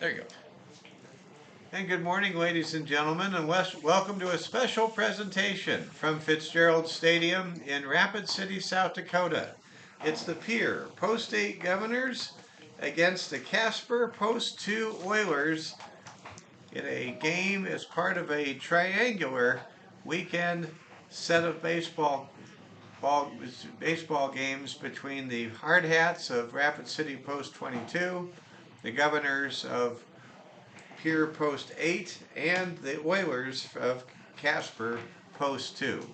There you go. And good morning, ladies and gentlemen, and welcome to a special presentation from Fitzgerald Stadium in Rapid City, South Dakota. It's the Pierre Post 8 Governors against the Casper Post 2 Oilers in a game as part of a triangular weekend set of baseball games between the Hard Hats of Rapid City Post 22, the Governors of Pierre Post 8, and the Oilers of Casper Post 2.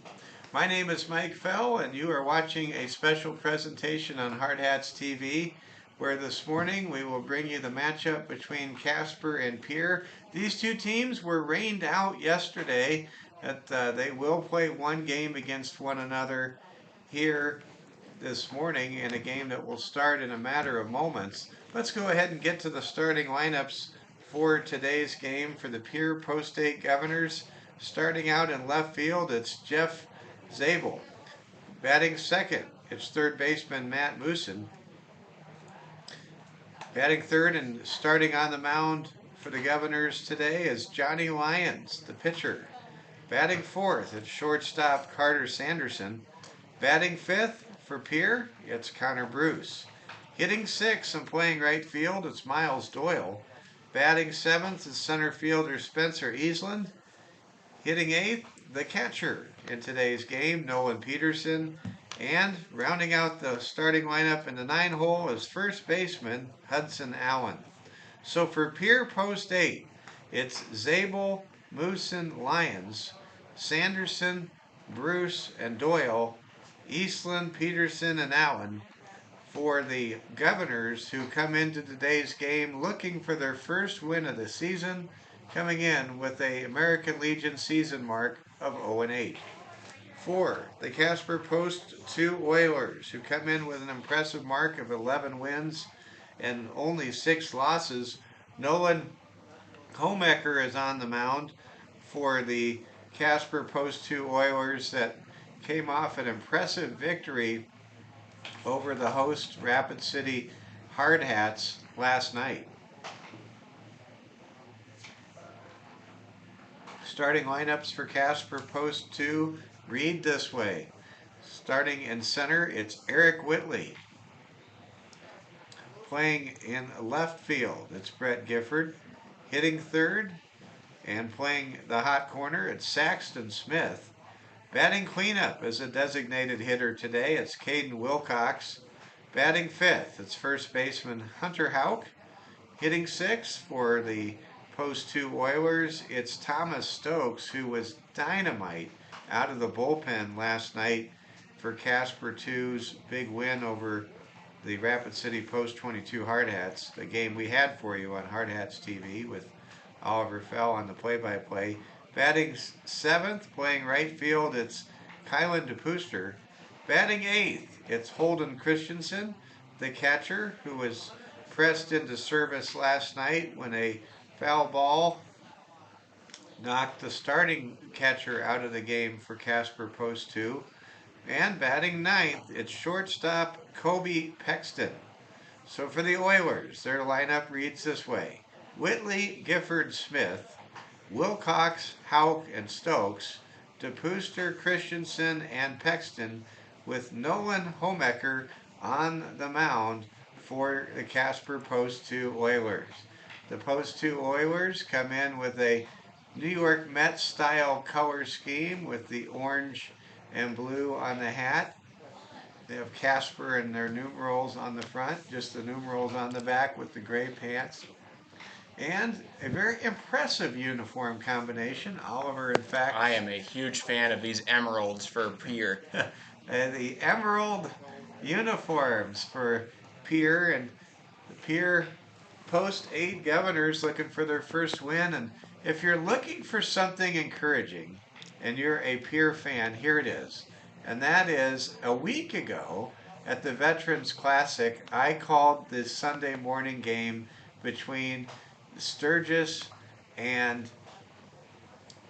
My name is Mike Fell, and you are watching a special presentation on Hard Hats TV, where this morning we will bring you the matchup between Casper and Pierre. These two teams were rained out yesterday. They will play one game against one another here this morning in a game that will start in a matter of moments. Let's go ahead and get to the starting lineups for today's game for the Pierre Post 8 Governors. Starting out in left field, it's Jeff Zabel. Batting second, it's third baseman Matt Moosen. Batting third and starting on the mound for the Governors today is Johnny Lyons, the pitcher. Batting fourth, it's shortstop Carter Sanderson. Batting fifth for Pierre, it's Connor Bruce. Hitting sixth and playing right field, it's Miles Doyle. Batting seventh is center fielder Spencer Eastland. Hitting eighth, the catcher in today's game, Nolan Peterson. And rounding out the starting lineup in the 9-hole is first baseman Hudson Allen. So for Pierre Post 8, it's Zabel, Moosen, Lyons, Sanderson, Bruce, and Doyle, Eastland, Peterson, and Allen. For the Governors, who come into today's game looking for their first win of the season, coming in with a American Legion season mark of 0-8. For the Casper Post 2 Oilers, who come in with an impressive mark of 11 wins and only 6 losses, Nolan Homecker is on the mound for the Casper Post 2 Oilers that came off an impressive victory over the host Rapid City Hard Hats last night. Starting lineups for Casper Post 2 read this way. Starting in center, it's Eric Whitley. Playing in left field, it's Brett Gifford. Hitting third and playing the hot corner, it's Saxton Smith. Batting cleanup as a designated hitter today, it's Caden Wilcox. Batting fifth, it's first baseman Hunter Houck. Hitting sixth for the Post 2 Oilers, it's Thomas Stokes, who was dynamite out of the bullpen last night for Casper 2's big win over the Rapid City Post 22 Hard Hats, the game we had for you on Hard Hats TV with Oliver Fell on the play-by-play. Batting seventh, playing right field, it's Kylan DePooster. Batting eighth, it's Holden Christensen, the catcher, who was pressed into service last night when a foul ball knocked the starting catcher out of the game for Casper Post 2. And batting ninth, it's shortstop Kobe Pexton. So for the Oilers, their lineup reads this way. Whitley, Gifford, Smith, Wilcox, Houck, and Stokes, DePooster, Christensen, and Pexton, with Nolan Homecker on the mound for the Casper Post 2 Oilers. The Post 2 Oilers come in with a New York Mets style color scheme with the orange and blue on the hat. They have Casper and their numerals on the front, just the numerals on the back with the gray pants. And a very impressive uniform combination. Oliver, in fact, I am a huge fan of these emeralds for Pierre. The emerald uniforms for Pierre, and the Pierre Post 8 Governors looking for their first win. And if you're looking for something encouraging and you're a Pierre fan, here it is. And that is, a week ago at the Veterans Classic, I called the Sunday morning game between Sturgis and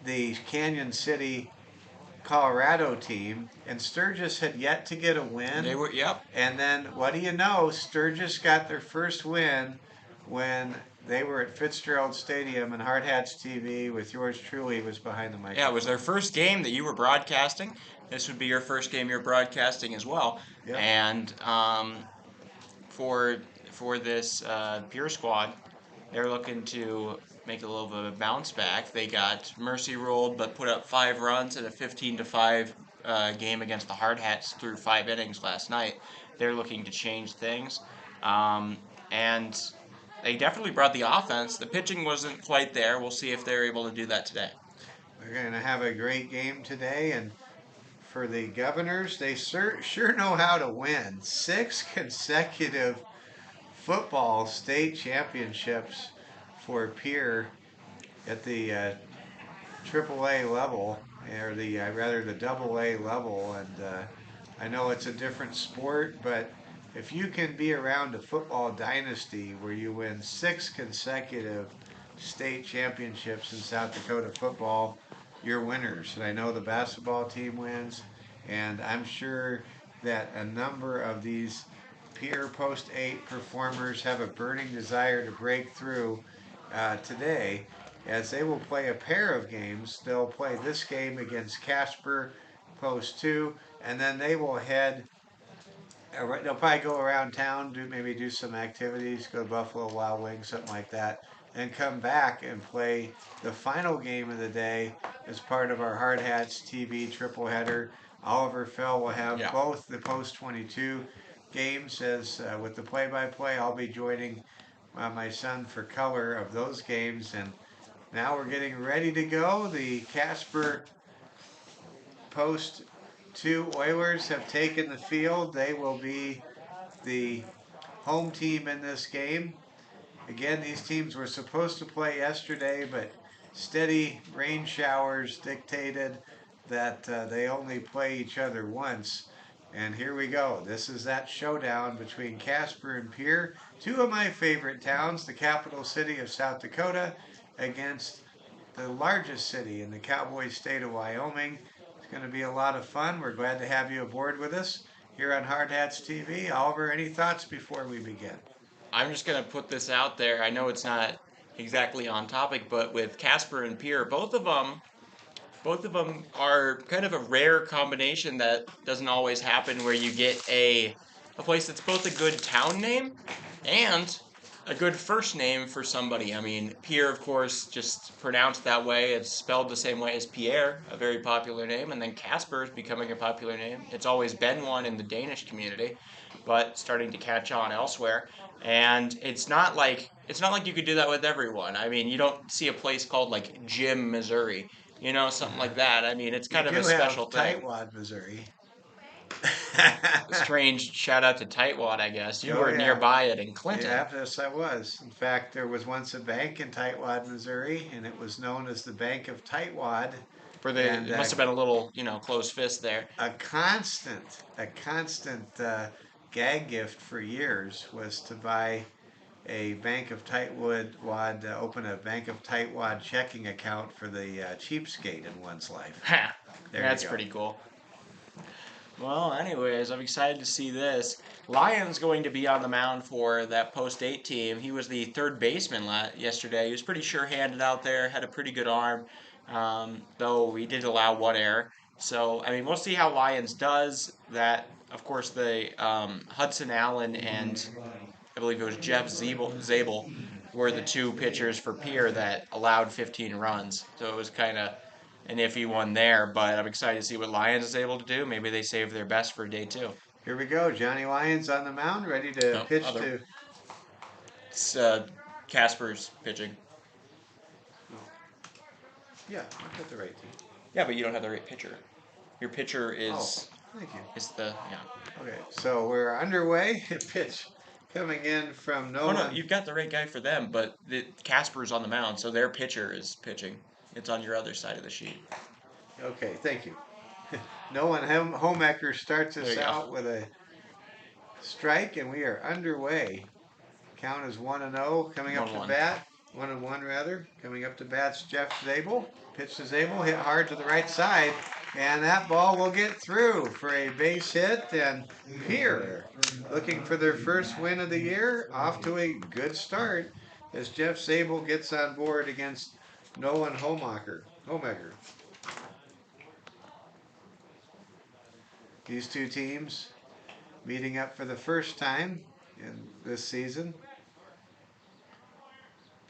the Canyon City, Colorado team, and Sturgis had yet to get a win. Yep. And then, what do you know, Sturgis got their first win when they were at Fitzgerald Stadium, and Hard Hats TV with yours truly was behind the Yeah, it was microphone. their first game that you were broadcasting. This would be your first game you're broadcasting as well. Yep. And for for this Pure squad, they're looking to make a little bit of a bounce back. They got mercy rolled, but put up 5 runs in a 15-5 game against the Hard Hats through 5 innings last night. They're looking to change things, um, and they definitely brought the offense. The pitching wasn't quite there. We'll see if they're able to do that today. We're going to have a great game today, and for the Governors, they sure know how to win. 6 consecutive football state championships for Pierre at the AAA level, or the rather the AA level. And I know it's a different sport, but if you can be around a football dynasty where you win 6 consecutive state championships in South Dakota football, you're winners. And I know the basketball team wins, and I'm sure that a number of these Pierre Post 8 performers have a burning desire to break through today, as they will play a pair of games. They'll play this game against Casper Post 2, and then they will head. They'll probably go around town, maybe do some activities, go to Buffalo Wild Wings, something like that, and come back and play the final game of the day as part of our Hard Hats TV triple header. Oliver Fell will have Yeah. both the Post 22 games as with the play-by-play. I'll be joining my son for color of those games, and now we're getting ready to go. The Casper Post 2 Oilers have taken the field. They will be the home team in this game. Again, these teams were supposed to play yesterday, but steady rain showers dictated that they only play each other once. And here we go. This is that showdown between Casper and Pierre, two of my favorite towns, the capital city of South Dakota, against the largest city in the cowboy state of Wyoming. It's going to be a lot of fun. We're glad to have you aboard with us here on Hard Hats TV. Oliver, any thoughts before we begin? I'm just gonna put this out there. I know it's not exactly on topic, but with Casper and Pierre, both of them are kind of a rare combination that doesn't always happen, where you get a place that's both a good town name and a good first name for somebody. I mean, Pierre, of course, just pronounced that way. It's spelled the same way as Pierre, a very popular name, and then Casper is becoming a popular name. It's always been one in the Danish community, but starting to catch on elsewhere. And it's not like you could do that with everyone. I mean, you don't see a place called like Jim, Missouri, something like that. I mean, it's You kind of do a special have thing. Tightwad, Missouri. Strange shout out to Tightwad, I guess. You Oh were yeah. nearby it in Clinton. Yeah, yes, I was. In fact, there was once a bank in Tightwad, Missouri, and it was known as the Bank of Tightwad. And It must have been a little, closed fist there. a constant gag gift for years was to buy a Bank of Tightwad, open a Bank of Tightwad checking account for the cheapskate in one's life. Ha! There That's you go. pretty cool. Well, anyways, I'm excited to see this. Lyon's going to be on the mound for that Post 8 team. He was the third baseman yesterday. He was pretty sure-handed out there, had a pretty good arm, though he did allow one error. So, I mean, we'll see how Lyons does. That, of course, the Hudson Allen and I believe it was Jeff Zabel were the two pitchers for Pierre that allowed 15 runs. So it was kind of an iffy one there, but I'm excited to see what Lyons is able to do. Maybe they save their best for day two. Here we go. Johnny Lyons on the mound, ready to No, pitch to. It's Casper's pitching. Yeah, I've got the right team. Yeah, but you don't have the right pitcher. Your pitcher is Thank you. yeah. Okay, so we're underway. Pitch coming in from Oh no, Nolan. you've got the right guy for them, but Casper's on the mound, so their pitcher is pitching. It's on your other side of the sheet. Okay, thank you. Nolan Homecker starts There us you go. out with a strike, and we are underway. Count is 1-0. Coming up to 1-1. bat, 1-1 rather. Coming up to bat's Jeff Zabel. Pitch to Zabel, hit hard to the right side, and that ball will get through for a base hit. And Pierre, looking for their first win of the year, off to a good start. as Jeff Sable gets on board against Nolan Homecker. These two teams meeting up for the first time in this season.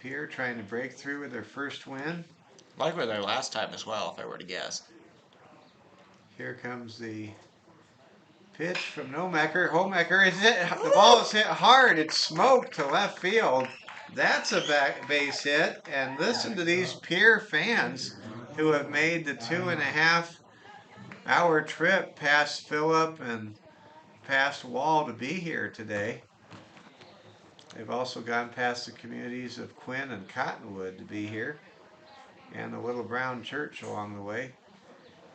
Pierre trying to break through with their first win. Like with their last time as well, if I were to guess. Here comes the pitch from Nomecker. Homecker is hit. The ball is hit hard. It's smoked to left field. That's a back base hit. And listen to these Pierre fans who have made the 2.5-hour trip past Phillip and past Wall to be here today. They've also gone past the communities of Quinn and Cottonwood to be here, and the Little Brown Church along the way.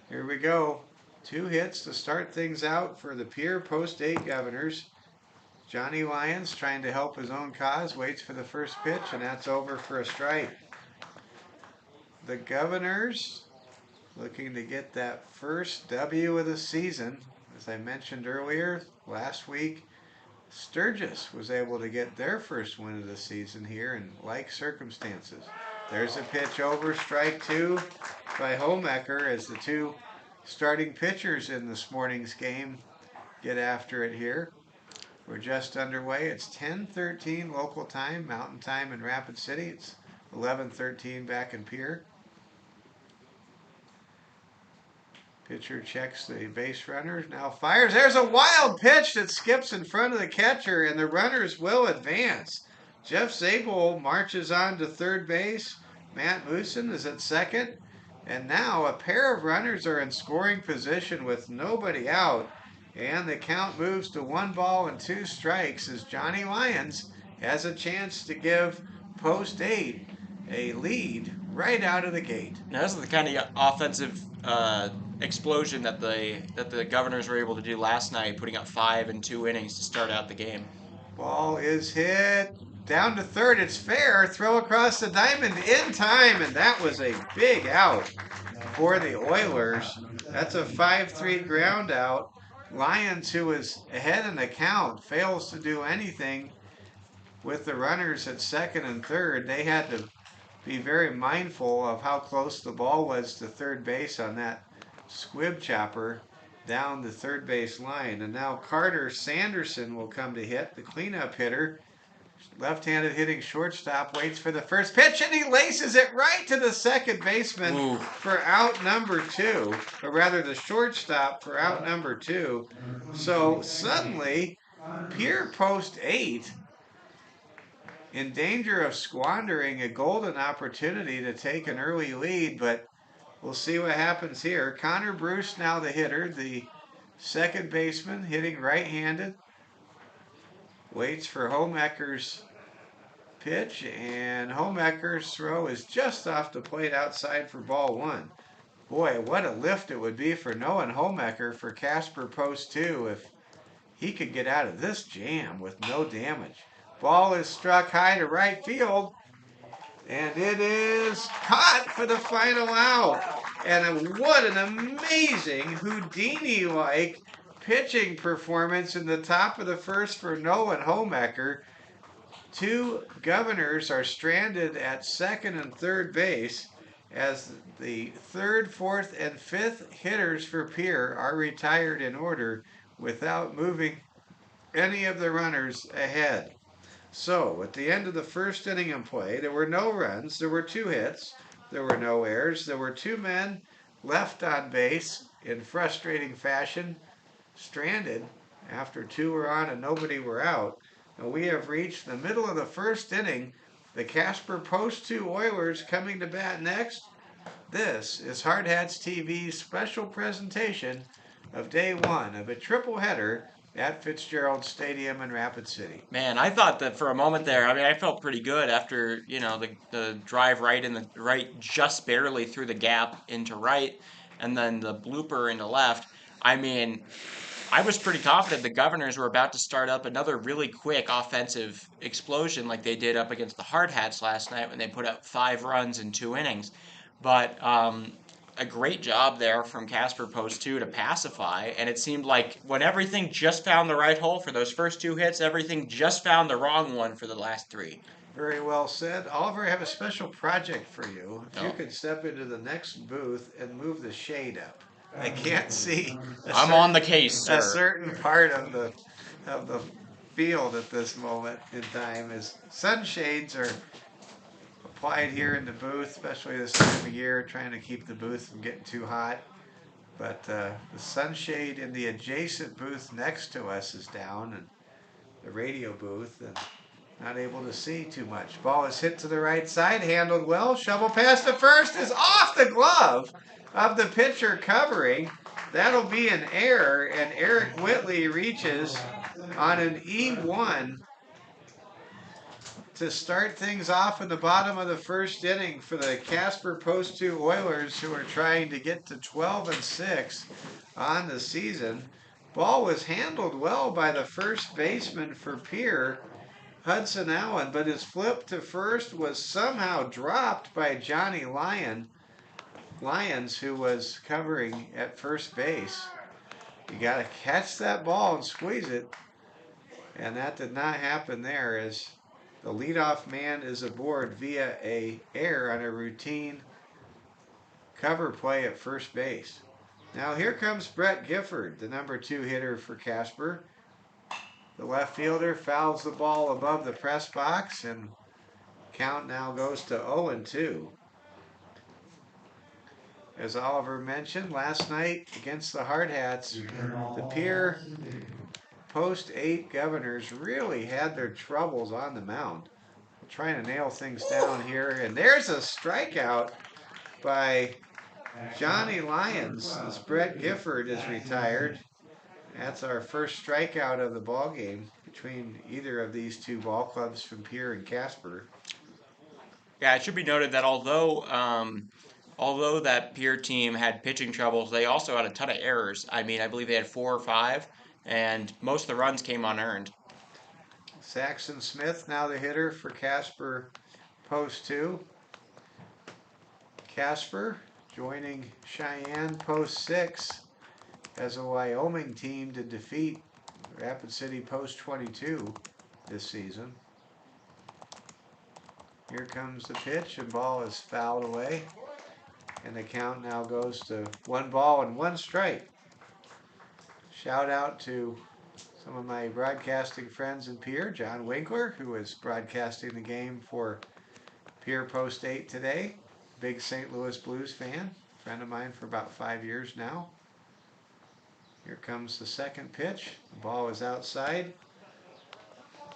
Here we go. 2 hits to start things out for the Pierre Post 8 Governors. Johnny Lyons trying to help his own cause, waits for the first pitch, and that's over for a strike. The Governors looking to get that first W of the season. As I mentioned earlier, last week, Sturgis was able to get their first win of the season here in like circumstances. There's a pitch over, strike 2 by Homecker as the 2 starting pitchers in this morning's game get after it here. We're just underway. It's 10:13 local time, Mountain Time in Rapid City. It's 11:13 back in Pierre. Pitcher checks the base runners, now fires. There's a wild pitch that skips in front of the catcher, and the runners will advance. Jeff Zabel marches on to third base. Matt Moosen is at second. And now a pair of runners are in scoring position with nobody out. And the count moves to 1 ball and 2 strikes as Johnny Lyons has a chance to give Post 8 a lead right out of the gate. Now, this is the kind of offensive explosion that the Governors were able to do last night, putting up 5 in 2 innings to start out the game. Ball is hit down to third. It's fair. Throw across the diamond in time, and that was a big out for the Oilers. That's a 5-3 ground out. Lyons, who was ahead in the count, fails to do anything with the runners at second and third. They had to be very mindful of how close the ball was to third base on that squib chopper down the third base line. And now Carter Sanderson will come to hit, the cleanup hitter. Left-handed hitting shortstop, waits for the first pitch, and he laces it right to the second baseman. Ooh. For out number 2, or rather the shortstop for out number 2. So suddenly, Pierre Post 8 in danger of squandering a golden opportunity to take an early lead, but we'll see what happens here. Connor Bruce now the hitter, the second baseman, hitting right-handed. Waits for Homecker's pitch, and Homecker's throw is just off the plate outside for ball 1. Boy, what a lift it would be for Noah Homecker for Casper Post 2 if he could get out of this jam with no damage. Ball is struck high to right field, and it is caught for the final out. And what an amazing Houdini-like pitching performance in the top of the first for Noah Homecker. 2 Governors are stranded at second and third base as the third, fourth, and fifth hitters for Pierre are retired in order without moving any of the runners ahead. So, at the end of the first inning in play, there were no runs, there were 2 hits, there were no errors, there were 2 men left on base in frustrating fashion, stranded after 2 were on and nobody were out. And we have reached the middle of the first inning. The Casper Post 2 Oilers coming to bat next. This is Hard Hats TV's special presentation of day 1 of a triple header at Fitzgerald Stadium in Rapid City. Man, I thought that for a moment there. I mean, I felt pretty good after the drive right in the right, just barely through the gap into right, and then the blooper into left. I mean, I was pretty confident the Governors were about to start up another really quick offensive explosion like they did up against the Hard Hats last night when they put up 5 runs in 2 innings. But a great job there from Casper Post 2 to pacify, and it seemed like when everything just found the right hole for those first 2 hits, everything just found the wrong one for the last 3. Very well said. Oliver, I have a special project for you. If you No. could step into the next booth and move the shade up. I can't see I'm on the case, a sir. certain part of the field at this moment in time. As sunshades are applied here in the booth, especially this time of year, trying to keep the booth from getting too hot. But the sunshade in the adjacent booth next to us is down, and the radio booth, and not able to see too much. Ball is hit to the right side, handled well. Shovel pass to first is off the glove of the pitcher covering. That'll be an error, and Eric Whitley reaches on an E1 to start things off in the bottom of the first inning for the Casper Post 2 Oilers, who are trying to get to 12-6 on the season. Ball was handled well by the first baseman for Pierre, Hudson Allen, but his flip to first was somehow dropped by Johnny Lyons, who was covering at first base. You got to catch that ball and squeeze it, and that did not happen there, as the leadoff man is aboard via a error on a routine cover play at first base. Now here comes Brett Gifford, the number 2 hitter for Casper. The left fielder fouls the ball above the press box, and count now goes to 0-2. As Oliver mentioned, last night against the Hard Hats, the Pierre Post 8 Governors really had their troubles on the mound, trying to nail things down here. And there's a strikeout by Johnny Lyons, as Brett Gifford is retired. That's our first strikeout of the ball game between either of these two ball clubs from Pierre and Casper. Yeah, it should be noted that although that Pier team had pitching troubles, they also had a ton of errors. I mean, I believe they had 4 or 5, and most of the runs came unearned. Saxon Smith now the hitter for Casper Post 2. Casper joining Cheyenne Post 6 as a Wyoming team to defeat Rapid City Post 22 this season. Here comes the pitch, and ball is fouled away, and the count now goes to 1-1 strike. Shout out to some of my broadcasting friends in Pierre, John Winkler, who is broadcasting the game for Pierre Post 8 today. Big St. Louis Blues fan, friend of mine for about 5 years now. Here comes the second pitch. The ball is outside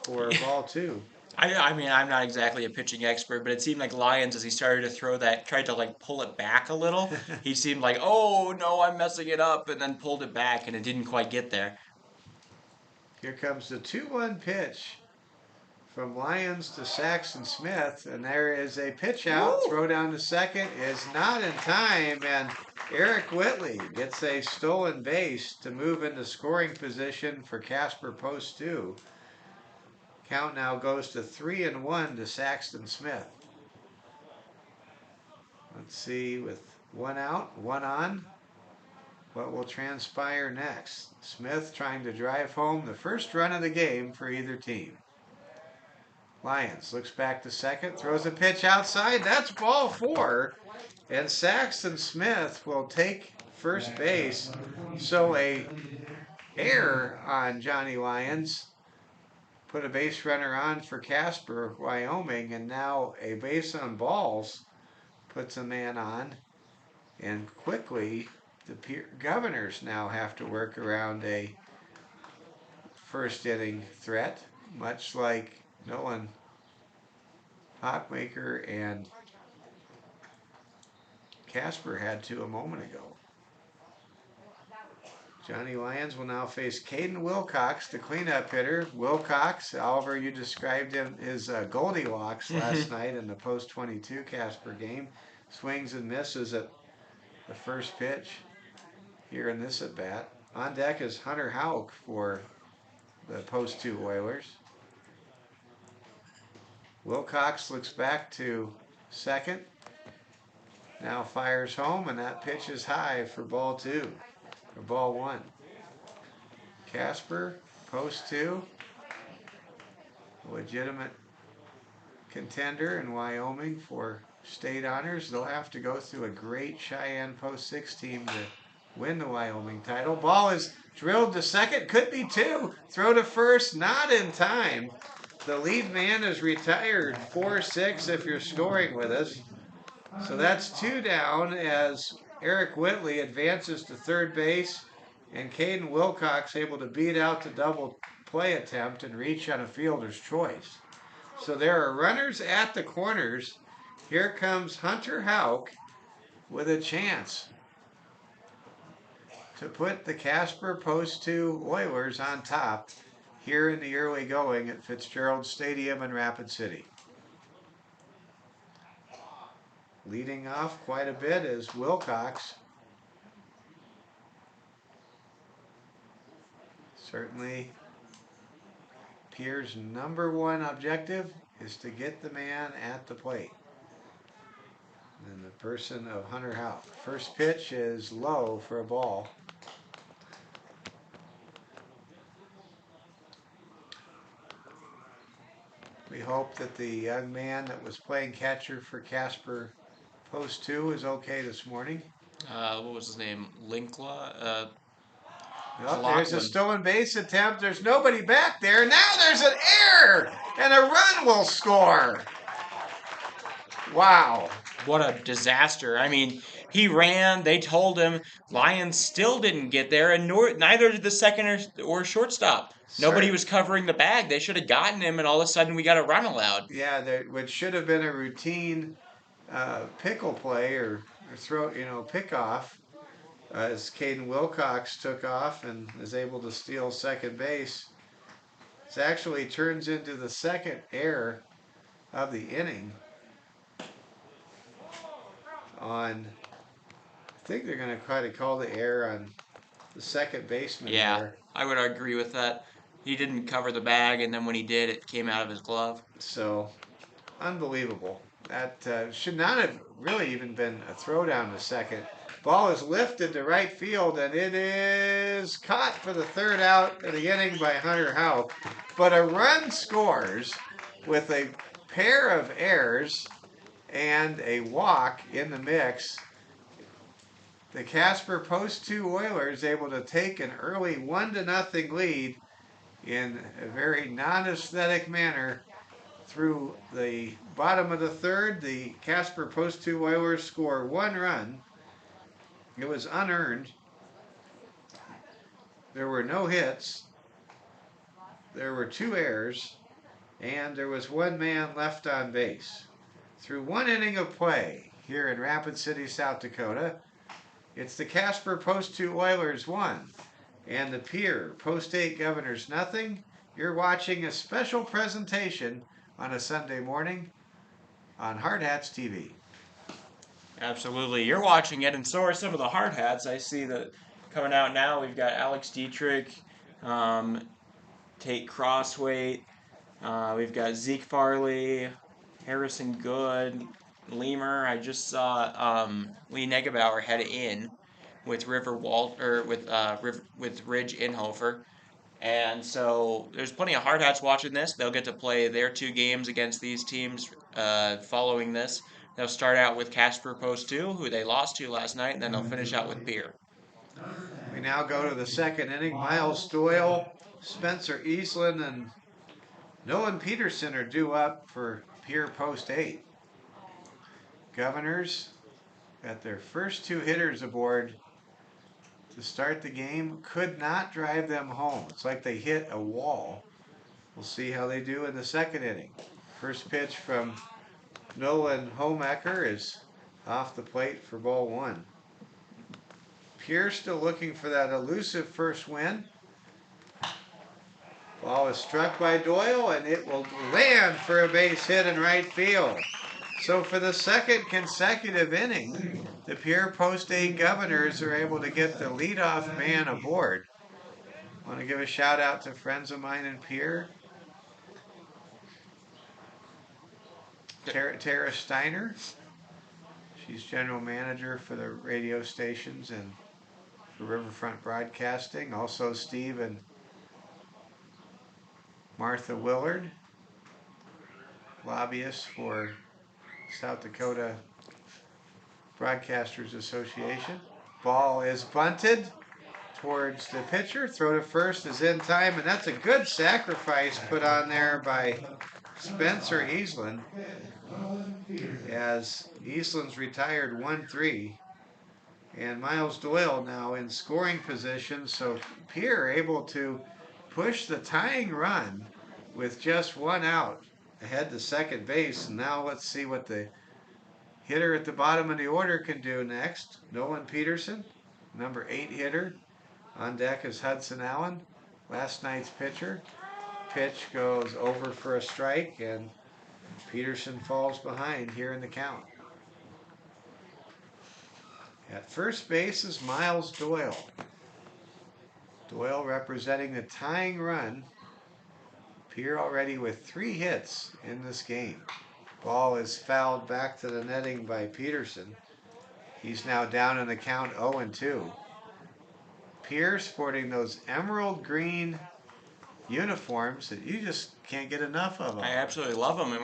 for ball 2. I mean, I'm not exactly a pitching expert, but it seemed like Lyons, as he started to throw that, tried to like pull it back a little. He seemed like, oh no, I'm messing it up, and then pulled it back, and it didn't quite get there. Here comes the 2-1 pitch from Lyons to Saxon Smith, and there is a pitch out. Woo! Throw down to second is not in time, and Eric Whitley gets a stolen base to move into scoring position for Casper Post 2. Count now goes to 3-1 to Saxton Smith. Let's see, with 1 out, 1 on, what will transpire next. Smith trying to drive home the first run of the game for either team. Lyons looks back to second, throws a pitch outside. That's ball 4. And Saxton Smith will take first base. So a error on Johnny Lyons put a base runner on for Casper, Wyoming, and now a base on balls puts a man on. And quickly, the Governors now have to work around a first inning threat, much like Nolan Hawkmaker and Casper had to a moment ago. Johnny Lyons will now face Caden Wilcox, the cleanup hitter. Wilcox, Oliver, you described him as Goldilocks last night in the Post 22 Casper game. Swings and misses at the first pitch here in this at bat. On deck is Hunter Houck for the Post 2 Oilers. Wilcox looks back to second. Now fires home, and that pitch is high for ball 2, or ball 1. Casper, Post 2, legitimate contender in Wyoming for state honors. They'll have to go through a great Cheyenne Post 6 team to win the Wyoming title. Ball is drilled to second, could be two. Throw to first, not in time. The lead man is retired, 4-6 if you're scoring with us. So that's two down as Eric Whitley advances to third base and Caden Wilcox able to beat out the double play attempt and reach on a fielder's choice. So there are runners at the corners. Here comes Hunter Houck with a chance to put the Casper Post 2 Oilers on top here in the early going at Fitzgerald Stadium in Rapid City. Leading off quite a bit is Wilcox. Certainly Pierre's number one objective is to get the man at the plate. And the person of Hunter Houck. First pitch is low for a ball. We hope that the young man that was playing catcher for Casper Post 2 is okay this morning. What was his name? Linkla? Well, there's a stolen base attempt. There's nobody back there. Now there's an error, and a run will score. Wow. What a disaster. I mean, he ran. They told him. Lions still didn't get there, and neither did the second or shortstop. Nobody was covering the bag. They should have gotten him, and all of a sudden we got a run allowed. Yeah, which should have been a routine pickle play or throw, pick off. As Caden Wilcox took off and is able to steal second base. It actually turns into the second error of the inning on, I think they're going to try to call the error on the second baseman. Yeah, there. I would agree with that. He didn't cover the bag, and then when he did, it came out of his glove. So, unbelievable. That should not have really even been a throw down to second. Ball is lifted to right field, and it is caught for the third out of the inning by Hunter Houck. But a run scores with a pair of errors and a walk in the mix. The Casper Post 2 Oilers able to take an early 1-0 lead in a very non-aesthetic manner. Through the bottom of the third, the Casper Post 2 Oilers score one run. It was unearned. There were no hits. There were two errors. And there was one man left on base. Through one inning of play here in Rapid City, South Dakota, it's the Casper Post 2 Oilers 1 and the Pierre Post 8 Governors nothing. You're watching a special presentation on a Sunday morning on Hard Hats TV. Absolutely. You're watching it, and so are some of the hard hats. I see that coming out now. We've got Alex Dietrich, Tate Crossweight. We've got Zeke Farley, Harrison Good, Lemur. I just saw Lee Negebauer head in with Ridge Inhofer. And so there's plenty of hard hats watching this. They'll get to play their two games against these teams following this. They'll start out with Casper Post 2, who they lost to last night, and then they'll finish out with Pierre. We now go to the second inning. Miles Doyle, Spencer Eastland, and Nolan Peterson are due up for Pierre Post 8. Governors got their first two hitters aboard to start the game. Could not drive them home. It's like they hit a wall. We'll see how they do in the second inning. First pitch from Nolan Homecker is off the plate for ball one. Pierre still looking for that elusive first win. Ball is struck by Doyle, and it will land for a base hit in right field. So for the second consecutive inning, the Pierre Post 8 Governors are able to get the leadoff man aboard. I want to give a shout out to friends of mine in Pierre. Tara Steiner. She's general manager for the radio stations and for Riverfront Broadcasting. Also Steve and Martha Willard. lobbyist for South Dakota Broadcasters Association. Ball is bunted towards the pitcher. Throw to first is in time, and that's a good sacrifice put on there by Spencer Eastland, as Eastland's retired 1-3. And Miles Doyle now in scoring position, so Pierre able to push the tying run with just one out ahead to second base. And now let's see what the hitter at the bottom of the order can do next. Nolan Peterson, number 8 hitter. On deck is Hudson Allen, last night's pitcher. Pitch goes over for a strike, and Peterson falls behind here in the count. At first base is Miles Doyle. Doyle representing the tying run. Pierre already with 3 hits in this game. Ball is fouled back to the netting by Peterson. He's now down in the count 0-2. Pierre sporting those emerald green uniforms that you just can't get enough of them. I absolutely love them, and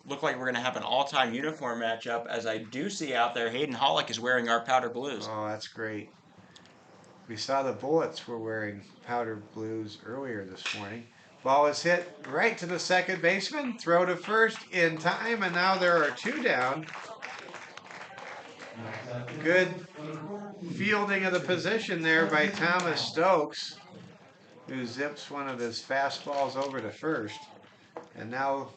look like we're going to have an all-time uniform matchup, as I do see out there Hayden Hollick is wearing our powder blues. Oh, that's great. We saw the Bullets were wearing powder blues earlier this morning. Ball is hit right to the second baseman. Throw to first in time, and now there are 2 down. Good fielding of the position there by Thomas Stokes, who zips one of his fastballs over to first. And now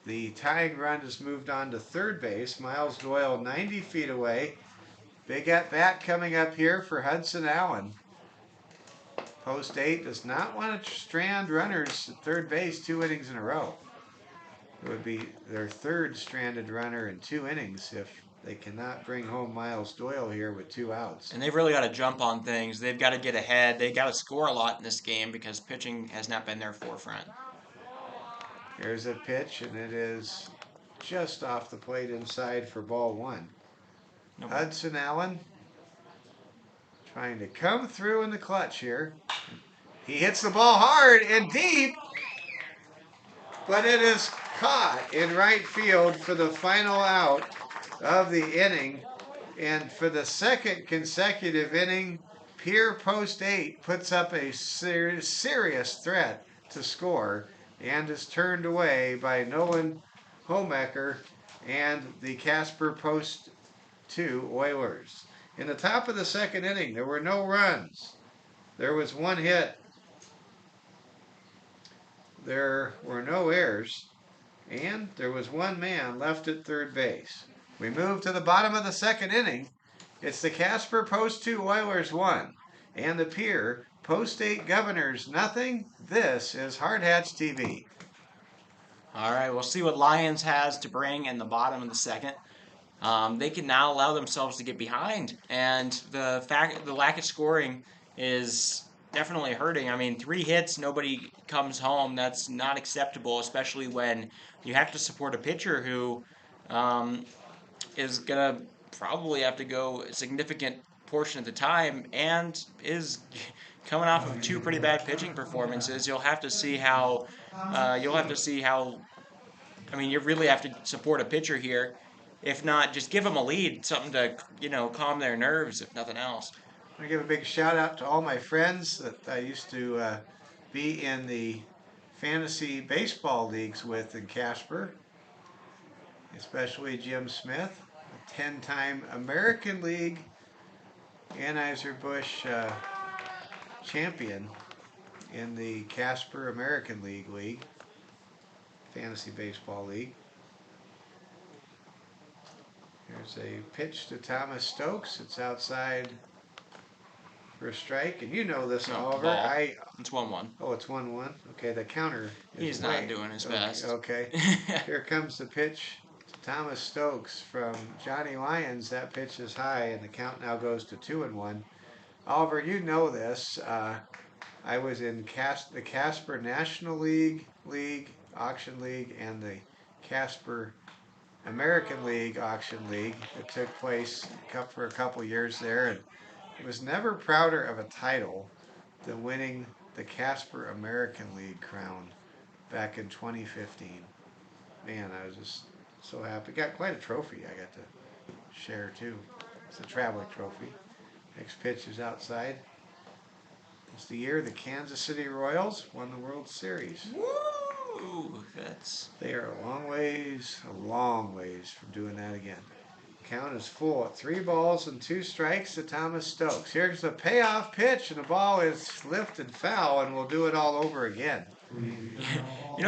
the tying run has moved on to third base. Miles Doyle 90 feet away. Big at bat coming up here for Hudson Allen. Post 8 does not want to strand runners at third base 2 innings in a row. It would be their 3rd stranded runner in 2 innings if they cannot bring home Miles Doyle here with 2 outs. And they've really got to jump on things. They've got to get ahead. They've got to score a lot in this game because pitching has not been their forefront. Here's a pitch, and it is just off the plate inside for ball 1. Nope. Hudson Allen trying to come through in the clutch here. He hits the ball hard and deep, but it is caught in right field for the final out of the inning. And for the 2nd consecutive inning, Pierre Post 8 puts up a serious threat to score and is turned away by Nolan Homecker and the Casper Post 2 Oilers. In the top of the 2nd inning, there were no runs. There was 1 hit. There were no errors, and there was 1 man left at third base. We move to the bottom of the 2nd inning. It's the Casper Post 2 Oilers 1 and the Pierre Post 8 Governors nothing. This is Hard Hats TV. All right, we'll see what Lions has to bring in the bottom of the 2nd. They can now allow themselves to get behind, and the lack of scoring is definitely hurting. I mean, 3 hits, nobody comes home. That's not acceptable, especially when you have to support a pitcher who is gonna probably have to go a significant portion of the time and is coming off of 2 pretty bad pitching performances. You'll have to see how. I mean, you really have to support a pitcher here. If not, just give them a lead, something to calm their nerves, if nothing else. I want to give a big shout out to all my friends that I used to be in the fantasy baseball leagues with in Casper, especially Jim Smith, a 10-time American League Anheuser-Busch champion in the Casper American League Fantasy Baseball League. Here's a pitch to Thomas Stokes. It's outside for a strike, and you know this, No, Oliver. ball. It's 1-1. Oh, it's 1-1. Okay, the counter is He's not doing his best. Okay. Here comes the pitch to Thomas Stokes from Johnny Lyons. That pitch is high, and the count now goes to 2-1. Oliver, you know this. I was in the Casper National League, Auction League, and the Casper American League Auction League. It took place for a couple years there, and I was never prouder of a title than winning the Casper American League crown back in 2015. man, I was just so happy. Got quite a trophy I got to share too. It's a traveling trophy. Next pitch is outside. It's the year the Kansas City Royals won the World Series. Woo! That's They are a long ways from doing that again. Count is full at 3 balls and 2 strikes to Thomas Stokes. Here's the payoff pitch, and the ball is lifted foul, and we'll do it all over again.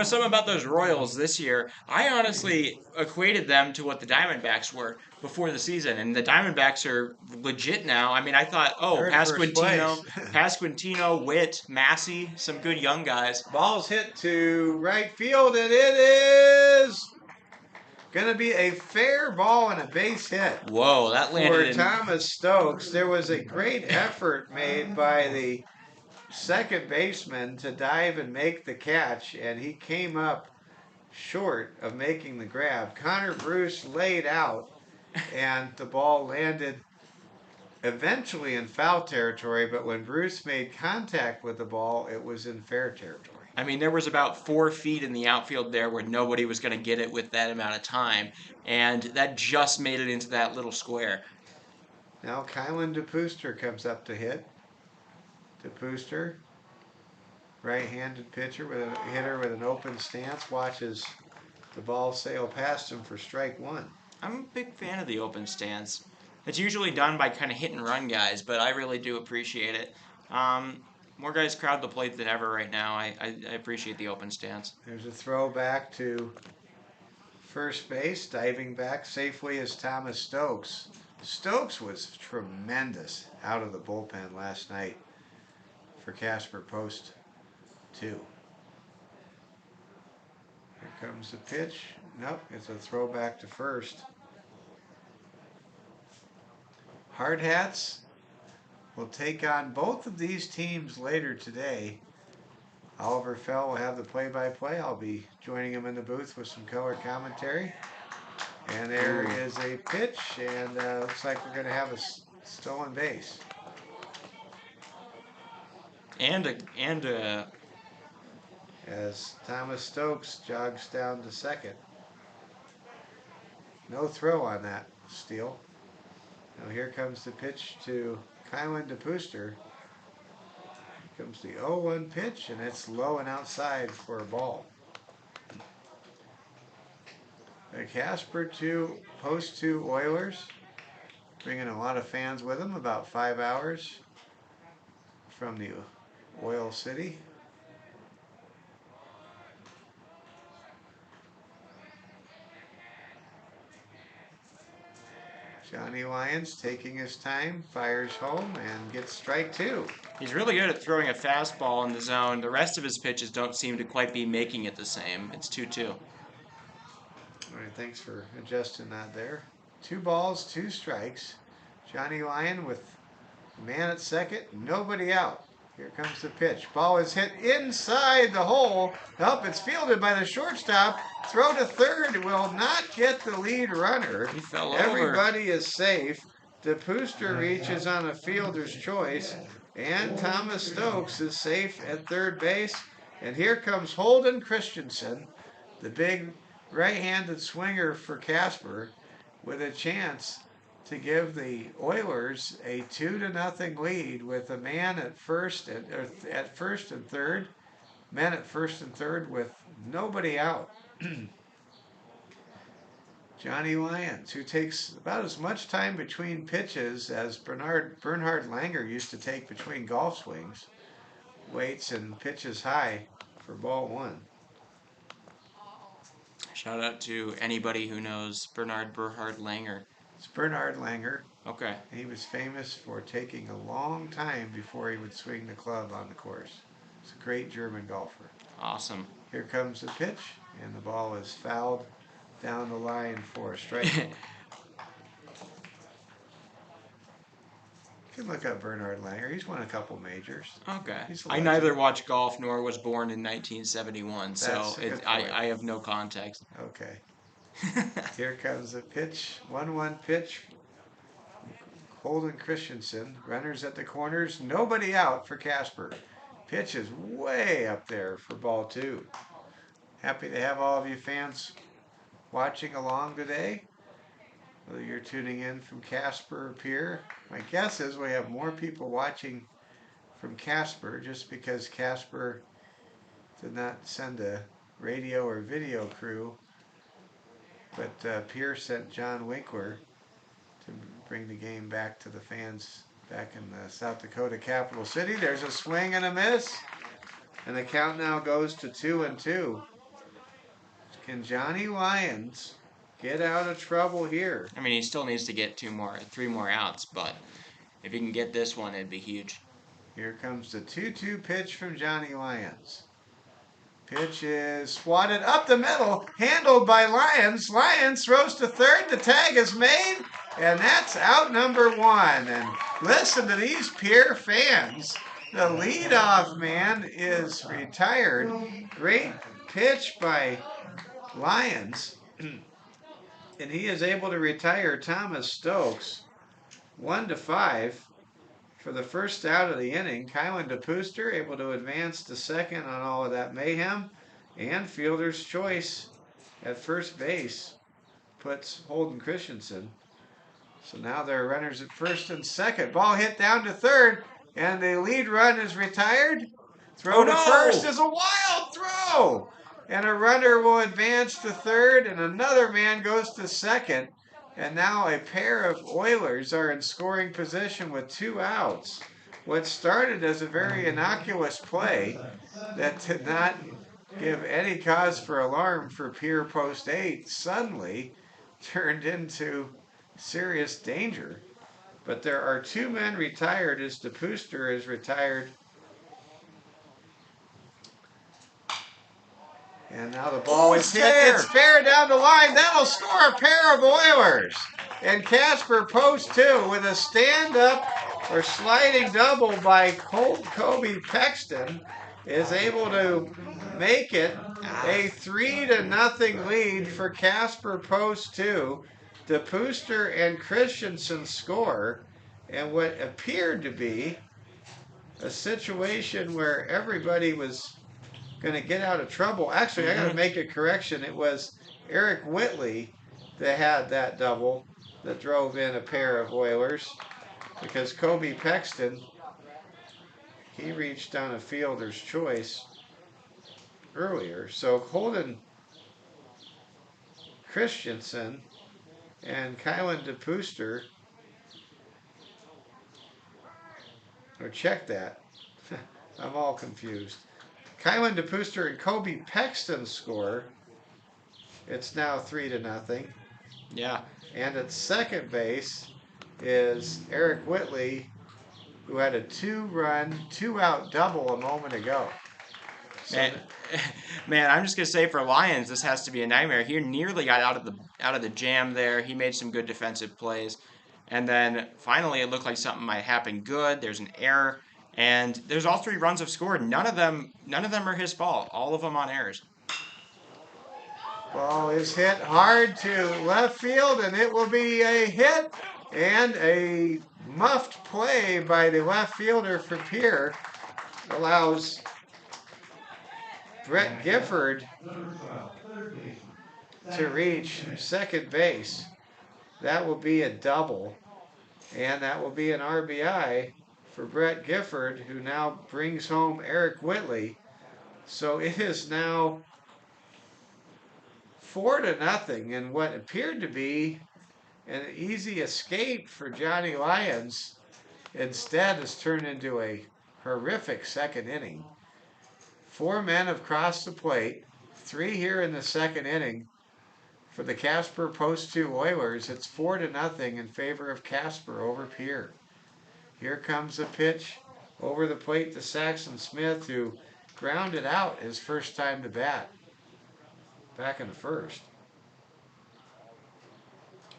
something about those Royals this year. I honestly equated them to what the Diamondbacks were before the season, and the Diamondbacks are legit now. I mean, I thought, oh, They're in first place. Pasquantino, Witt, Massey, some good young guys. Ball's hit to right field, and it is going to be a fair ball and a base hit Whoa, that for landed in. Thomas Stokes. There was a great effort made by the second baseman to dive and make the catch, and he came up short of making the grab. Connor Bruce laid out, and the ball landed eventually in foul territory, but when Bruce made contact with the ball, it was in fair territory. I mean, there was about 4 feet in the outfield there where nobody was going to get it with that amount of time, and that just made it into that little square. Now Kylan DePooster comes up to hit. DePooster, right-handed pitcher with a hitter with an open stance, watches the ball sail past him for strike one. I'm a big fan of the open stance. It's usually done by kind of hit and run guys, but I really do appreciate it. More guys crowd the plate than ever right now. I appreciate the open stance. There's a throw back to first base. Diving back safely is Thomas Stokes. Stokes was tremendous out of the bullpen last night for Casper Post, too. Here comes the pitch. Nope, it's a throw back to first. Hard Hats will take on both of these teams later today. Oliver Fell will have the play-by-play. I'll be joining him in the booth with some color commentary. And there is a pitch, and looks like we're going to have a stolen base. And as Thomas Stokes jogs down to second. No throw on that steal. Now here comes the pitch to Kylan DePooster. Here comes the 0-1 pitch, and it's low and outside for a ball. The Casper 2, Post 2 Oilers, bringing a lot of fans with them, about 5 hours from the Oil City. Johnny Lyons taking his time, fires home, and gets strike two. he's really good at throwing a fastball in the zone. The rest of his pitches don't seem to quite be making it the same. It's 2-2. All right, thanks for adjusting that there. 2 balls, 2 strikes. Johnny Lyon with a man at second, nobody out. Here comes the pitch. Ball is hit inside the hole. Nope, it's fielded by the shortstop. Throw to third will not get the lead runner. He fell over. Everybody is safe. DePooster reaches on a fielder's choice. And Thomas Stokes is safe at third base. And here comes Holden Christensen, the big right-handed swinger for Casper, with a chance to give the Oilers a 2-0 lead with a man at first and third, men at first and third with nobody out. Johnny Lyons, who takes about as much time between pitches as Bernhard Langer used to take between golf swings, waits and pitches high for ball one. Shout out to anybody who knows Bernhard Langer. It's Bernhard Langer. Okay. He was famous for taking a long time before he would swing the club on the course. He's a great German golfer. Awesome. Here comes the pitch, and the ball is fouled down the line for a strike. You can look up Bernhard Langer. He's won a couple majors. Okay. He's a I legend. neither watch golf nor was born in 1971, so That's a good point. I have no context. Okay. Here comes the pitch. 1-1 pitch. Holden Christensen. Runners at the corners. Nobody out for Casper. Pitch is way up there for ball two. Happy to have all of you fans watching along today, whether you're tuning in from Casper or Pierre. My guess is we have more people watching from Casper just because Casper did not send a radio or video crew, but Pierre sent John Winkler to bring the game back to the fans back in the South Dakota capital city. There's a swing and a miss, and the count now goes to 2-2. Can Johnny Lyons get out of trouble here? I mean, he still needs to get three more outs, but if he can get this one, it'd be huge. Here comes the 2-2 pitch from Johnny Lyons. Pitch is swatted up the middle, handled by Lyons. Lyons throws to third. The tag is made, and that's out number one. And listen to these Pierre fans. The leadoff man is retired. Great pitch by Lyons. And he is able to retire Thomas Stokes 1-5 for the first out of the inning. Kylan DePooster able to advance to second on all of that mayhem. And fielder's choice at first base puts Holden Christensen. So now there are runners at first and second. Ball hit down to third, and the lead run is retired. Throw to first is a wild throw. And a runner will advance to third, and another man goes to second. And now a pair of Oilers are in scoring position with 2 outs. What started as a very innocuous play that did not give any cause for alarm for Pierre Post 8 suddenly turned into serious danger. But there are 2 men retired as DePooster is retired. And now the ball is hit. It's fair down the line. That'll score a pair of Oilers. And Casper Post, too, with a stand-up or sliding double by Kobe Pexton, is able to make it a 3-0 lead for Casper Post 2. DePooster and Christensen score. And what appeared to be a situation where everybody was going to get out of trouble. Actually, I got to make a correction. It was Eric Whitley that had that double that drove in a pair of Oilers, because Kobe Pexton, he reached on a fielder's choice earlier. So Holden Christensen and Kylan DePooster, or check that. I'm all confused. Kylan DePooster and Kobe Pexton score. It's now 3-0. Yeah. And at second base is Eric Whitley, who had a 2-run, 2-out double a moment ago. So man, I'm just gonna say for Lions, this has to be a nightmare. He nearly got out of the jam there. He made some good defensive plays, and then finally it looked like something might happen good. There's an error. And there's all 3 runs have scored. None of them are his fault. All of them on errors. Ball is hit hard to left field, and it will be a hit and a muffed play by the left fielder for Pierre. Allows Brett Gifford to reach second base. That will be a double, and that will be an RBI for Brett Gifford, who now brings home Eric Whitley. So it is now 4-0, and what appeared to be an easy escape for Johnny Lyons instead has turned into a horrific second inning. 4 men have crossed the plate, 3 here in the second inning. For the Casper Post 2 Oilers, it's 4-0 in favor of Casper over Pierre. Here comes the pitch over the plate to Saxon Smith, who grounded out his first time to bat back in the first.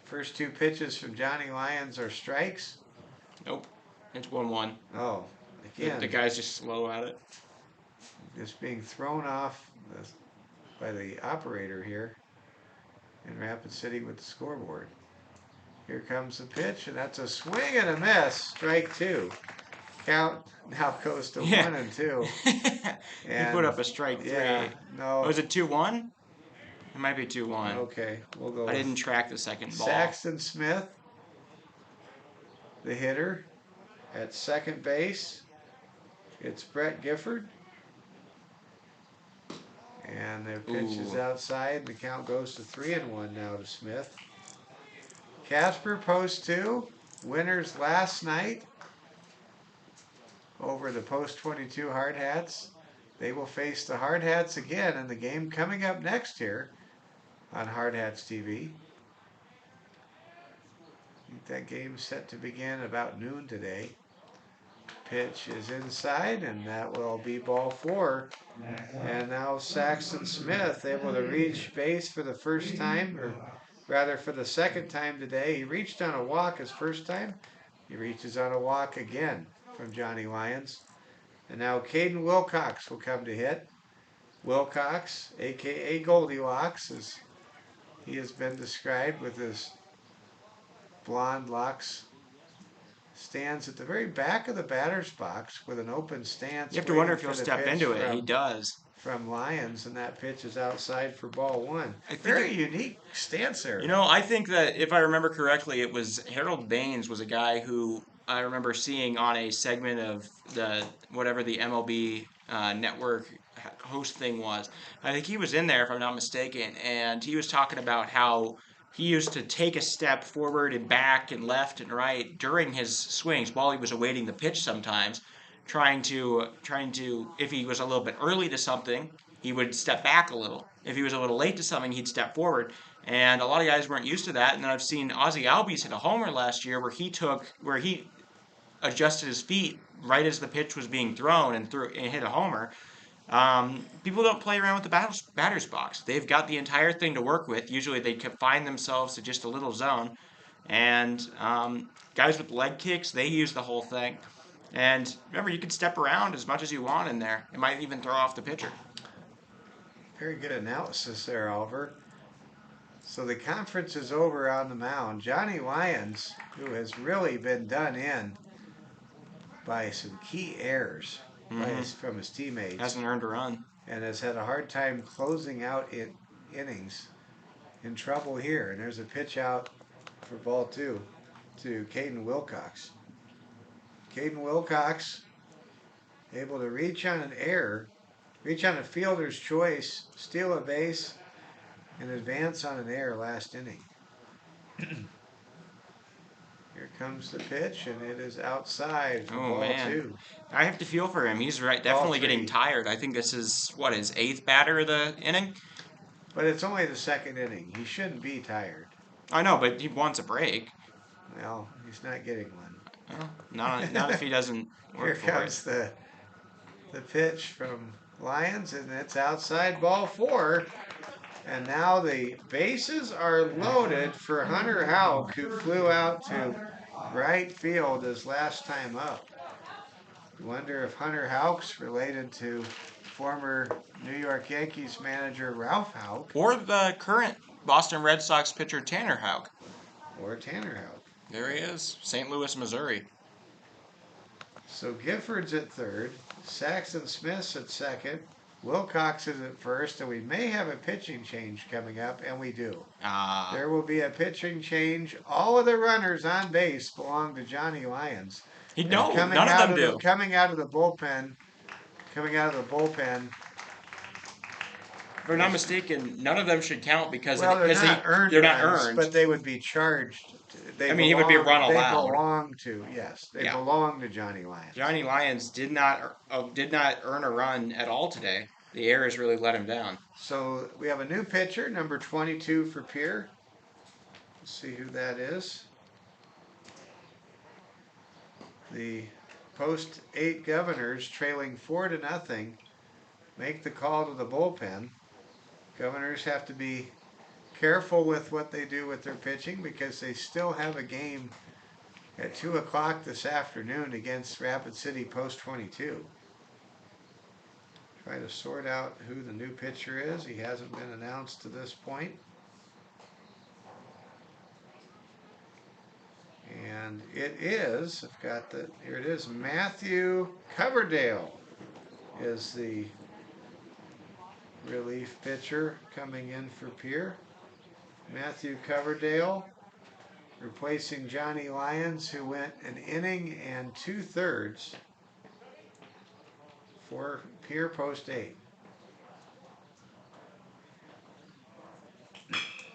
First 2 pitches from Johnny Lyons are strikes. Nope. It's 1-1. Oh, again. The guy's just slow at it. Just being thrown off by the operator here in Rapid City with the scoreboard. Here comes the pitch, and that's a swing and a miss. Strike 2. Count now goes to 1-2. He put up a strike 3. Yeah, no. Was it 2-1? It might be 2-1. Okay, we'll go I didn't with track the second ball. Saxton Smith, the hitter. At second base, it's Brett Gifford. And the pitch is Ooh. outside. The count goes to 3-1 now to Smith. Casper Post 2. Winners last night over the Post 22 Hard Hats. They will face the Hard Hats again in the game coming up next here on Hard Hats TV. I think that game's set to begin about noon today. Pitch is inside, and that will be ball 4. And now Saxton Smith able to reach base for the first time, or rather for the second time today. He reached on a walk his first time. He reaches on a walk again from Johnny Lyons. And now Caden Wilcox will come to hit. Wilcox, aka Goldilocks, as he has been described with his blonde locks, stands at the very back of the batter's box with an open stance. You have to wonder waiting if he'll for the step pitch into it. He does. from Lyons, and that pitch is outside for ball 1. I think Very unique stance there. You know, I think that if I remember correctly, it was Harold Baines was a guy who I remember seeing on a segment of the whatever the MLB network host thing was. I think he was in there, if I'm not mistaken, and he was talking about how he used to take a step forward and back and left and right during his swings while he was awaiting the pitch sometimes, trying to if he was a little bit early to something, he would step back a little. If he was a little late to something, he'd step forward. And a lot of guys weren't used to that. And then I've seen Ozzie Albies hit a homer last year where he adjusted his feet right as the pitch was being thrown and hit a homer. People don't play around with the batter's box. They've got the entire thing to work with. Usually they confine themselves to just a little zone. And guys with leg kicks, they use the whole thing. And remember, you can step around as much as you want in there. It might even throw off the pitcher. Very good analysis there, Oliver. So the conference is over on the mound. Johnny Lyons, who has really been done in by some key errors from his teammates, Hasn't earned a run. and has had a hard time closing out innings. In trouble here. And there's a pitch out for ball 2 to Caden Wilcox. Caden Wilcox able to reach on an error, reach on a fielder's choice, steal a base, and advance on an error last inning. Here comes the pitch, and it is outside for ball 2. I have to feel for him. He's definitely getting tired. I think this is, his 8th batter of the inning? But it's only the second inning. He shouldn't be tired. I know, but he wants a break. Well, he's not getting one. Well, not if he doesn't work for it. Here comes the pitch from Lyons, and it's outside ball 4. And now the bases are loaded for Hunter Houck, who flew out to right field his last time up. I wonder if Hunter Houck's related to former New York Yankees manager Ralph Houck. Or the current Boston Red Sox pitcher Tanner Houck. Or Tanner Houck. There he is, St. Louis, Missouri. So Gifford's at third, Saxton Smith's at second, Wilcox is at first, and we may have a pitching change coming up, and we do. There will be a pitching change. All of the runners on base belong to Johnny Lyons. No, none of them do. Coming out of the bullpen. If I'm not mistaken, none of them should count because they're not earned, but they would be charged. He would be run allowed. They belong to, yes, they belong to Johnny Lyons. Johnny Lyons did not earn a run at all today. The errors really let him down. So we have a new pitcher, number 22 for Pierre. Let's see who that is. The Post 8 Governors, trailing 4-0, make the call to the bullpen. Governors have to be careful with what they do with their pitching because they still have a game at 2 o'clock this afternoon against Rapid City Post 22. Try to sort out who the new pitcher is. He hasn't been announced to this point. And it is, here it is, Matthew Coverdale is the relief pitcher coming in for Pierre. Matthew Coverdale replacing Johnny Lyons, who went an inning and 2/3 for Pierre Post 8.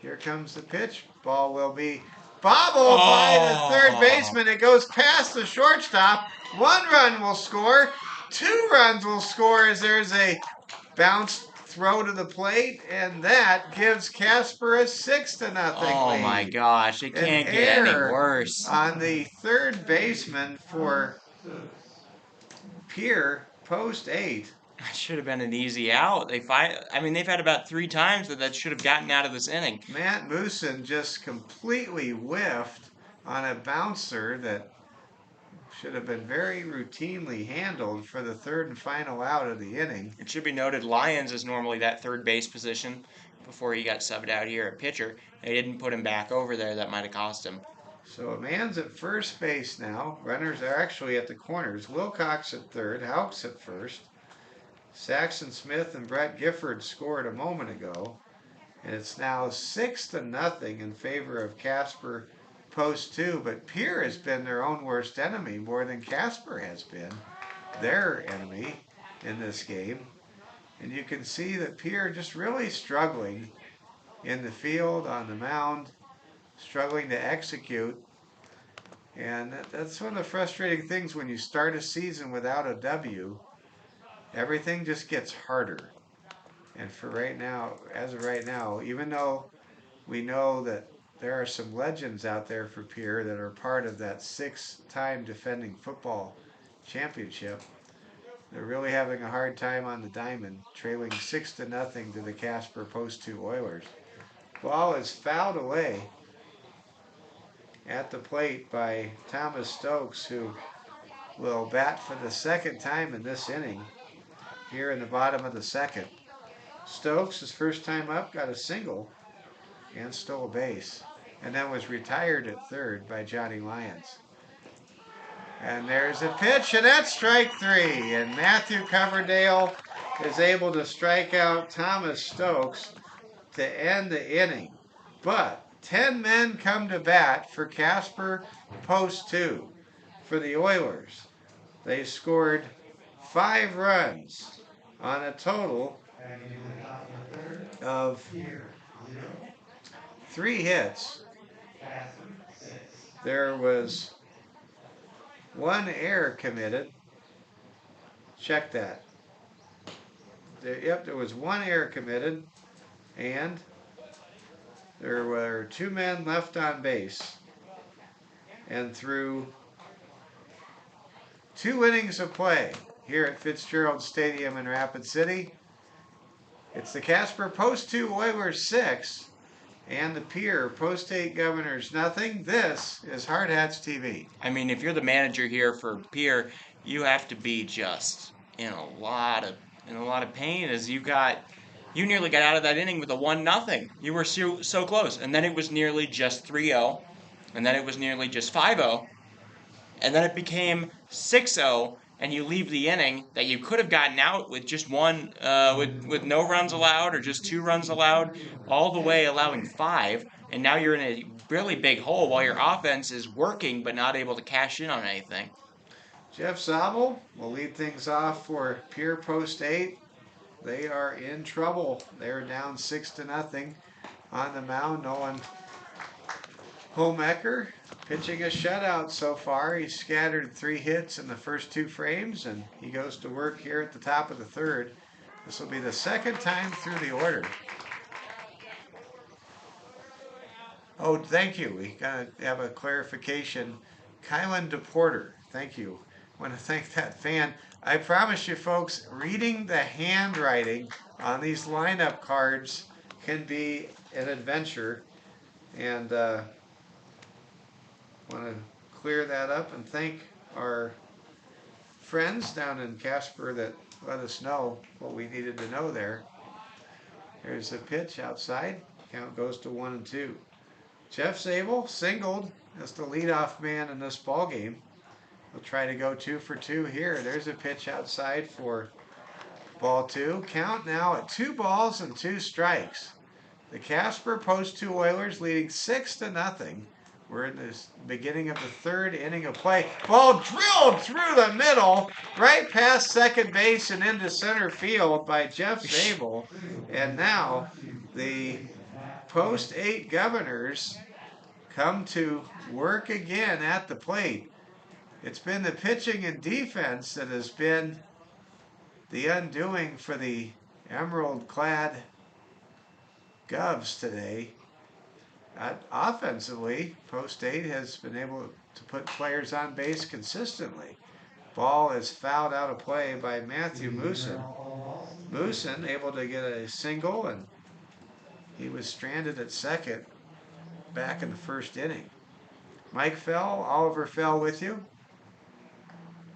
Here comes the pitch. Ball will be bobbled by the third baseman. It goes past the shortstop. 1 run will score. 2 runs will score as there's a bounce throw to the plate, and that gives Casper a 6-0 Oh lead. my gosh, it can't get any worse. On the third baseman for Pierre Post 8. That should have been an easy out. They've had about 3 times that should have gotten out of this inning. Matt Mooson just completely whiffed on a bouncer that should have been very routinely handled for the third and final out of the inning. It should be noted Lyons is normally that third base position before he got subbed out here at pitcher. They didn't put him back over there. That might have cost him. So a man's at first base now. Runners are actually at the corners. Wilcox at third, Houks at first. Saxon Smith and Brett Gifford scored a moment ago. And it's now 6-0 in favor of Casper Post 2. But Pierre has been their own worst enemy more than Casper has been their enemy in this game. And you can see that Pierre just really struggling in the field, on the mound, struggling to execute. And that's one of the frustrating things when you start a season without a W. Everything just gets harder. And for right now, as of right now, even though we know that there are some legends out there for Pierre that are part of that 6-time defending football championship, they're really having a hard time on the diamond, trailing 6-0 to the Casper Post 2 Oilers. Ball is fouled away at the plate by Thomas Stokes, who will bat for the second time in this inning here in the bottom of the second. Stokes, his first time up, got a single and stole a base, and then was retired at third by Johnny Lyons. And there's a pitch, and that's strike 3. And Matthew Coverdale is able to strike out Thomas Stokes to end the inning. But 10 men come to bat for Casper Post 2 for the Oilers. They scored 5 runs on a total of 3 hits. There was 1 error committed. Check that. There was 1 error committed, and there were 2 men left on base. And through 2 innings of play here at Fitzgerald Stadium in Rapid City, it's the Casper Post 2 Oilers 6 and the Pierre Post 8 Governors nothing. This is Hard Hats TV. I mean, if you're the manager here for Pierre, you have to be just in a lot of pain, as you nearly got out of that inning with a 1-0. You were so close, and then it was nearly just 3-0, and then it was nearly just 5-0, and then it became 6-0. And you leave the inning that you could have gotten out with just one, with no runs allowed or just 2 runs allowed, all the way allowing 5. And now you're in a really big hole while your offense is working but not able to cash in on anything. Jeff Zabel will lead things off for Pierre Post 8. They are in trouble. They're down 6-0 on the mound. Nolan Homecker pitching a shutout so far. He's scattered 3 hits in the first 2 frames, and he goes to work here at the top of the third. This will be the second time through the order. Oh, thank you. We got to have a clarification. Kylan DePorter, thank you. I want to thank that fan. I promise you, folks, reading the handwriting on these lineup cards can be an adventure, and want to clear that up and thank our friends down in Casper that let us know what we needed to know there. There's a pitch outside. Count goes to 1-2. Jeff Zabel singled as the leadoff man in this ball game. We'll try to go 2 for 2 here. There's a pitch outside for Ball 2. Count now at 2 balls and 2 strikes. The Casper Post 2 Oilers leading 6-0. We're in the beginning of the third inning of play. Ball drilled through the middle, right past second base and into center field by Jeff Zabel. And now the Post 8 Governors come to work again at the plate. It's been the pitching and defense that has been the undoing for the emerald-clad Govs today. Offensively, Post 8 has been able to put players on base consistently. Ball is fouled out of play by Matthew Mooson. Mooson able to get a single, and he was stranded at second back in the first inning. Mike Fell, Oliver Fell with you.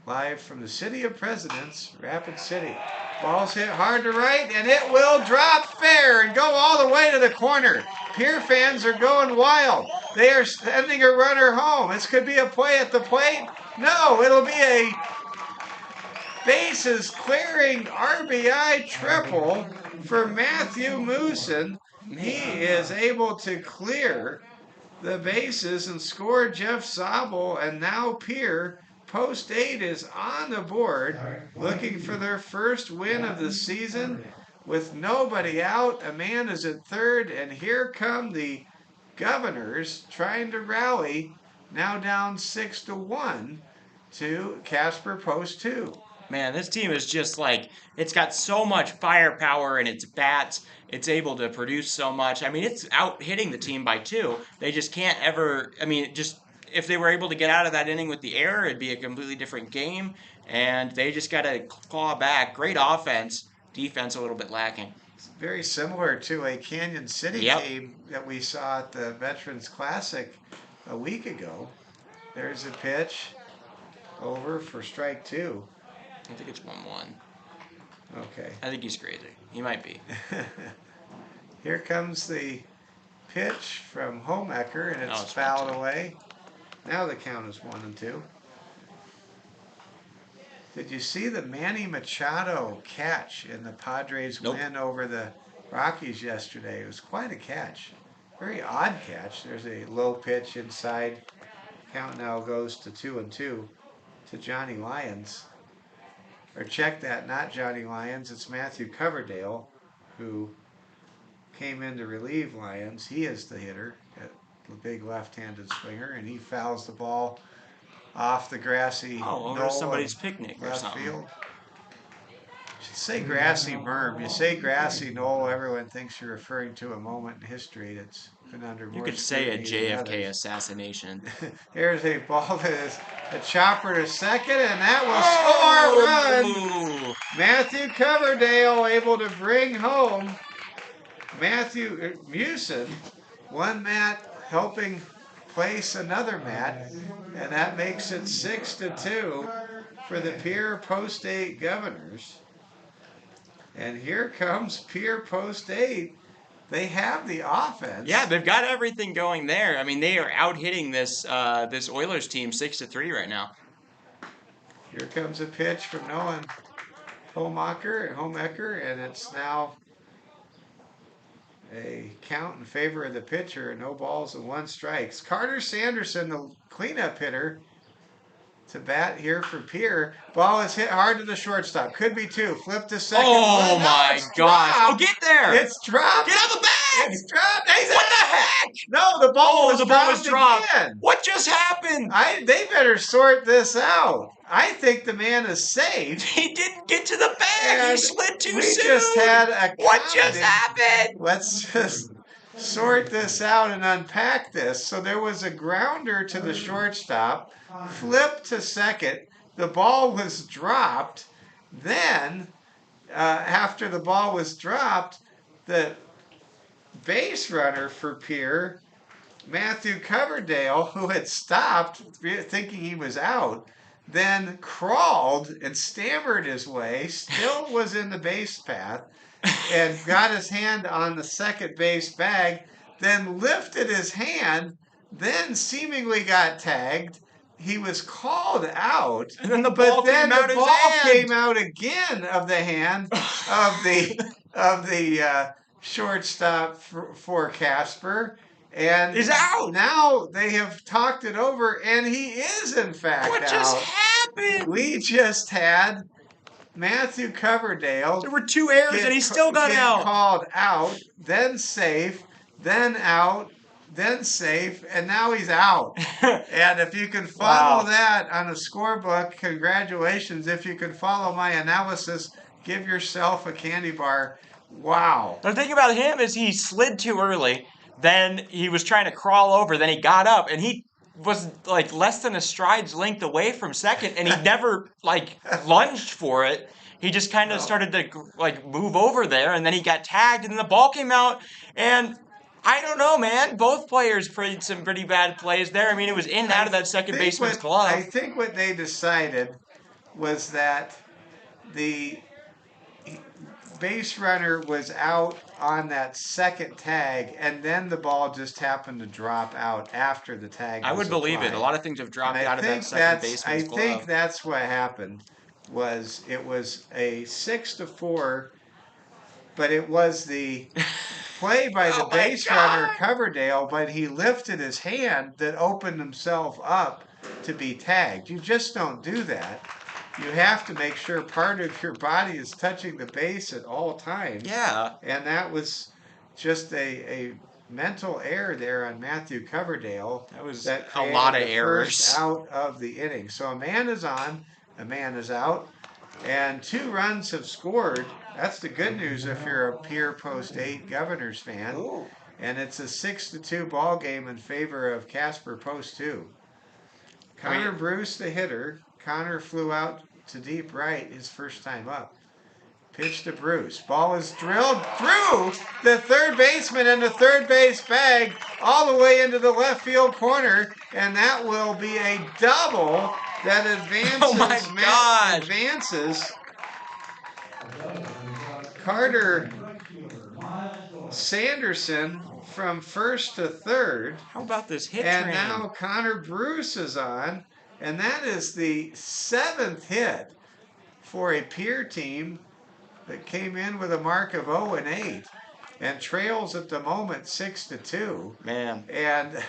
Live from the City of Presidents, Rapid City. Ball's hit hard to right, and it will drop fair and go all the way to the corner. Pierre fans are going wild. They are sending a runner home. This could be a play at the plate. No, it'll be a bases clearing RBI triple for Matthew Mooson. He is able to clear the bases and score Jeff Zabel, and now Pierre Post 8 is on the board, looking for their first win of the season with nobody out. A man is at third, and here come the Governors trying to rally, now down 6-1 to Casper Post 2. Man, this team is just like, it's got so much firepower in its bats. It's able to produce so much. I mean, it's out hitting the team by 2. They just can't ever, I mean, just if they were able to get out of that inning with the error, it'd be a completely different game. And they just got to claw back. Great offense, defense a little bit lacking. It's very similar to a Canyon City team that we saw at the Veterans Classic a week ago. There's a pitch over for strike 2. I think it's 1-1. Okay. I think he's crazy. He might be. Here comes the pitch from Homecker, and it's fouled away. Now the count is 1-2. Did you see the Manny Machado catch in the Padres' win over the Rockies yesterday? It was quite a catch. Very odd catch. There's a low pitch inside. Count now goes to 2-2 to Johnny Lyons. Or check that, not Johnny Lyons. It's Matthew Coverdale, who came in to relieve Lyons. He is the hitter, the big left-handed swinger, and he fouls the ball off the grassy over somebody's picnic or something. Field. You should say grassy berm. You say grassy knoll, everyone thinks you're referring to a moment in history that's been under more. You could say a JFK assassination. Here's a ball that is a chopper to second, and that will score a run. Matthew Coverdale able to bring home Matthew Mooson. One mat helping place another mat, and that makes it 6-2 for the Pierre Post 8 Governors. And here comes Pierre Post 8. They have the offense. Yeah, they've got everything going there. I mean, they are out hitting this this Oilers team 6-3 right now. Here comes a pitch from Nolan Homecker, and it's now a count in favor of the pitcher. No balls and 1 strike. Carter Sanderson, the cleanup hitter, to bat here for Pierre. Ball is hit hard to the shortstop. Could be 2. Flip to second. Oh my gosh. Oh, get there. It's dropped. Get out of the bag. It's dropped. What the heck? No, the ball was dropped again. What just happened? They better sort this out. I think the man is safe. He didn't get to the bag. He slid too soon. We just had a What just happened? Let's just sort this out and unpack this. So there was a grounder to the shortstop, flipped to second. The ball was dropped. Then, after the ball was dropped, the base runner for Pierre, Matthew Coverdale, who had stopped thinking he was out, then crawled and stammered his way, still was in the base path, and got his hand on the second base bag, then lifted his hand, then seemingly got tagged. he was called out, And then the but ball then came out the his ball hand. came out again of the hand of the shortstop for Casper, and He's out. now they have talked it over, and he is in fact What just out. happened? We just had Matthew Coverdale There were 2 errors and he still got get out. called out, then safe, then out, then safe, and now he's out. And if you can follow Wow. that on a scorebook, congratulations. If you can follow my analysis, give yourself a candy bar. Wow. The thing about him is he slid too early. Then he was trying to crawl over. Then he got up and he was like less than a stride's length away from second, and he never like lunged for it. He just kind of No. started to like move over there, and then he got tagged, and the ball came out. And I don't know, man. Both players played some pretty bad plays there. I mean, it was in and out of that second baseman's I glove. think what they decided was that the base runner was out on that second tag, and then the ball just happened to drop out after the tag. I was would believe it. applied. A lot of things have dropped And out of that second baseman's glove. I think that's what happened. It was a 6-4, but it was the play by the Oh my base runner God. Coverdale, but he lifted his hand that opened himself up to be tagged. You just don't do that. You have to make sure part of your body is touching the base at all times. Yeah. And that was just a mental error there on Matthew Coverdale. That was that a lot of created the errors. first out of the inning. So a man is on, a man is out, and 2 runs have scored. That's the good news if you're a Pierre Post 8 Governors fan. Ooh. And it's a 6-2 ball game in favor of Casper Post 2. Connor Bruce, the hitter. Connor flew out to deep right his first time up. Pitch to Bruce. Ball is drilled through the third baseman in the third base bag all the way into the left field corner, and that will be a double that advances. Oh my God. Advances Carter Sanderson from first to third. How about this hit And train? now Connor Bruce is on, and that is the 7th hit for a Pierre team that came in with a mark of 0-8 and trails at the moment 6-2. Man, And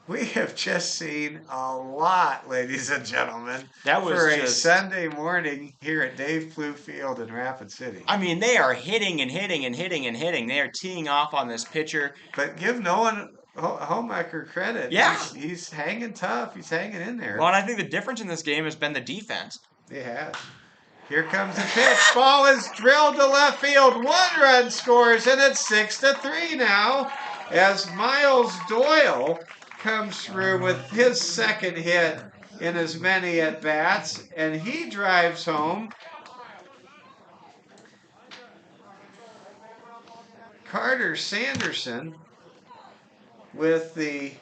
we have just seen a lot, ladies and gentlemen, that was for a just Sunday morning here at Dave Flew Field in Rapid City. I mean, they are hitting and hitting and hitting and hitting. They are teeing off on this pitcher. But give Nolan Homecker credit. Yeah. He's hanging tough. He's hanging in there. Well, and I think the difference in this game has been the defense. He has. Here comes the pitch. Ball is drilled to left field. 1 run scores, and it's 6-3 now as Miles Doyle comes through with his second hit in as many at-bats, and he drives home. Carter Sanderson with the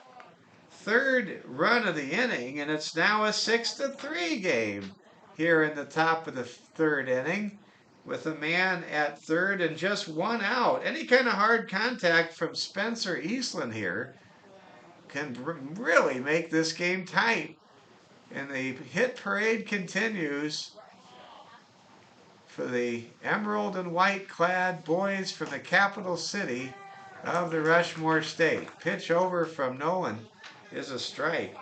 3rd run of the inning, and it's now a 6-3 game here in the top of the 3rd inning with a man at 3rd and just 1 out. Any kind of hard contact from Spencer Eastland here can really make this game tight. And the hit parade continues for the emerald and white clad boys from the capital city of the Rushmore State. Pitch over from Nolan is a strike.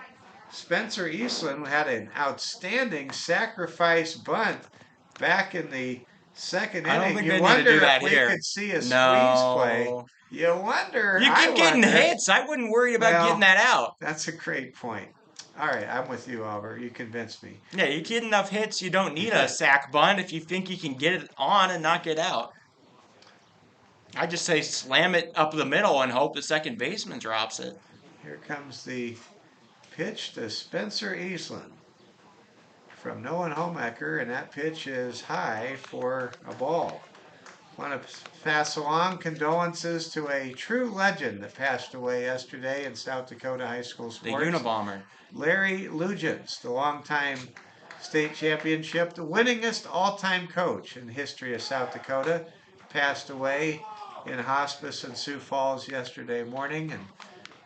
Spencer Eastland had an outstanding sacrifice bunt back in the 2nd inning. I don't think you they need wonder to do that if here. we could see a squeeze No. play. You wonder. You keep getting hits. I wouldn't worry about getting that out. That's a great point. All right, I'm with you, Albert. You convinced me. Yeah, you get enough hits, you don't need a sack bunt if you think you can get it on and knock it out. I just say slam it up the middle and hope the second baseman drops it. Here comes the pitch to Spencer Eastland from Nolan Homecker, and that pitch is high for a ball. Want to pass along condolences to a true legend that passed away yesterday in South Dakota high school sports. The Unabomber. Larry Lugens, the longtime state championship, the winningest all-time coach in the history of South Dakota, passed away in hospice in Sioux Falls yesterday morning. And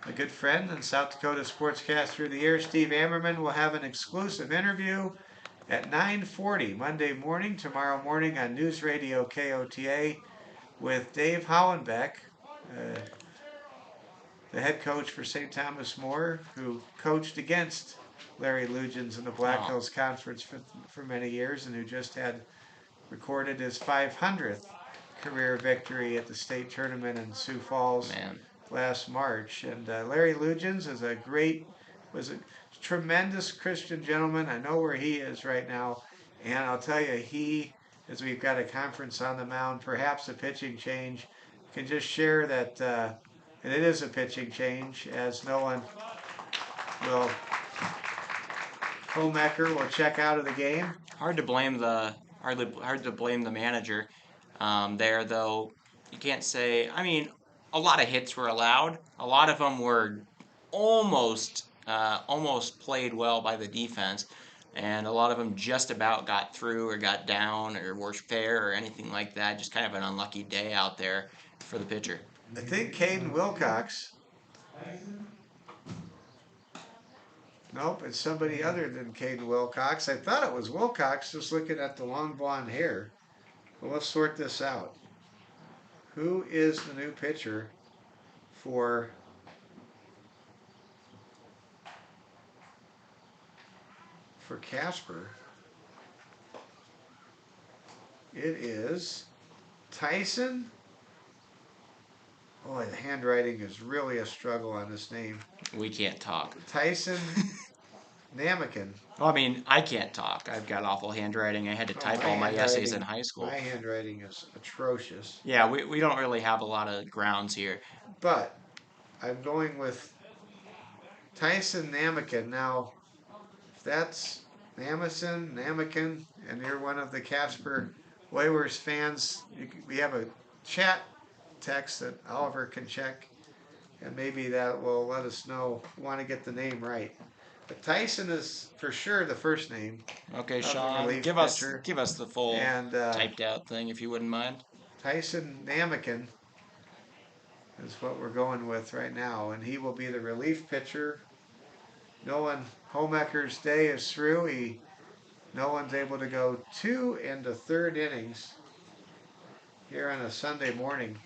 a good friend and South Dakota sportscaster of the year, Steve Ammerman, will have an exclusive interview at 9:40 Monday morning, tomorrow morning on News Radio KOTA with Dave Hollenbeck, uh, the head coach for St. Thomas More, who coached against Larry Lugens in the Black Oh, Hills Conference for many years and who just had recorded his 500th career victory at the state tournament in Sioux Falls man. last March. And Larry Lugens was a tremendous Christian gentleman. I know where he is right now, and I'll tell you, as we've got a conference on the mound, perhaps a pitching change, can just share that, and it is a pitching change, as no one will, Homecker will check out of the game. Hard to blame the manager there though. You can't say. I mean, a lot of hits were allowed. A lot of them were almost played well by the defense, and a lot of them just about got through or got down or were fair or anything like that. Just kind of an unlucky day out there for the pitcher. I think Caden Wilcox. Nope, it's somebody other than Caden Wilcox. I thought it was Wilcox just looking at the long blonde hair. Well, let's sort this out. Who is the new pitcher for Casper? It is Tyson. Oh, the handwriting is really a struggle on this name. We can't talk. Tyson Namakin. Well, I mean, I can't talk. I've got awful handwriting. I had to type all my essays in high school. My handwriting is atrocious. Yeah, we don't really have a lot of grounds here. But I'm going with Tyson Namakin. Now, if that's Namakin, and you're one of the Casper Waywers fans, we have a chat text that Oliver can check, and maybe that will let us know. Want to get the name right. But Tyson is for sure the first name. Okay, Sean, give us the full typed out thing if you wouldn't mind. Tyson Namakin is what we're going with right now, and he will be the relief pitcher. Homecker's day is through. No one's able to go 2 into third innings here on a Sunday morning.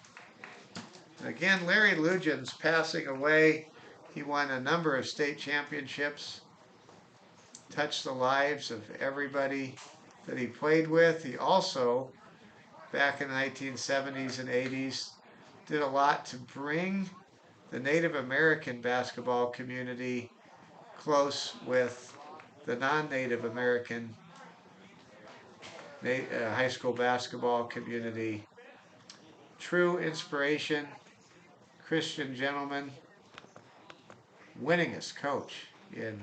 Again, Larry Lugens passing away. He won a number of state championships, touched the lives of everybody that he played with. He also, back in the 1970s and 80s, did a lot to bring the Native American basketball community close with the non-Native American high school basketball community. True inspiration, Christian gentleman, winningest coach in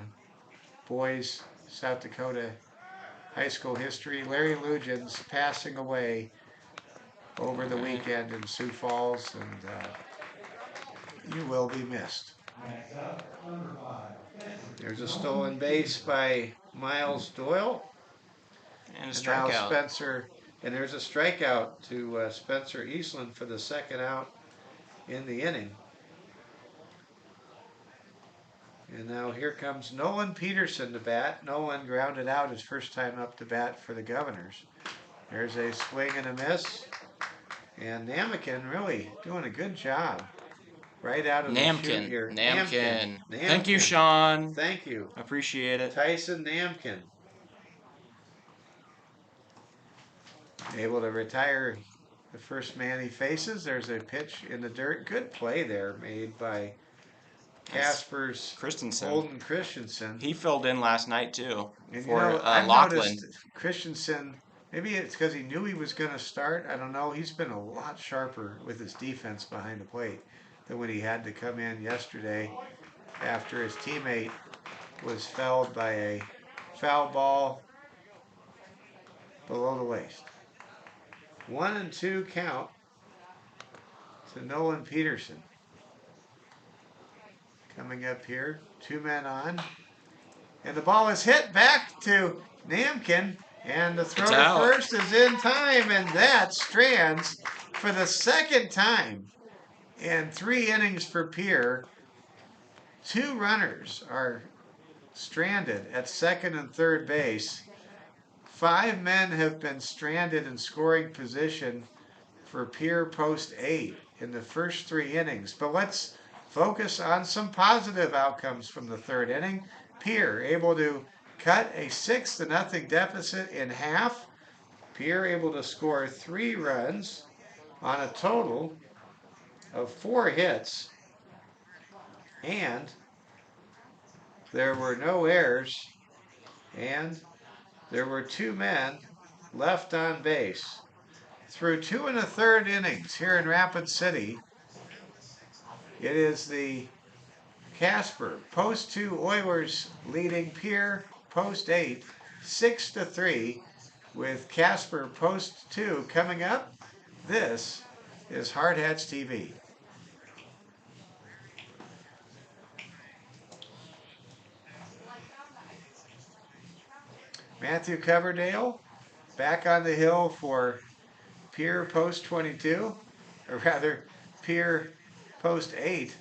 boys South Dakota high school history. Larry Lugens passing away over the weekend in Sioux Falls, and you will be missed. There's a stolen base by Miles Doyle. And a strikeout. There's a strikeout to Spencer Eastland for the second out in the inning. And now here comes Nolan Peterson to bat. Nolan grounded out his first time up to bat for the Governors. There's a swing and a miss. And Namakin really doing a good job right out of the chute here. Namkin. Thank you, Sean. Thank you. Appreciate it. Tyson Namkin. Able to retire the first man he faces. There's a pitch in the dirt. Good play there made by Casper's Holden Christensen. He filled in last night too for Lachlan. Christensen, maybe it's because he knew he was going to start. I don't know. He's been a lot sharper with his defense behind the plate than when he had to come in yesterday after his teammate was felled by a foul ball below the waist. 1-2 count to Nolan Peterson. Coming up here, 2 men on. And the ball is hit back to Namkin. And the throw to first is in time. And that strands for the second time in 3 innings for Pierre. 2 runners are stranded at second and third base. 5 men have been stranded in scoring position for Pierre Post 8 in the first 3 innings. But let's focus on some positive outcomes from the third inning. Pierre able to cut a 6-0 deficit in half. Pierre able to score 3 runs on a total of 4 hits, and there were no errors, and there were 2 men left on base. Through 2 1/3 innings here in Rapid City, it is the Casper Post 2 Oilers leading Pierre Post 8 6-3, with Casper Post 2 coming up. This is Hard Hats TV. Matthew Coverdale back on the hill for Pierre Post 22, or rather Pierre Post 8.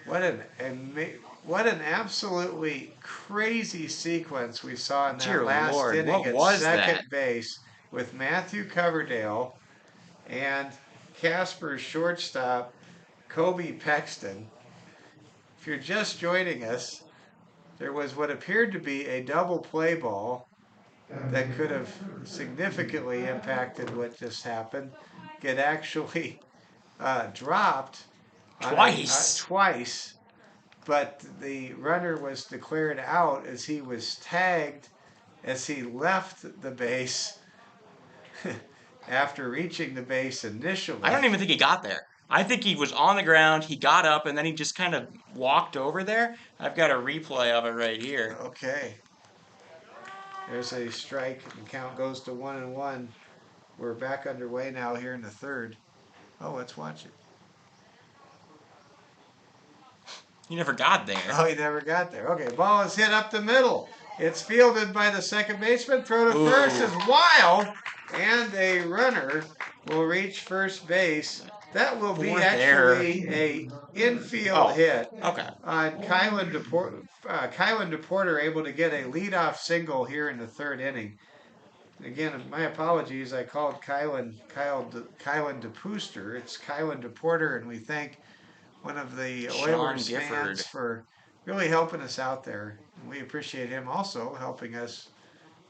What an absolutely crazy sequence we saw in that Dear last Lord, inning what at was second that? base with Matthew Coverdale and Casper's shortstop Kobe Pexton. If you're just joining us, there was what appeared to be a double play ball that could have significantly impacted what just happened. Get actually dropped Twice. twice, but the runner was declared out as he was tagged as he left the base after reaching the base initially. I don't even think he got there. I think he was on the ground, he got up, and then he just kind of walked over there. I've got a replay of it right here. Okay. There's a strike, and count goes to 1-1. We're back underway now here in the third. Oh, let's watch it. He never got there. Oh, he never got there. Okay, ball is hit up the middle. It's fielded by the second baseman. Throw to first is wild, and a runner will reach first base. That will be actually a infield hit. Okay. Kylan DePorter able to get a leadoff single here in the third inning. Again, my apologies. I called Kylan DePooster. It's Kylan DePorter, and we thank one of the Oilers fans for really helping us out there. We appreciate him also helping us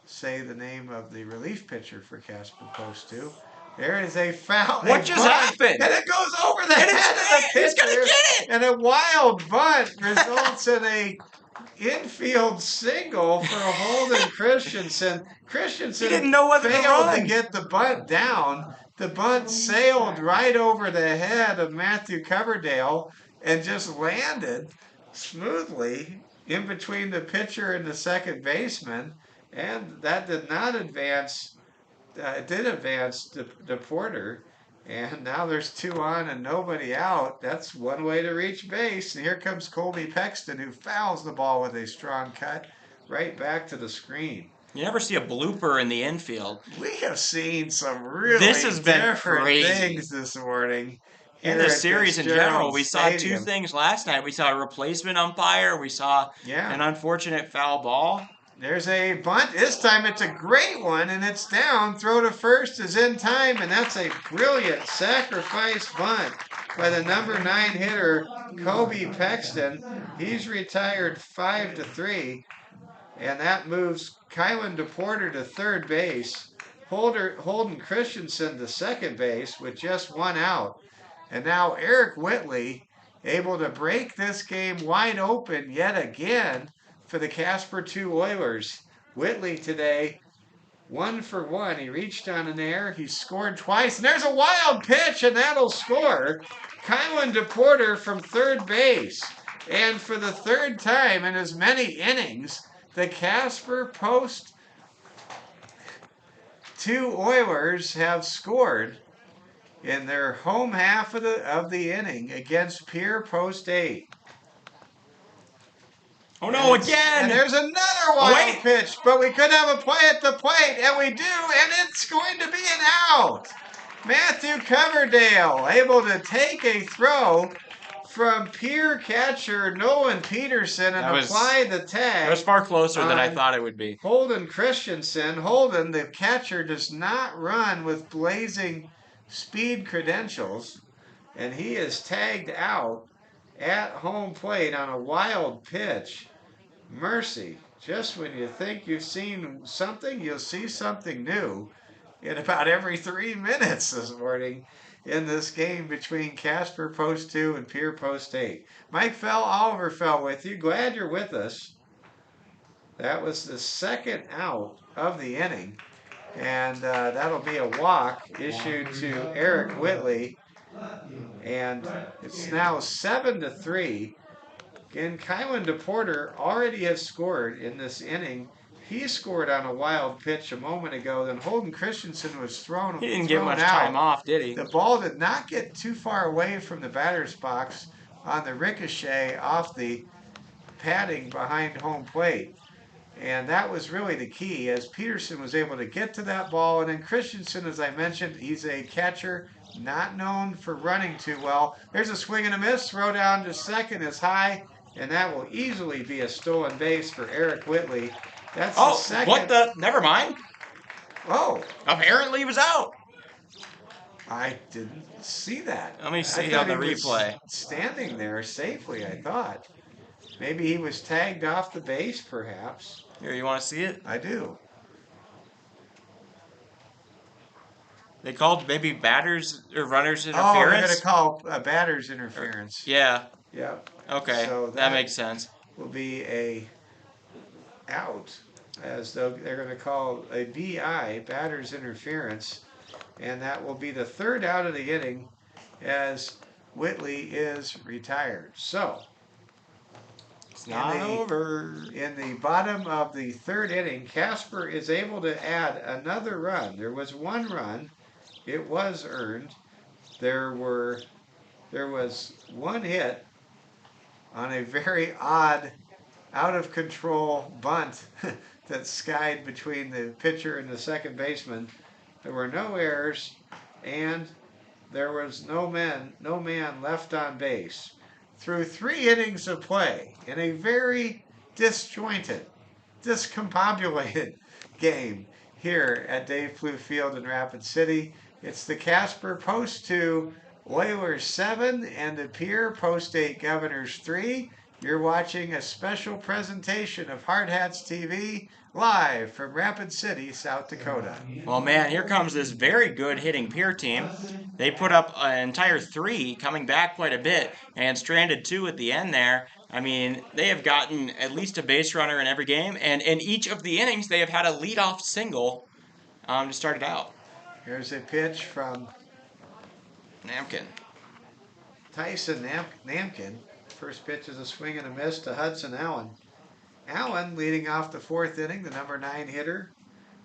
say the name of the relief pitcher for Casper Post 2. There is a foul. What just happened? And it goes over the head of the pitcher. He's gonna get it. And a wild bunt results in a infield single for Holden Christensen. Christensen he didn't know whether failed to get the bunt down. The bunt sailed right over the head of Matthew Coverdale and just landed smoothly in between the pitcher and the second baseman. And that did not advance. It did advance to Porter. And now there's 2 on and nobody out. That's one way to reach base. And here comes Colby Pexton, who fouls the ball with a strong cut right back to the screen. You never see a blooper in the infield. We have seen some really different crazy things this morning. In the series in general, we saw 2 things last night. We saw a replacement umpire. We saw an unfortunate foul ball. There's a bunt. This time it's a great one, and it's down. Throw to first is in time, and that's a brilliant sacrifice bunt by the number 9 hitter, Kobe Pexton. He's retired 5-3, and that moves Kylan DePorter to third base, Holden Christensen to second base with just 1 out. And now Eric Whitley able to break this game wide open yet again for the Casper 2 Oilers. Whitley today, 1 for 1. He reached on an air. He scored twice. And there's a wild pitch, and that'll score. Kylan DePorter from third base. And for the third time in as many innings, the Casper Post 2 Oilers have scored in their home half of the inning against Pierre Post 8. Oh no, again! And there's another wild pitch, but we could have a play at the plate, and we do, and it's going to be an out. Matthew Coverdale able to take a throw from Pierre catcher Nolan Peterson and apply the tag. It was far closer than I thought it would be. Holden Christensen. Holden, the catcher, does not run with blazing speed credentials, and he is tagged out at home plate on a wild pitch. Mercy. Just when you think you've seen something, you'll see something new in about every 3 minutes this morning in this game between Casper Post 2 and Pierre Post 8. Mike Oliver fell with you. Glad you're with us. That was the second out of the inning, and that'll be a walk issued to Eric Whitley, and it's now 7-3. Again, Kylan DePorter already has scored in this inning. He scored on a wild pitch a moment ago. Then Holden Christensen was thrown out. He didn't get much time off, did he? The ball did not get too far away from the batter's box on the ricochet off the padding behind home plate. And that was really the key, as Peterson was able to get to that ball. And then Christensen, as I mentioned, he's a catcher not known for running too well. There's a swing and a miss. Throw down to second is high. And that will easily be a stolen base for Eric Whitley. That's the second. What the? Never mind. Oh. Apparently he was out. I didn't see that. Let me see on the replay. Standing there safely, I thought. Maybe he was tagged off the base, perhaps. Here, you want to see it? I do. They called maybe batters or runners interference? Oh, they're going to call batters interference. Yeah. Yeah. Okay, so that makes sense. Will be a out, as though they're going to call a BI, batters interference, and that will be the third out of the inning as Whitley is retired. So, it's not over. In the bottom of the third inning, Casper is able to add another run. There was one run. It was earned. There was one hit on a very odd, out-of-control bunt that skied between the pitcher and the second baseman. There were no errors, and there was no man left on base. Through 3 innings of play, in a very disjointed, discombobulated game here at Dave Flew Field in Rapid City, it's the Casper Post 2, Oilers 7, and the Pierre Post 8 Governors 3. You're watching a special presentation of Hard Hats TV live from Rapid City, South Dakota. Well, man, here comes this very good hitting Pierre team. They put up an entire 3, coming back quite a bit, and stranded 2 at the end there. I mean, they have gotten at least a base runner in every game, and in each of the innings, they have had a leadoff single to start it out. Here's a pitch from Namkin. Tyson Namkin. First pitch is a swing and a miss to Hudson Allen. Allen, leading off the 4th inning, the number 9 hitter,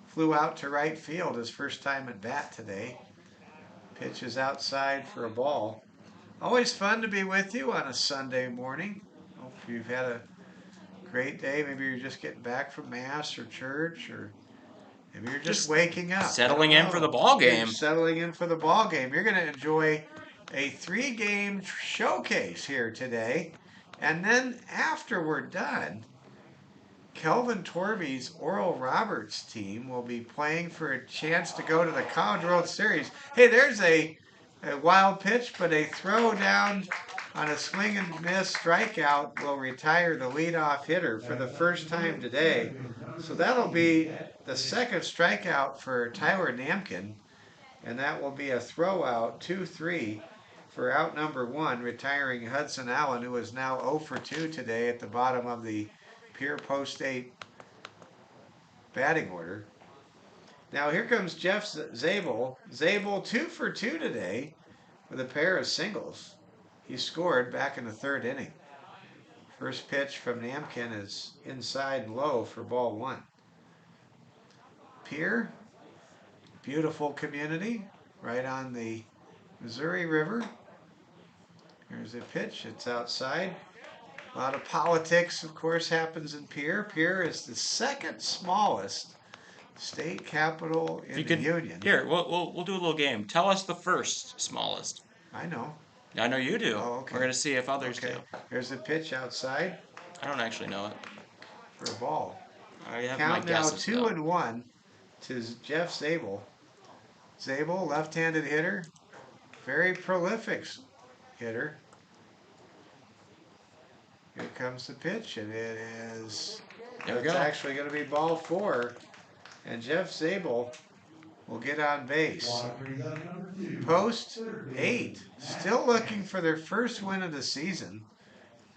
flew out to right field his first time at bat today. Pitch is outside for a ball. Always fun to be with you on a Sunday morning. Hope you've had a great day. Maybe you're just getting back from Mass or church, or maybe you're just waking up. Settling in for the ball game. Settling in for the ball game. You're going to enjoy a 3-game showcase here today. And then after we're done, Kelvin Torby's Oral Roberts team will be playing for a chance to go to the College World Series. Hey, there's a wild pitch, but a throw down on a swing and miss strikeout will retire the leadoff hitter for the first time today. So that'll be the second strikeout for Tyler Namkin, and that will be a throw out, 2-3 for out number 1, retiring Hudson Allen, who is now 0 for 2 today at the bottom of the Pierre Post 8 batting order. Now here comes Jeff Zabel. Zabel 2 for 2 today with a pair of singles. He scored back in the 3rd inning. First pitch from Namkin is inside and low for ball 1. Pierre, beautiful community right on the Missouri River. Here's a pitch. It's outside. A lot of politics, of course, happens in Pierre. Pierre is the 2nd smallest state capital in the Union. Here, we'll do a little game. Tell us the first smallest. I know. I know you do. Oh, okay. We're gonna see if others Okay. do. Here's a pitch outside I don't actually know it. for a ball. I have my Count now guesses though. 2-1 to Jeff Zabel. Zabel, left-handed hitter, very prolific hitter. Here comes the pitch, and it is. There we It's go. actually going to be ball 4, and Jeff Zabel will get on base. Post 8, still looking for their first win of the season.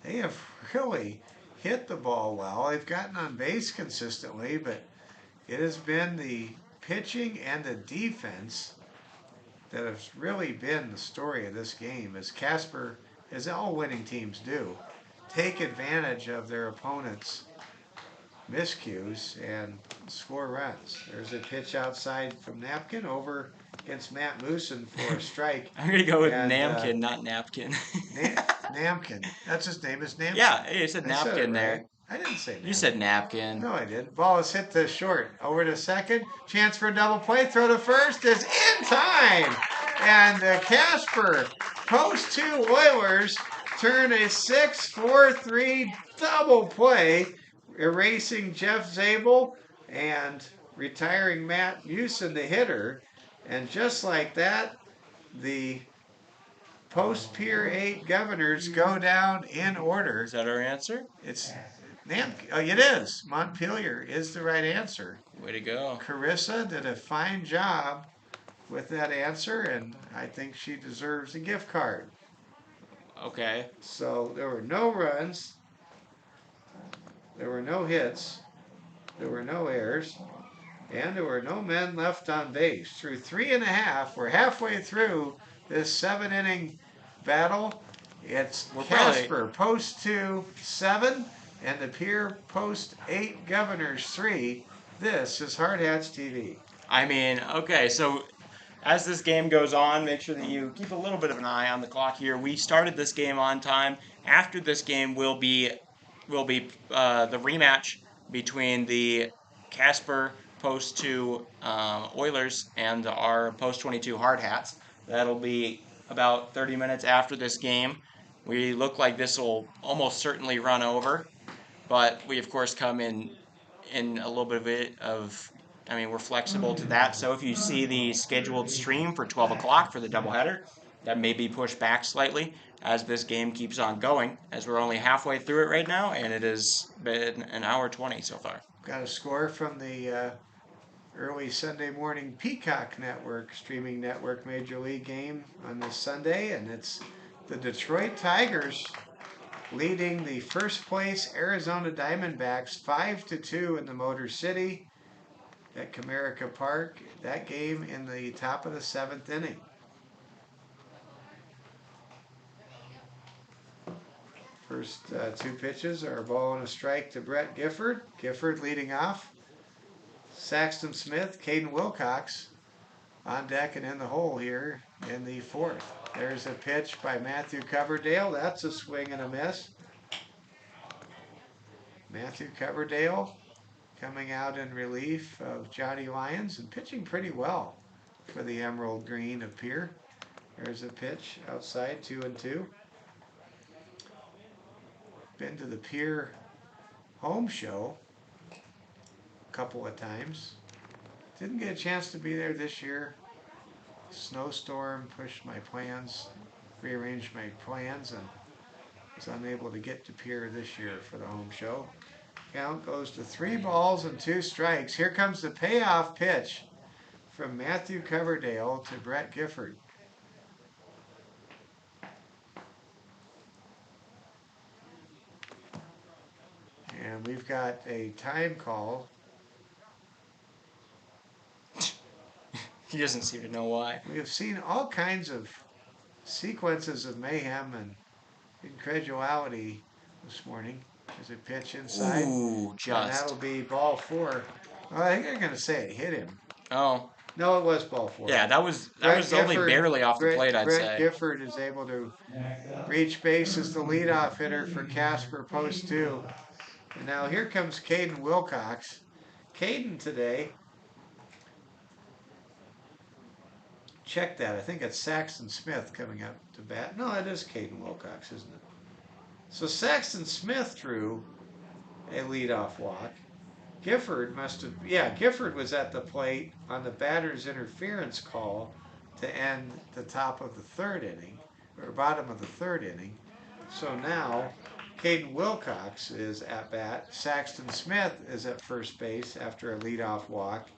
They have really hit the ball well. They've gotten on base consistently, but it has been the pitching and the defense that has really been the story of this game, as Casper, as all winning teams do, take advantage of their opponents' miscues and score runs. There's a pitch outside from Napkin over against Matt Moosen for a strike. I'm gonna go with And, Namkin, not Napkin. Namkin. That's his name is Namkin. Yeah, you said I said it napkin right. there. I didn't say napkin. You said napkin. No, I didn't. Ball is hit to short. Over to second. Chance for a double play. Throw to first is in time. And Casper Post 2 Oilers turn a 6-4-3 double play, erasing Jeff Zabel and retiring Matt Musin, the hitter. And just like that, the Post Pier 8 Governors go down in order. Is that our answer? It's it is. Montpelier is the right answer. Way to go. Carissa did a fine job with that answer, and I think she deserves a gift card. Okay. So there were no runs, there were no hits, there were no errors, and there were no men left on base. Through 3.5, we're halfway through this 7-inning battle. It's Casper Post 2, 7, and the Pierre Post 8 Governors 3. This is Hard Hats TV. I mean, okay, so as this game goes on, make sure that you keep a little bit of an eye on the clock here. We started this game on time. After this game will be the rematch between the Casper Post 2 Oilers and our Post 22 Hard Hats. That'll be about 30 minutes after this game. We look like this will almost certainly run over, but we of course come in a little bit of I mean, we're flexible to that. So if you see the scheduled stream for 12 o'clock for the doubleheader, that may be pushed back slightly as this game keeps on going, as we're only halfway through it right now, and it has been an hour 20 so far. Got a score from the early Sunday morning Peacock Network, streaming network Major League game on this Sunday, and it's the Detroit Tigers leading the first place Arizona Diamondbacks 5-2 in the Motor City at Comerica Park. That game in the top of the 7th inning. First 2 pitches are a ball and a strike to Brett Gifford. Gifford leading off. Saxton Smith, Caden Wilcox on deck and in the hole here in the 4th. There's a pitch by Matthew Coverdale. That's a swing and a miss. Matthew Coverdale coming out in relief of Johnny Lyons and pitching pretty well for the Emerald Green of Pierre. There's a pitch outside, 2-2. Been to the Pierre home show a couple of times. Didn't get a chance to be there this year. Snowstorm pushed my plans, rearranged my plans, and was unable to get to Pierre this year for the home show. Count goes to 3 balls and 2 strikes. Here comes the payoff pitch from Matthew Coverdale to Brett Gifford. And we've got a time call. He doesn't seem to know why. We have seen all kinds of sequences of mayhem and incredulity this morning. There's a pitch inside. Ooh, just. And that'll be ball 4. Well, I think they're going to say it hit him. Oh. No, it was ball 4. Yeah, that was only barely off the plate, I'd say. Brett Gifford is able to reach base as the leadoff hitter for Casper Post 2. And now here comes Caden Wilcox. Caden today, check that. I think it's Saxton Smith coming up. to bat. No, it is Caden Wilcox, isn't it? So Saxton Smith drew a leadoff walk. Gifford Gifford was at the plate on the batter's interference call to end the top of the third inning, or bottom of the third inning. So now Caden Wilcox is at bat. Saxton Smith is at first base after a leadoff walk.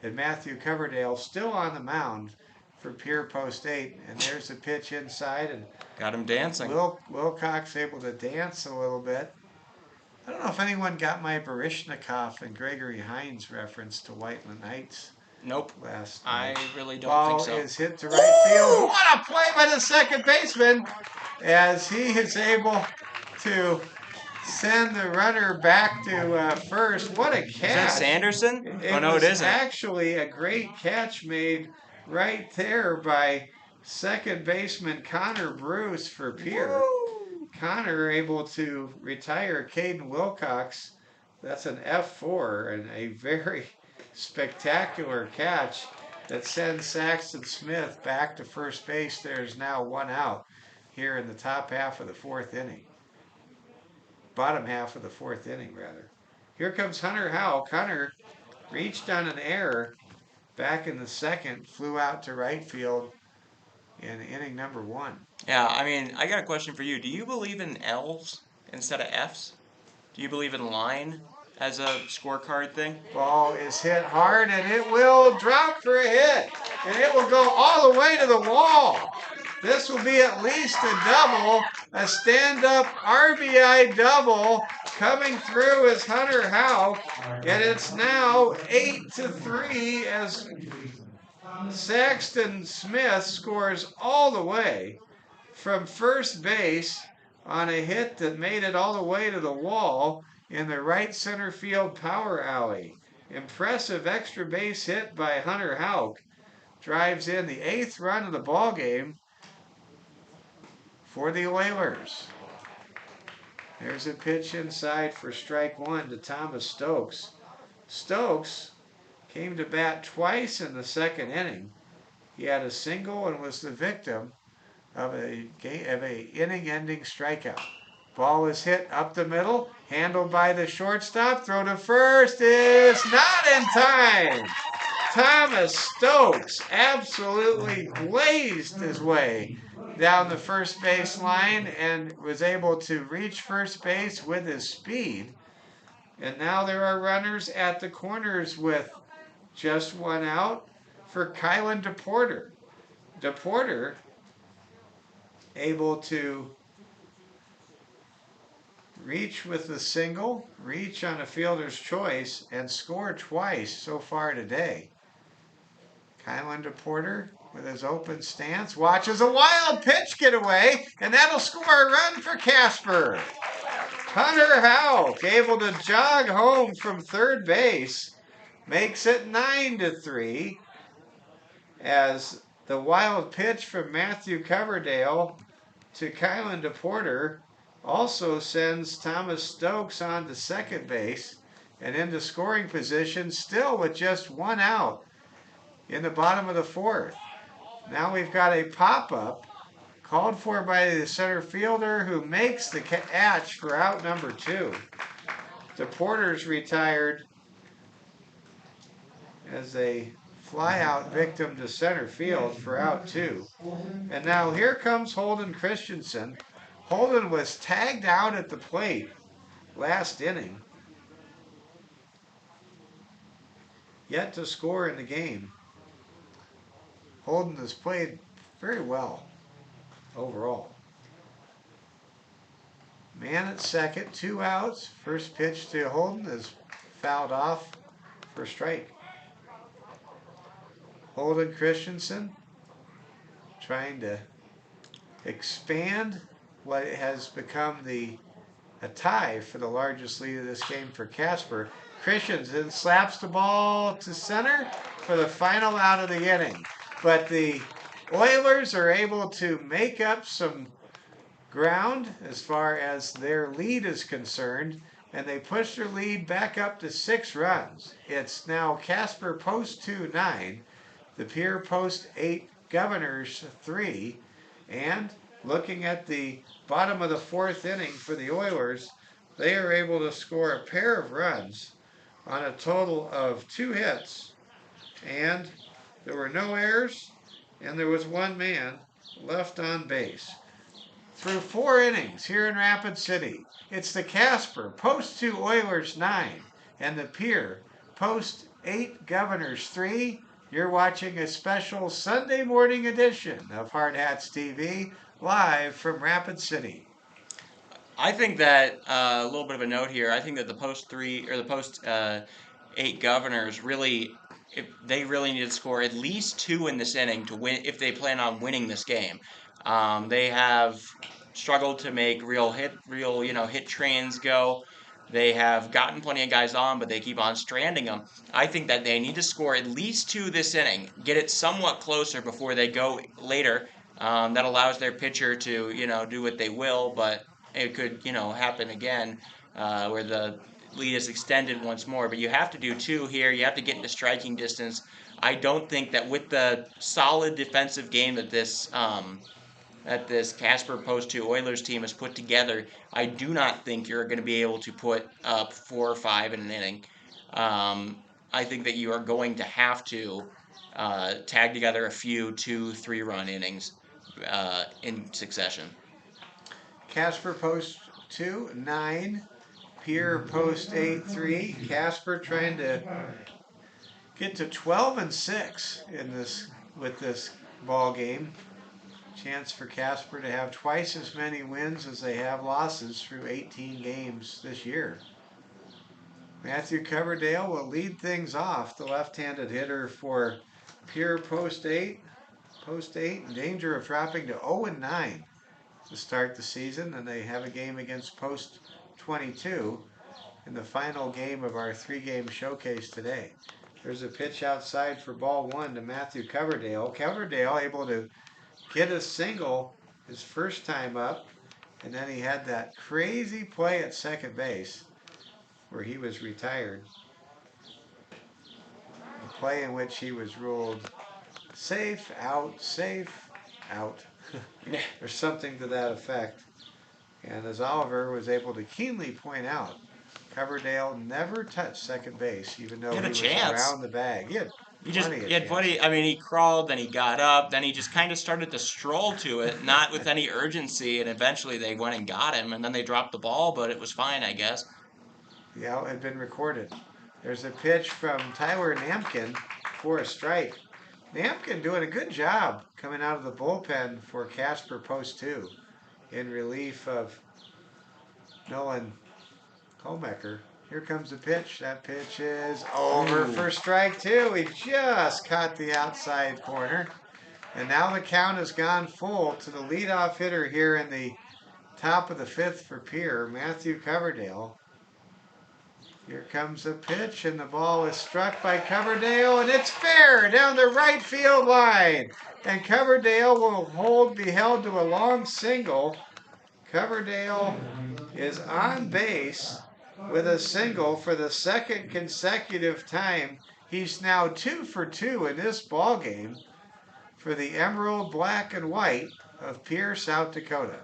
And Matthew Coverdale still on the mound for Pierre Post 8. And there's the pitch inside. And Got him dancing. Wilcox able to dance a little bit. I don't know if anyone got my Baryshnikov and Gregory Hines reference to Whiteland Heights. Nope. Last night. I really don't Ball think so. is hit to right field. What a play by the second baseman as he is able to send the runner back to first. What a catch. Is that Sanderson? It Oh, no, was it isn't. actually a great catch made right there by second baseman Connor Bruce for Pierre. Connor able to retire Caden Wilcox. That's an F4 and a very spectacular catch that sends Saxton Smith back to first base. There's now one out here in the top half of the fourth inning. Bottom half of the fourth inning, rather. Here comes Hunter Houck. Hunter reached on an error back in the second, flew out to right field in inning number 1. Yeah, I mean, I got a question for you. Do you believe in L's instead of F's? Do you believe in line as a scorecard thing? Ball is hit hard and it will drop for a hit. And it will go all the way to the wall. This will be at least a double, a stand-up RBI double coming through as Hunter Houck. And it's now 8-3 as Saxton Smith scores all the way from first base on a hit that made it all the way to the wall in the right center field power alley. Impressive extra base hit by Hunter Houck. Drives in the 8th run of the ball game for the Oilers. There's a pitch inside for strike 1 to Thomas Stokes. Stokes came to bat twice in the second inning. He had a single and was the victim of a inning-ending strikeout. Ball is hit up the middle, handled by the shortstop. Throw to first is not in time. Thomas Stokes absolutely blazed his way down the first base line and was able to reach first base with his speed. And now there are runners at the corners with just one out for Kylan DePorter. DePorter able to reach with the single, reach on a fielder's choice, and score twice so far today. Kylan DePorter with his open stance watches a wild pitch get away, and that'll score a run for Casper. Hunter Houck able to jog home from third base, makes it 9-3 as the wild pitch from Matthew Coverdale to Kylan DePorter also sends Thomas Stokes on to second base and into scoring position, still with just one out in the bottom of the fourth. Now we've got a pop-up called for by the center fielder who makes the catch for out number 2. DePorter's retired as a fly-out victim to center field for out 2. And now here comes Holden Christensen. Holden was tagged out at the plate last inning, yet to score in the game. Holden has played very well overall. Man at second, 2 outs. First pitch to Holden is fouled off for a strike. Holden Christensen trying to expand what has become a tie for the largest lead of this game for Casper. Christensen slaps the ball to center for the final out of the inning. But the Oilers are able to make up some ground as far as their lead is concerned, and they push their lead back up to 6 runs. It's now Casper Post 2-9, the Pierre Post 8, Governors 3, And looking at the bottom of the fourth inning for the Oilers, they are able to score a pair of runs on a total of 2 hits. And there were no errors, and there was one man left on base. Through 4 innings here in Rapid City, it's the Casper Post 2 Oilers 9 and the Pierre Post 8 Governors 3. You're watching a special Sunday morning edition of Hard Hats TV live from Rapid City. I think that a little bit of a note here. I think that the post three or the post eight Governors really, if they really need to score at least two in this inning to win, if they plan on winning this game. They have struggled to make real hit trains go. They have gotten plenty of guys on, but they keep on stranding them. I think that they need to score at least two this inning, get it somewhat closer before they go later. That allows their pitcher to do what they will, but it could, happen again where the lead is extended once more. But you have to do two here. You have to get into striking distance. I don't think that with the solid defensive game that this Casper Post 2 Oilers team has put together, I do not think you're going to be able to put up 4 or 5 in an inning. I think that you are going to have to tag together a few 2-3 run innings in succession. Casper Post 2, 9. Pierre Post 8, 3. Casper trying to get to 12-6 in this with this ball game. Chance for Casper to have twice as many wins as they have losses through 18 games this year. Matthew Coverdale will lead things off, the left-handed hitter for Pierre Post 8. Post 8 in danger of dropping to 0-9 to start the season, and they have a game against Post 22 in the final game of our 3-game showcase today. There's a pitch outside for ball 1 to Matthew Coverdale. Coverdale able to get a single his first time up, and then he had that crazy play at second base where he was retired. A play in which he was ruled safe, out, or something to that effect. And as Oliver was able to keenly point out, Coverdale never touched second base, even though he was around the bag. He had plenty. I mean, he crawled, then he got up, then he just kind of started to stroll to it, not with any urgency, and eventually they went and got him, and then they dropped the ball, but it was fine, I guess. Yeah, it had been recorded. There's a pitch from Tyler Namkin for a strike. Namkin doing a good job coming out of the bullpen for Casper Post 2 in relief of Nolan Colmecker. Here comes the pitch. That pitch is over for strike 2. He just caught the outside corner. And now the count has gone full to the leadoff hitter here in the top of the 5th for Pierre, Matthew Coverdale. Here comes the pitch, and the ball is struck by Coverdale, and it's fair down the right field line. And Coverdale will be held to a long single. Coverdale is on base with a single for the second consecutive time. He's now 2 for 2 in this ball game for the Emerald Black and White of Pierre, South Dakota.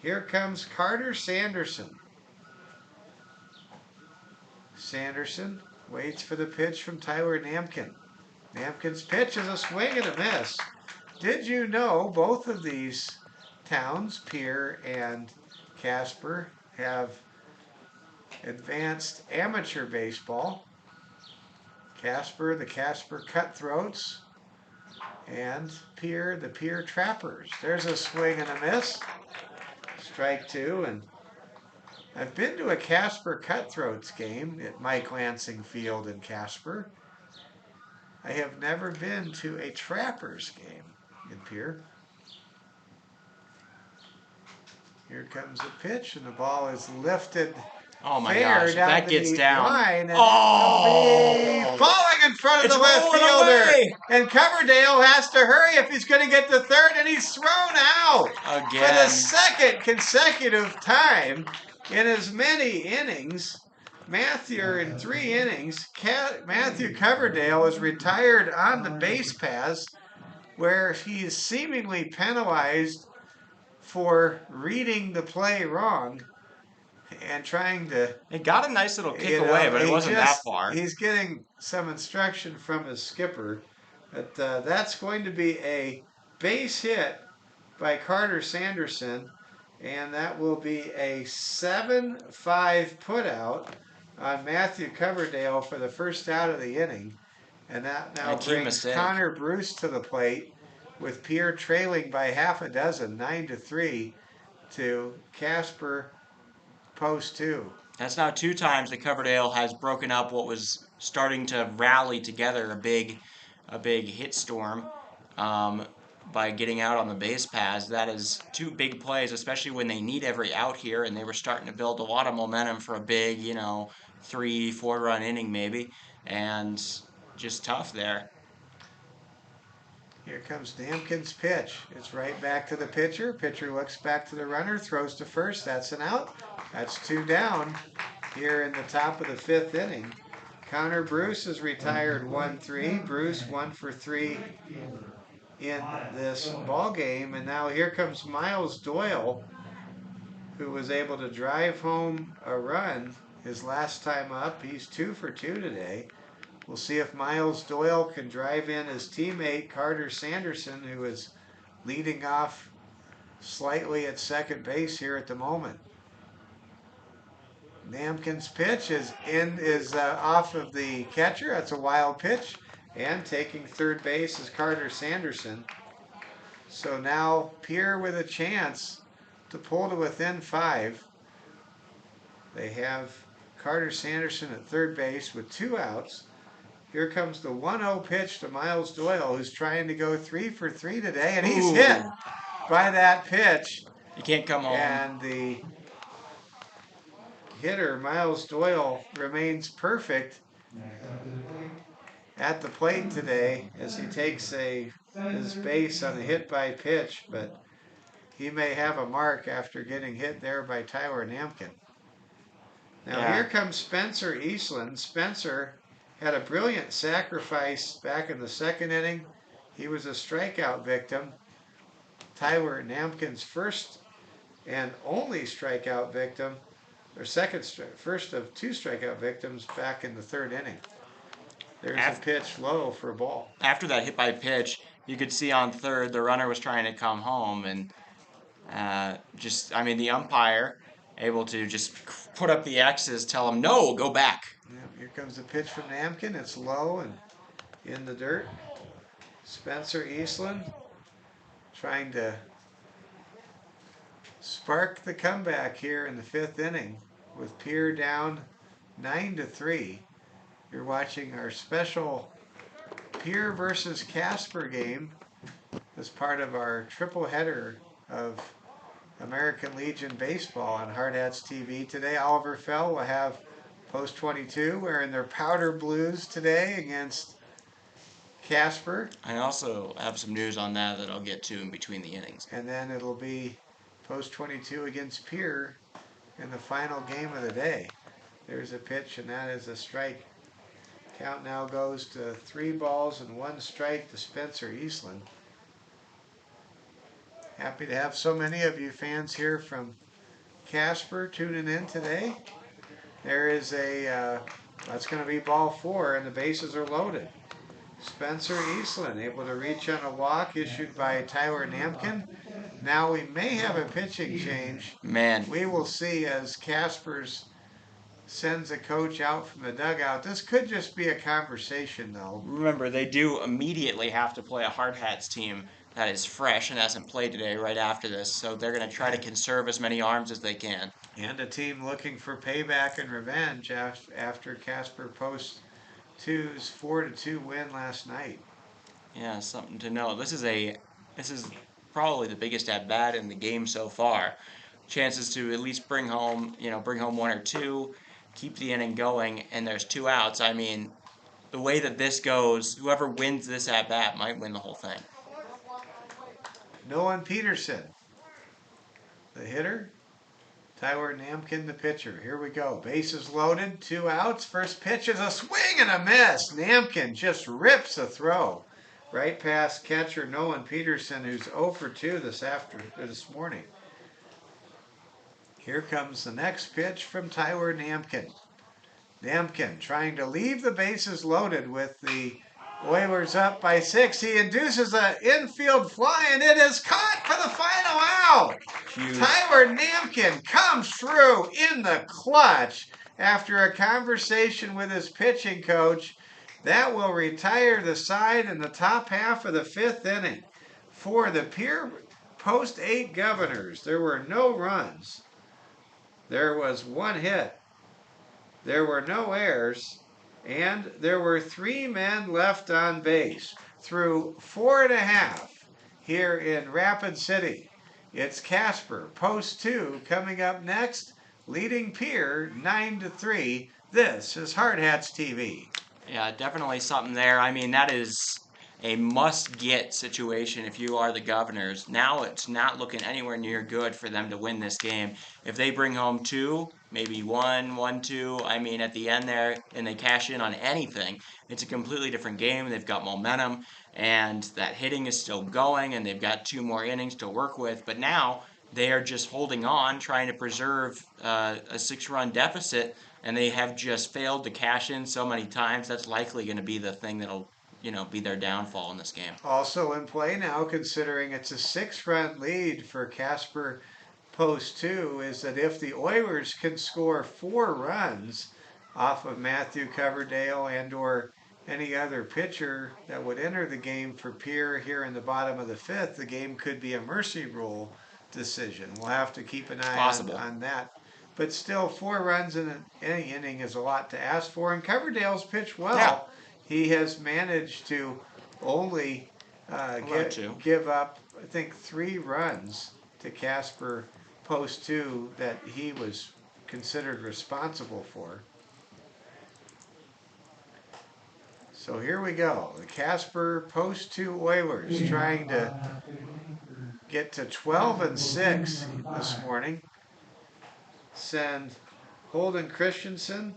Here comes Carter Sanderson. Sanderson waits for the pitch from Tyler Namkin. Namkin's pitch is a swing and a miss. Did you know both of these towns, Pierre and Casper, have advanced amateur baseball? Casper, the Casper Cutthroats, and Pierre, the Pierre Trappers. There's a swing and a miss. Strike 2, and I've been to a Casper Cutthroats game at Mike Lansing Field in Casper. I have never been to a Trappers game in Pierre. Here comes the pitch, and the ball is lifted. Oh my gosh, that gets down. Line, and falling in front of the left fielder. And Coverdale has to hurry if he's going to get to third, and he's thrown out again for the second consecutive time in as many innings. In 3 innings, Matthew Coverdale is retired on the base paths where he is seemingly penalized for reading the play wrong and trying to, It got a nice little kick away, but it wasn't that far. he's getting some instruction from his skipper. But that's going to be a base hit by Carter Sanderson, and that will be a 7-5 putout on Matthew Coverdale for the first out of the inning. And that now A key brings mistake. Connor Bruce to the plate, with Pierre trailing by half a dozen, 9-3, to Casper Post 2. That's now 2 times that Coverdale has broken up what was starting to rally together a big hit storm um, by getting out on the base paths. That is 2 big plays, especially when they need every out here, and they were starting to build a lot of momentum for a big, 3, 4 run inning maybe, and just tough there. Here comes Namkin's pitch. It's right back to the pitcher. Pitcher looks back to the runner, throws to first. That's an out. That's 2 down here in the top of the 5th inning. Connor Bruce is retired 1-3. Bruce 1 for 3 in this ball game. And now here comes Miles Doyle, who was able to drive home a run his last time up. He's 2 for 2 today. We'll see if Miles Doyle can drive in his teammate Carter Sanderson, who is leading off slightly at second base here at the moment. Namkin's pitch is off of the catcher. That's a wild pitch. And taking third base is Carter Sanderson. So now Pierre with a chance to pull to within 5. They have Carter Sanderson at third base with 2 outs. Here comes the 1-0 pitch to Miles Doyle, who's trying to go 3 for 3 today, and he's hit by that pitch. You can't come home. And the hitter, Miles Doyle, remains perfect at the plate today as he takes his base on a hit by pitch, but he may have a mark after getting hit there by Tyler Namkin. Now here comes Spencer Eastland. Spencer had a brilliant sacrifice back in the 2nd inning. He was a strikeout victim. Tyler Namkin's first and only strikeout victim, or first of 2 strikeout victims back in the 3rd inning. There's a pitch low for a ball. After that hit by pitch, you could see on third the runner was trying to come home, and the umpire able to just put up the X's, tell him, no, go back. Here comes the pitch from Namkin. It's low and in the dirt. Spencer Eastland trying to spark the comeback here in the 5th inning with Pierre down 9-3. You're watching our special Pierre versus Casper game as part of our triple header of American Legion Baseball on Hard Hats TV. Today, Oliver Fell will have Post 22 wearing their powder blues today against Casper. I also have some news on that I'll get to in between the innings. And then it'll be Post 22 against Pierre in the final game of the day. There's a pitch, and that is a strike. Count now goes to 3 balls and 1 strike to Spencer Eastland. Happy to have so many of you fans here from Casper tuning in today. There is that's going to be ball 4, and the bases are loaded. Spencer Eastland able to reach on a walk issued by Tyler Namkin. Now we may have a pitching change. Man. We will see as Casper's sends a coach out from the dugout. This could just be a conversation, though. Remember, they do immediately have to play a Hard Hats team that is fresh and hasn't played today right after this, so they're going to try to conserve as many arms as they can. And a team looking for payback and revenge after Casper Post 2's 4-2 win last night. Yeah, something to know. This is probably the biggest at bat in the game so far. Chances to at least bring home 1 or 2, keep the inning going, and there's 2 outs. I mean, the way that this goes, whoever wins this at bat might win the whole thing. Nolan Peterson, the hitter. Tyler Namkin, the pitcher. Here we go. Bases loaded, 2 outs. First pitch is a swing and a miss. Namkin just rips a throw. right past catcher Nolan Peterson, who's 0 for 2 this morning. Here comes the next pitch from Tyler Namkin. Namkin trying to leave the bases loaded with the Oilers up by 6. He induces an infield fly, and it is caught for the final out. Huge. Tyler Namkin comes through in the clutch after a conversation with his pitching coach. That will retire the side in the top half of the 5th inning. For the Pierre Post 8 Governors, there were no runs. There was 1 hit. There were no errors, and there were 3 men left on base through 4.5 here in Rapid City. It's Casper Post 2 coming up next, leading Pierre 9-3. This is Hard Hats TV. Yeah, definitely something there. I mean, that is a must-get situation if you are the Governors. Now it's not looking anywhere near good for them to win this game. If they bring home 2, maybe 1, 2, I mean, at the end there, and they cash in on anything, it's a completely different game. They've got momentum, and that hitting is still going, and they've got 2 more innings to work with. But now they are just holding on, trying to preserve a 6-run deficit, and they have just failed to cash in so many times. That's likely going to be the thing that'll be their downfall in this game. Also in play now, considering it's a 6-run lead for Casper Post 2, is that if the Oilers can score 4 runs off of Matthew Coverdale and or any other pitcher that would enter the game for Pierre here in the bottom of the 5th, the game could be a mercy rule decision. We'll have to keep an eye on that. But still, 4 runs in any inning is a lot to ask for, and Coverdale's pitched well. Yeah. He has managed to only give up, I think, 3 runs to Casper Post 2 that he was considered responsible for. So here we go. The Casper Post 2 Oilers trying to get to 12-6 this morning. Send Holden Christensen,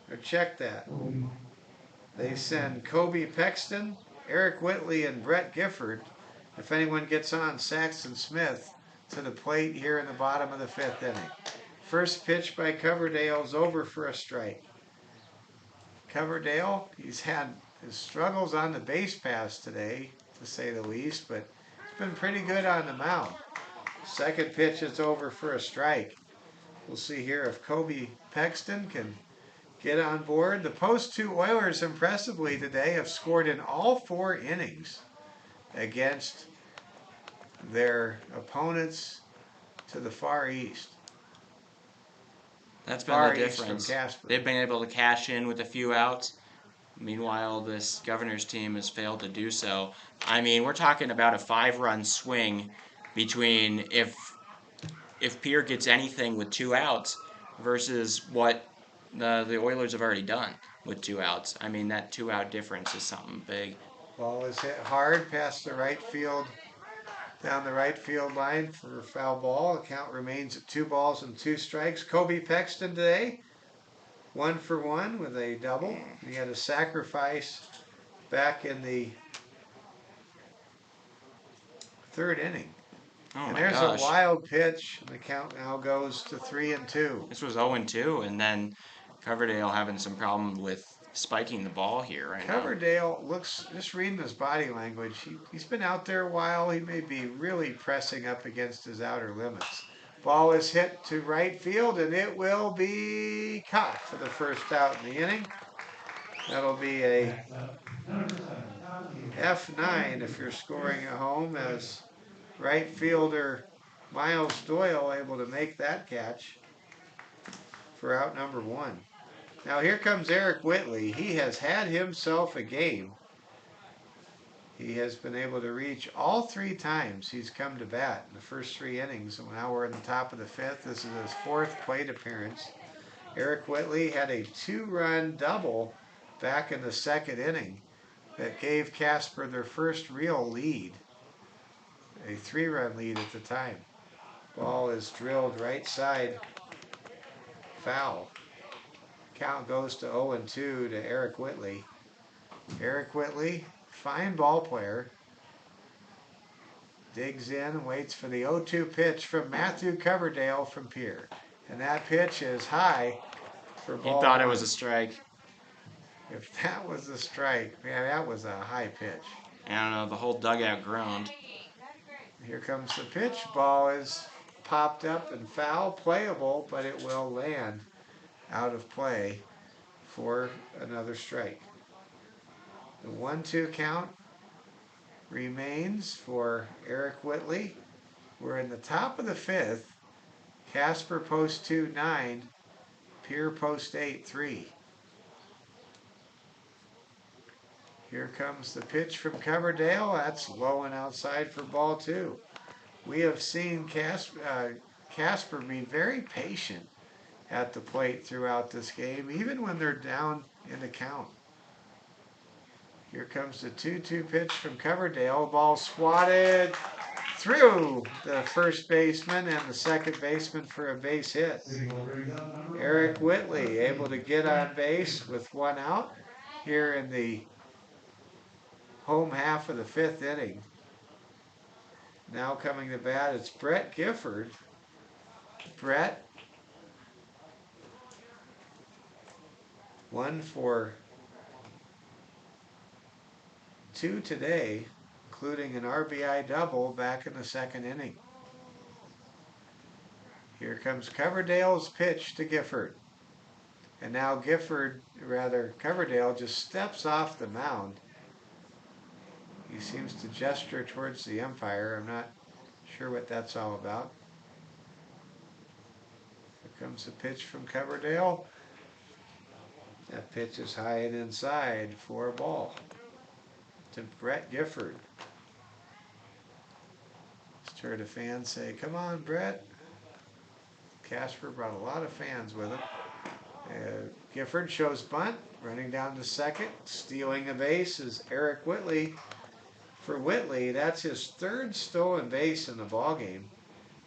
or check that. They send Kobe Pexton, Eric Whitley, and Brett Gifford, if anyone gets on, Saxton Smith, to the plate here in the bottom of the 5th inning. First pitch by Coverdale is over for a strike. Coverdale, he's had his struggles on the base pass today, to say the least, but he's been pretty good on the mound. Second pitch is over for a strike. We'll see here if Kobe Pexton can get on board. The Post 2 Oilers impressively today have scored in all 4 innings against their opponents to the far east. That's been the difference. They've been able to cash in with a few outs. Meanwhile, this Governors team has failed to do so. I mean, we're talking about a 5-run swing between if Pierre gets anything with 2 outs versus what the Oilers have already done with 2 outs. I mean, that 2-out difference is something big. Ball is hit hard past the right field, down the right field line for a foul ball. The count remains at 2 balls and 2 strikes. Kobe Pexton today, 1 for 1 with a double. He had a sacrifice back in the 3rd inning. Oh and my there's gosh. a wild pitch. The count now goes to 3-2. This was 0-2, and then Coverdale having some problem with spiking the ball here right now. Coverdale looks, just reading his body language, he's been out there a while. He may be really pressing up against his outer limits. Ball is hit to right field, and it will be caught for the first out in the inning. That'll be a F9 if you're scoring at home, as right fielder Miles Doyle able to make that catch for out number 1. Now here comes Eric Whitley. He has had himself a game. He has been able to reach all 3 times he's come to bat in the first 3 innings. And now we're in the top of the 5th. This is his 4th plate appearance. Eric Whitley had a 2-run double back in the 2nd inning that gave Casper their first real lead. A 3-run lead at the time. Ball is drilled right side, foul. Count goes to 0-2 to Eric Whitley. Eric Whitley, fine ball player. Digs in and waits for the 0-2 pitch from Matthew Coverdale from Pierre. And that pitch is high for He ball thought it one. was a strike. If that was a strike, man, that was a high pitch. I don't know, the whole dugout groaned. Here comes the pitch. Ball is popped up and foul, playable, but it will land out of play for another strike. The 1-2 count remains for Eric Whitley. We're in the top of the fifth. Casper Post 2-9, Pierre Post 8-3. Here comes the pitch from Coverdale. That's low and outside for ball two. We have seen Casper be very patient at the plate throughout this game, even when they're down in the count. Here comes the 2-2 pitch from Coverdale. Ball swatted through the first baseman and the second baseman for a base hit. Eric Whitley able to get on base with one out here in the home half of the fifth inning. Now coming to bat, it's Brett Gifford. Brett, 1 for 2 today, including an RBI double back in the second inning. Here comes Coverdale's pitch to Gifford. And now Coverdale just steps off the mound. He seems to gesture towards the umpire. I'm not sure what that's all about. Here comes the pitch from Coverdale. That pitch is high and inside for a ball to Brett Gifford. Just heard a fan say, "Come on, Brett." Casper brought a lot of fans with him. Gifford shows bunt, running down to second. Stealing a base is Eric Whitley. For Whitley, that's his third stolen base in the ballgame.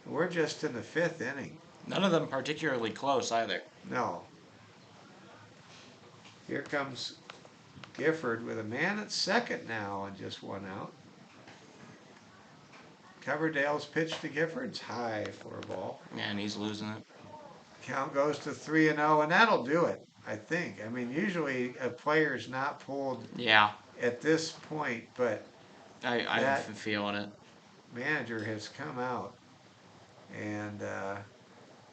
We're just in the fifth inning. None of them particularly close either. No. Here comes Gifford with a man at second now and just one out. Coverdale's pitch to Gifford's high for a ball. And he's losing it. Count goes to 3-0, and that'll do it, I think. I mean, usually a player's not pulled at this point, but I'm feeling it. Manager has come out, and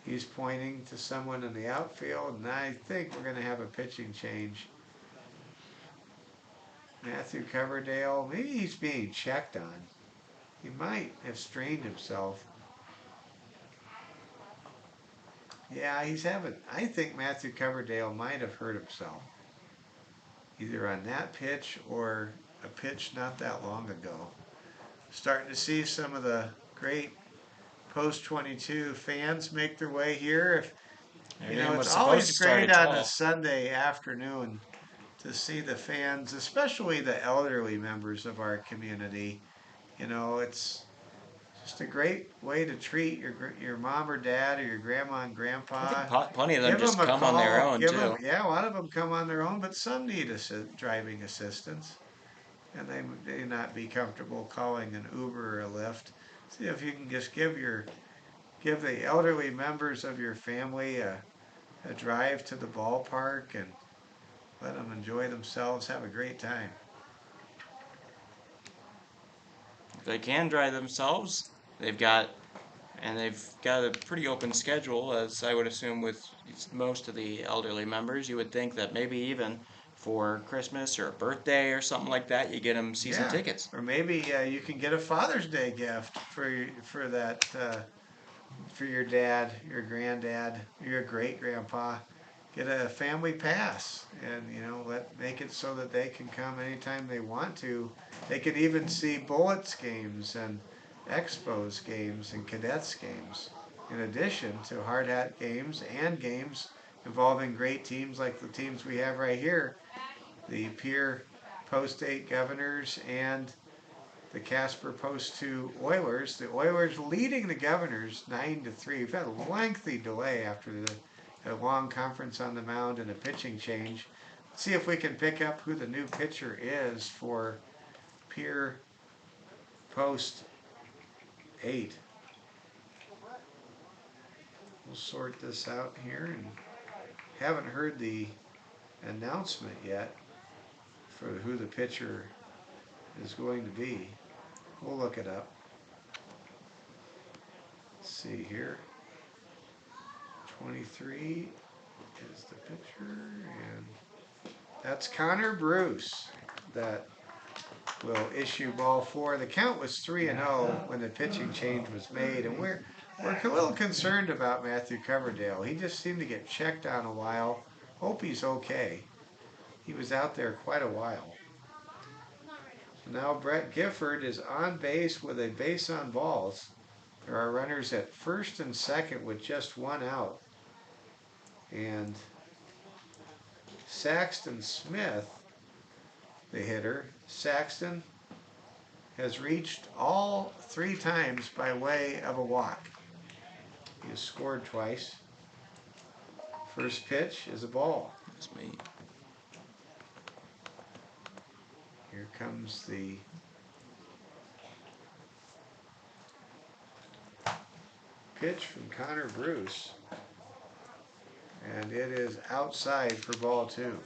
he's pointing to someone in the outfield, and I think we're going to have a pitching change. Matthew Coverdale, maybe he's being checked on. He might have strained himself. Yeah, I think Matthew Coverdale might have hurt himself. Either on that pitch or a pitch not that long ago. Starting to see some of the great Post 22 fans make their way here. It's always great on a Sunday afternoon to see the fans, especially the elderly members of our community. It's just a great way to treat your mom or dad or your grandma and grandpa. I think plenty of them just come on their own too. A lot of them come on their own, but some need driving assistance, and they may not be comfortable calling an Uber or a Lyft. See if you can just give the elderly members of your family a drive to the ballpark and let them enjoy themselves, have a great time. If they can drive themselves, they've got a pretty open schedule, as I would assume with most of the elderly members. You would think that maybe even for Christmas or a birthday or something like that, you get them season tickets. Or maybe you can get a Father's Day gift for your dad, your granddad, your great grandpa. Get a family pass, and make it so that they can come anytime they want to. They could even see Bullets games and Expos games and Cadets games, in addition to hard hat games and games involving great teams like the teams we have right here, the Pierre Post 8 Governors and the Casper Post 2 Oilers. The Oilers leading the Governors 9-3. We've had a lengthy delay after a long conference on the mound and a pitching change. Let's see if we can pick up who the new pitcher is for Pierre Post 8. We'll sort this out here, and haven't heard the announcement yet for who the pitcher is going to be. We'll look it up. Let's see here. 23 is the pitcher, and that's Connor Bruce that will issue ball 4. The count was 3-0 when the pitching change was made, and we're a little concerned about Matthew Coverdale. He just seemed to get checked on a while. Hope he's okay. He was out there quite a while. So now Brett Gifford is on base with a base on balls. There are runners at first and second with just 1 out. And Saxton Smith, the hitter, Saxton has reached all 3 times by way of a walk. He has scored twice. First pitch is a ball. That's me. Here comes the pitch from Connor Bruce. And it is outside for ball 2.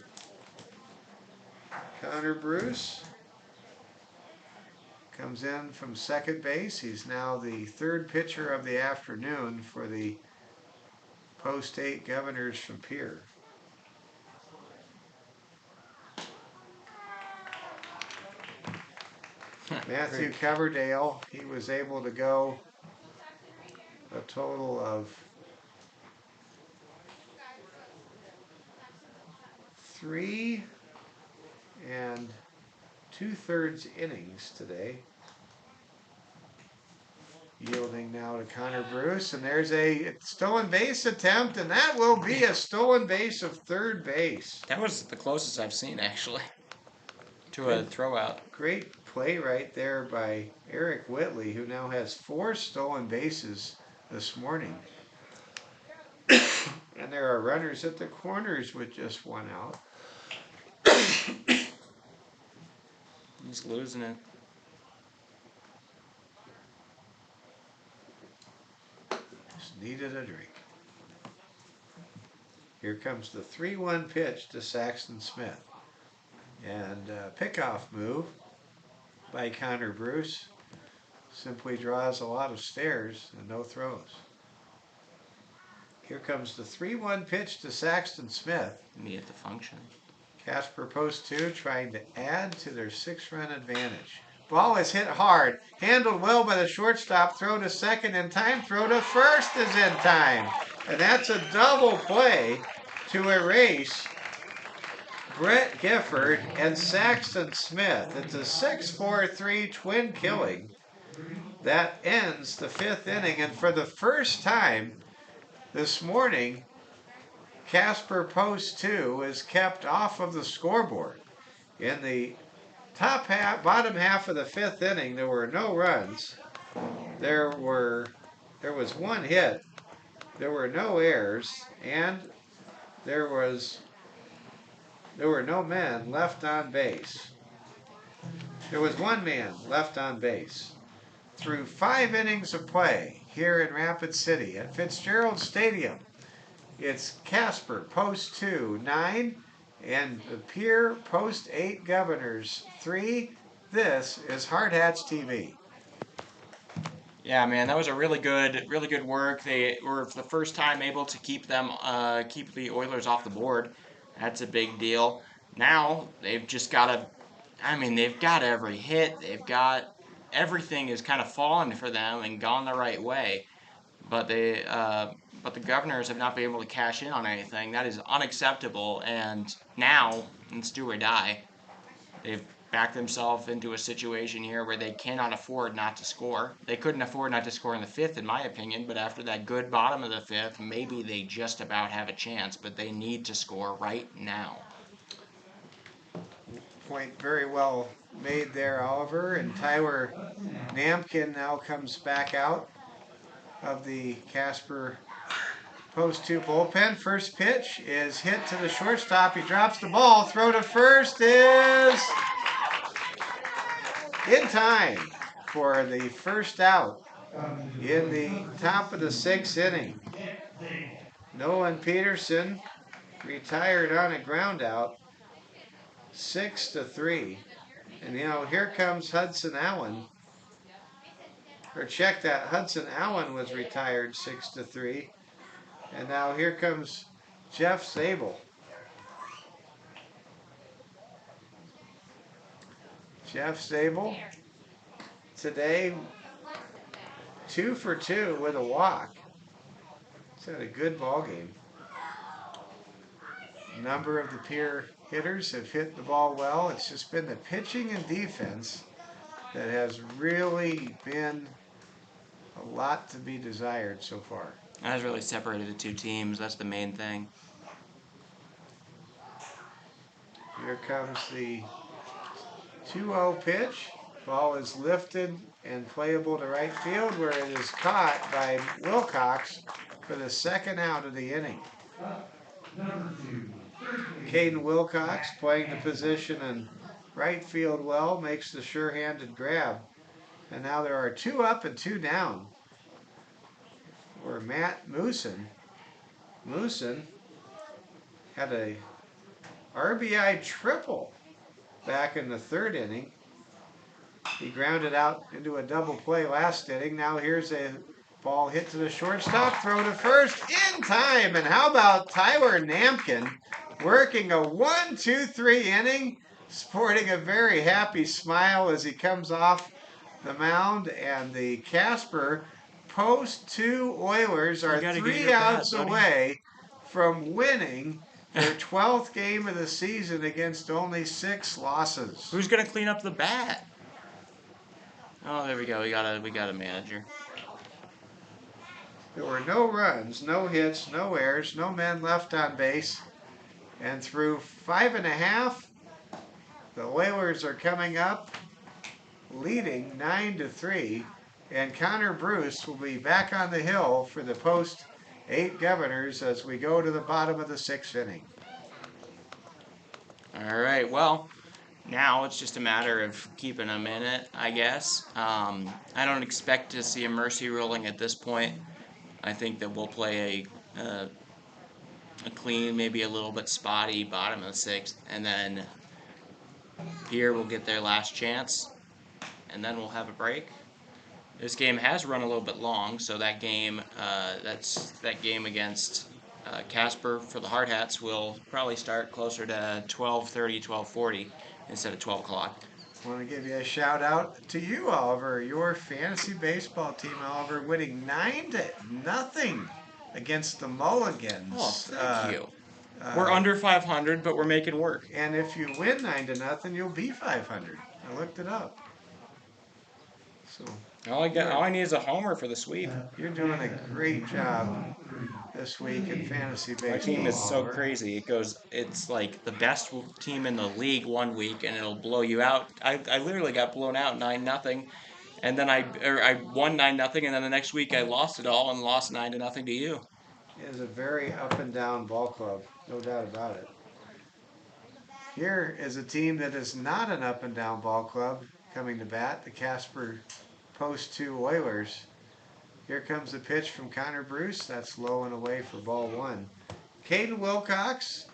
Connor Bruce comes in from second base. He's now the 3rd pitcher of the afternoon for the Post 8 Governors from Pierre. Matthew Coverdale, he was able to go a total of 3 2/3 innings today. Yielding now to Connor Bruce, and there's a stolen base attempt, and that will be a stolen base of third base. That was the closest I've seen, actually, to a throwout. Great play right there by Eric Whitley, who now has 4 stolen bases this morning. And there are runners at the corners with just 1 out. He's losing it. Just needed a drink. Here comes the 3-1 pitch to Saxton Smith. And a pickoff move by Connor Bruce. Simply draws a lot of stares and no throws. Here comes the 3-1 pitch to Saxton Smith. Me at the function. Casper Post 2 trying to add to their 6-run advantage. Ball is hit hard. Handled well by the shortstop. Throw to second in time. Throw to first is in time. And that's a double play to erase Brett Gifford and Saxton Smith. It's a 6-4-3 twin killing that ends the 5th inning. And for the first time this morning, Casper Post 2 is kept off of the scoreboard. In the bottom half of the 5th inning, there were no runs. There was 1 hit. There were no errors, and there were no men left on base. There was 1 man left on base. Through 5 innings of play here in Rapid City at Fitzgerald Stadium, it's Casper Post 2, 9, and the Pierre Post 8 Governors 3. This is Hard Hats TV. Yeah, man, that was a really good work. They were for the first time able to keep the Oilers off the board. That's a big deal. Now they've just got to. I mean, they've got every hit. They've got everything is kind of fallen for them and gone the right way. But the Governors have not been able to cash in on anything. That is unacceptable. And now it's do or die. They've backed themselves into a situation here where they cannot afford not to score. They couldn't afford not to score in the 5th, in my opinion. But after that good bottom of the 5th, maybe they just about have a chance. But they need to score right now. Point very well made there, Oliver. And Tyler Namkin now comes back out of the Casper Post 2 bullpen. First pitch is hit to the shortstop. He drops the ball. Throw to first is in time for the first out in the top of the sixth inning. Nolan Peterson retired on a ground out, 6-3. And here comes Hudson Allen. Or check that, Hudson Allen was retired 6-3. And now here comes Jeff Zabel. Jeff Zabel today 2 for 2 with a walk. He's had a good ball game. A number of the Pierre hitters have hit the ball well. It's just been the pitching and defense that has really been a lot to be desired so far. That has really separated the two teams. That's the main thing. Here comes the 2-0 pitch. Ball is lifted and playable to right field, where it is caught by Wilcox for the second out of the inning. Caden Wilcox, playing the position in right field well, makes the sure-handed grab. And now there are 2 up and 2 down. Where Matt Mooson had a RBI triple back in the third inning. He grounded out into a double play last inning. Now here's a ball hit to the shortstop, throw to first in time. And how about Tyler Namkin working a 1-2-3 inning, sporting a very happy smile as he comes off the mound, and the Casper Post 2 Oilers are 3 outs away from winning their 12th game of the season against only 6 losses. Who's gonna clean up the bat? Oh, there we go. We got a manager. There were no runs, no hits, no errors, no men left on base. And through 5 1/2, the Oilers are coming up, leading 9-3. And Connor Bruce will be back on the hill for the Post 8 Governors as we go to the bottom of the 6th inning. All right. Well, now it's just a matter of keeping them in it, I guess. I don't expect to see a mercy ruling at this point. I think that we'll play a clean, maybe a little bit spotty bottom of the 6th, and then Pierre will get their last chance, and then we'll have a break. This game has run a little bit long, so that game, that game against Casper for the Hard Hats will probably start closer to 12:30, 12:40 instead of 12 o'clock. I want to give you a shout out to you, Oliver. Your fantasy baseball team, Oliver, winning 9-0 against the Mulligans. Oh, thank you. We're under 500, but we're making work. And if you win 9-0, you'll be 500. I looked it up. So All I need is a homer for the sweep. you're doing a great job this week in fantasy baseball. My team is so Oliver. crazy. It's like the best team in the league one week, and it'll blow you out. I literally got blown out 9-0, and then I won 9-0, and then the next week I lost it all and lost 9-0 to you. It is a very up and down ball club, no doubt about it. Here is a team that is not an up and down ball club coming to bat, the Casper Post 2 Oilers. Here comes the pitch from Connor Bruce. That's low and away for ball 1. Caden Wilcox,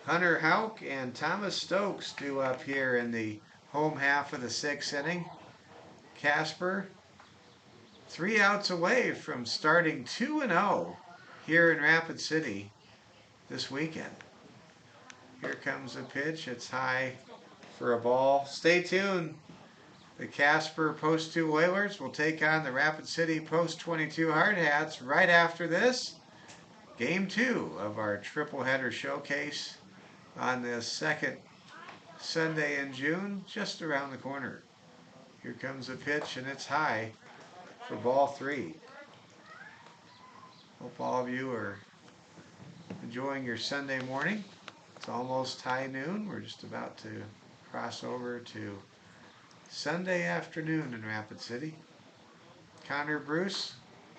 Hunter Houck, and Thomas Stokes due up here in the home half of the 6th inning. Casper 3 outs away from starting 2-0 here in Rapid City this weekend. Here comes the pitch. It's high for a ball. Stay tuned. The Casper Post 2 Oilers will take on the Rapid City Post 22 Hard Hats right after this. Game 2 of our triple header showcase on the second Sunday in June, just around the corner. Here comes the pitch, and it's high for ball 3. Hope all of you are enjoying your Sunday morning. It's almost high noon. We're just about to cross over to Sunday afternoon in Rapid City. Connor Bruce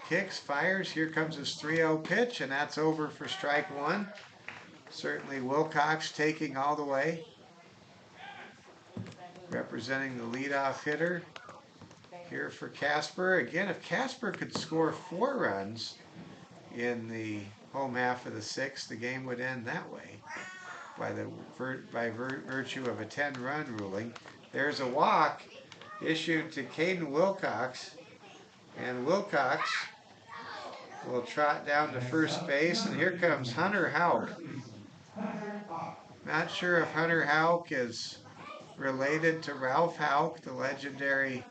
kicks, fires. Here comes his 3-0 pitch, and that's over for strike 1. Certainly Wilcox taking all the way. representing the leadoff hitter here for Casper. Again, if Casper could score 4 runs in the home half of the sixth, the game would end that way by virtue of a 10-run ruling. There's a walk issued to Caden Wilcox, and Wilcox will trot down to first base, and here comes Hunter Houck. Not sure if Hunter Houck is related to Ralph Houck, the legendary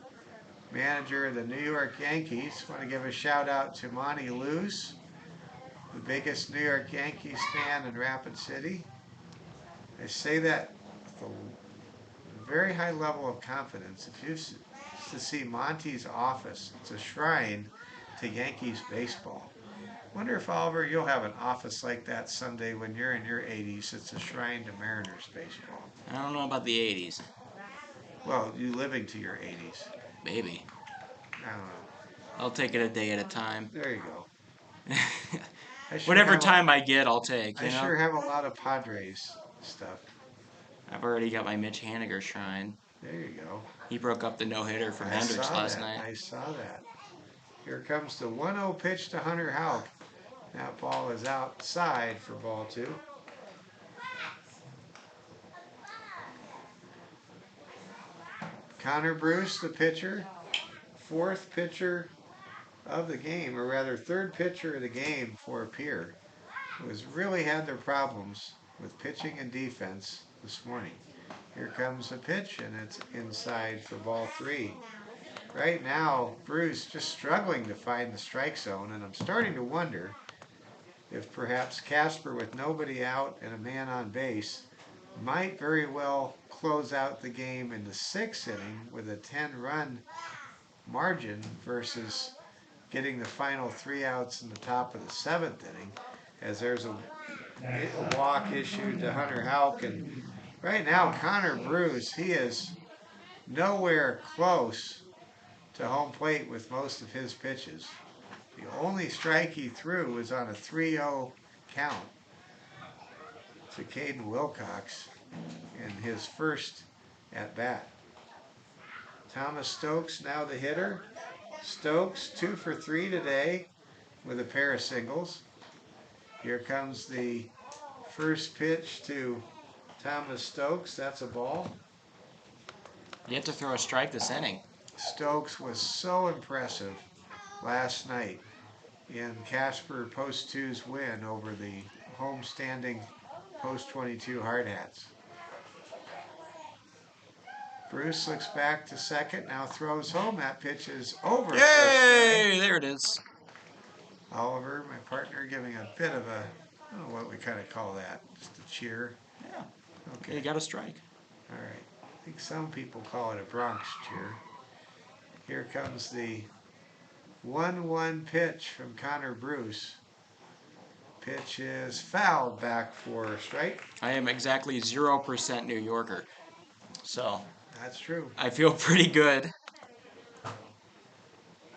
manager of the New York Yankees. Want to give a shout out to Monty Luce, the biggest New York Yankees fan in Rapid City. I say that with a very high level of confidence. If you used to see Monty's office, it's a shrine to Yankees baseball. Wonder if, Oliver, you'll have an office like that someday when you're in your 80s. It's a shrine to Mariners baseball. I don't know about the 80s. Well, you living to your 80s. Maybe. I don't know. I'll take it a day at a time. There you go. Whatever time I get, I'll take. I sure have a lot of Padres stuff. I've already got my Mitch Haniger shrine. There you go. He broke up the no-hitter from Hendricks last night. I saw that. Here comes the 1-0 pitch to Hunter Houck. That ball is outside for ball 2. Connor Bruce, the pitcher, 4th pitcher of the game, or rather 3rd pitcher of the game for Pierre, who has really had their problems with pitching and defense this morning. Here comes a pitch, and it's inside for ball 3. Right now, Bruce just struggling to find the strike zone, and I'm starting to wonder if perhaps Casper, with nobody out and a man on base, might very well close out the game in the 6th inning with a 10-run margin versus getting the final 3 outs in the top of the 7th inning, as there's a walk issued to Hunter Houck. And right now, Connor Bruce, he is nowhere close to home plate with most of his pitches. The only strike he threw was on a 3-0 count to Caden Wilcox in his first at bat. Thomas Stokes now the hitter. Stokes 2 for 3 today with a pair of singles. Here comes the first pitch to Thomas Stokes. That's a ball. You have to throw a strike this inning. Stokes was so impressive last night in Casper Post 2's win over the homestanding Post 22 Hard Hats. Bruce looks back to second, now throws home. That pitch is over. Yay! There it is. Oliver, my partner, giving a bit of a, I don't know what we kind of call that, just a cheer. Yeah. Okay. You got a strike. All right. I think some people call it a Bronx cheer. Here comes the 1-1 pitch from Connor Bruce. Pitch is fouled back for a strike. I am exactly 0% New Yorker. So That's true. I feel pretty good.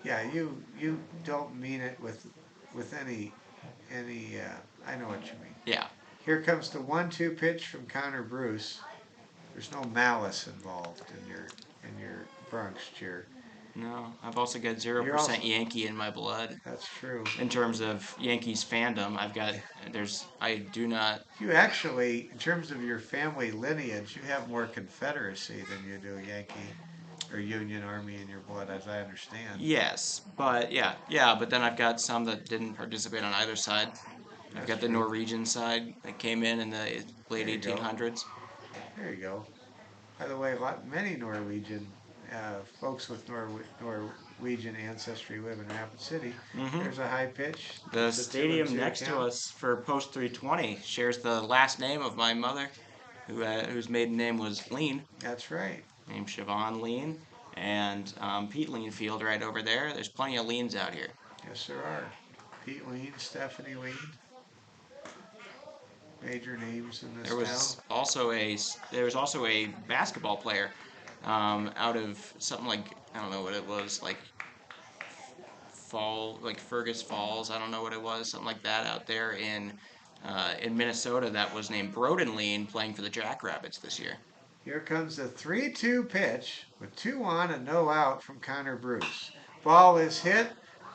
Yeah, you don't mean it with any I know what you mean. Yeah. Here comes the 1-2 pitch from Connor Bruce. There's no malice involved in your Bronx cheer. No, I've also got 0% also- Yankee in my blood. That's true. In terms of Yankees fandom, I do not. You actually, in terms of your family lineage, you have more Confederacy than you do Yankee or Union Army in your blood, as I understand. Yes, but but then I've got some that didn't participate on either side. I've got the true. Norwegian side that came in the late There you go. 1800s. There you go. By the way, many Norwegian folks with Norwegian ancestry live in Rapid City. Mhm. There's a high pitch. The It's a stadium 2-2 next to count. us for Post 320 shares the last name of my mother, whose maiden name was Lean, That's right. named Siobhan Lean, and Pete Leanfield right over there. There's plenty of Leans out here. Yes, there are. Pete Lean, Stephanie Lean. Major names in this There was town. also a basketball player out of something like, I don't know what it was, like Fergus Falls, I don't know what it was, something like that out there in Minnesota, that was named Broden Lean, playing for the Jackrabbits this year. Here comes the 3-2 pitch with 2 on and no out from Connor Bruce. Ball is hit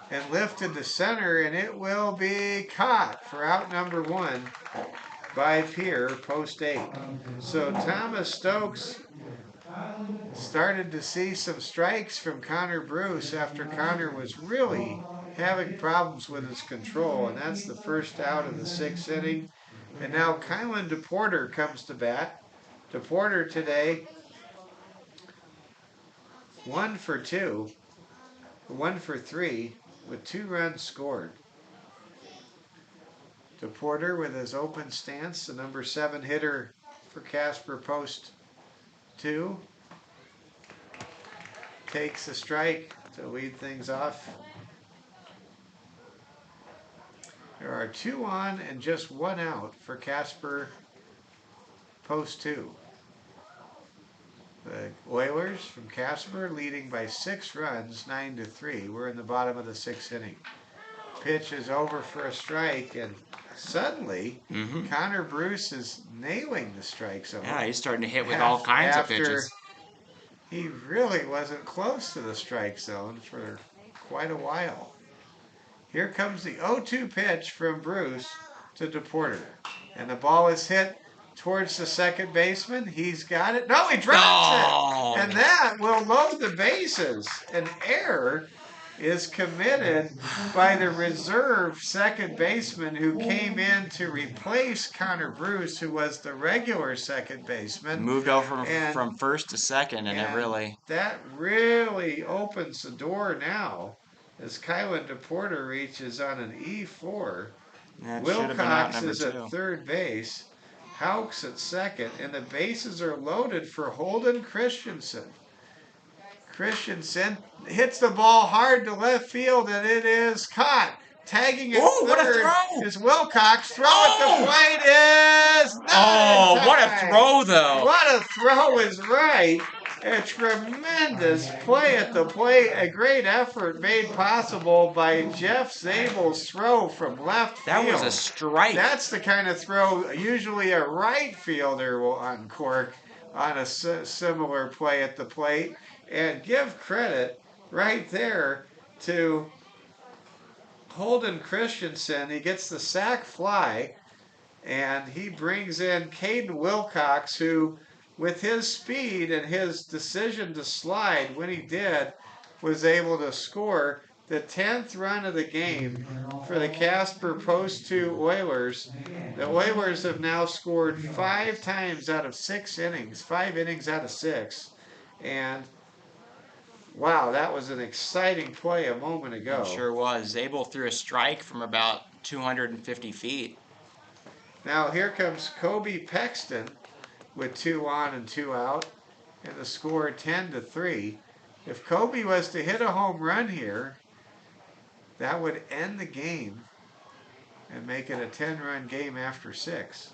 and lifted to center, and it will be caught for out number 1 by Pierre Post 8. So Thomas Stokes started to see some strikes from Connor Bruce after Connor was really having problems with his control, and that's the first out of the 6th inning. And now Kylan DePorter comes to bat. DePorter today 1 for 2, 1 for 3 with 2 runs scored. DePorter with his open stance, the number 7 hitter for Casper Post 2, takes a strike to lead things off. There are 2 on and just 1 out for Casper Post 2. The Oilers from Casper leading by 6 runs, 9-3. We're in the bottom of the 6th inning. Pitch is over for a strike, and suddenly Connor Bruce is nailing the strike zone. Yeah, he's starting to hit with all kinds of pitches. He really wasn't close to the strike zone for quite a while. Here comes the 0-2 pitch from Bruce to DePorter, and the ball is hit towards the second baseman. He's got it. No, he drops it. And that will load the bases. An error is committed by the reserve second baseman who came in to replace Connor Bruce, who was the regular second baseman. Moved over from first to second, and that really opens the door now as Kylan DePorter reaches on an E4. Wilcox is at third base. Houck's at second, and the bases are loaded for Holden Christensen. Christensen hits the ball hard to left field, and it is caught. Tagging at third is Wilcox. Throw at the plate is not in time. What a throw, though. What a throw is right. A tremendous play at the plate. A great effort made possible by Jeff Zabel's throw from left field. That was a strike. That's the kind of throw usually a right fielder will uncork on a similar play at the plate. And give credit right there to Holden Christensen. He gets the sac fly, and he brings in Caden Wilcox, who, with his speed and his decision to slide when he did, was able to score the 10th run of the game for the Casper Post 2 Oilers. The Oilers have now scored 5 times out of 6 innings, 5 innings out of 6. And wow, that was an exciting play a moment ago. It sure was. Zabel threw a strike from about 250 feet. Now here comes Kobe Pexton with 2 on and 2 out, and the score 10-3. If Kobe was to hit a home run here, that would end the game and make it a 10-run game after 6.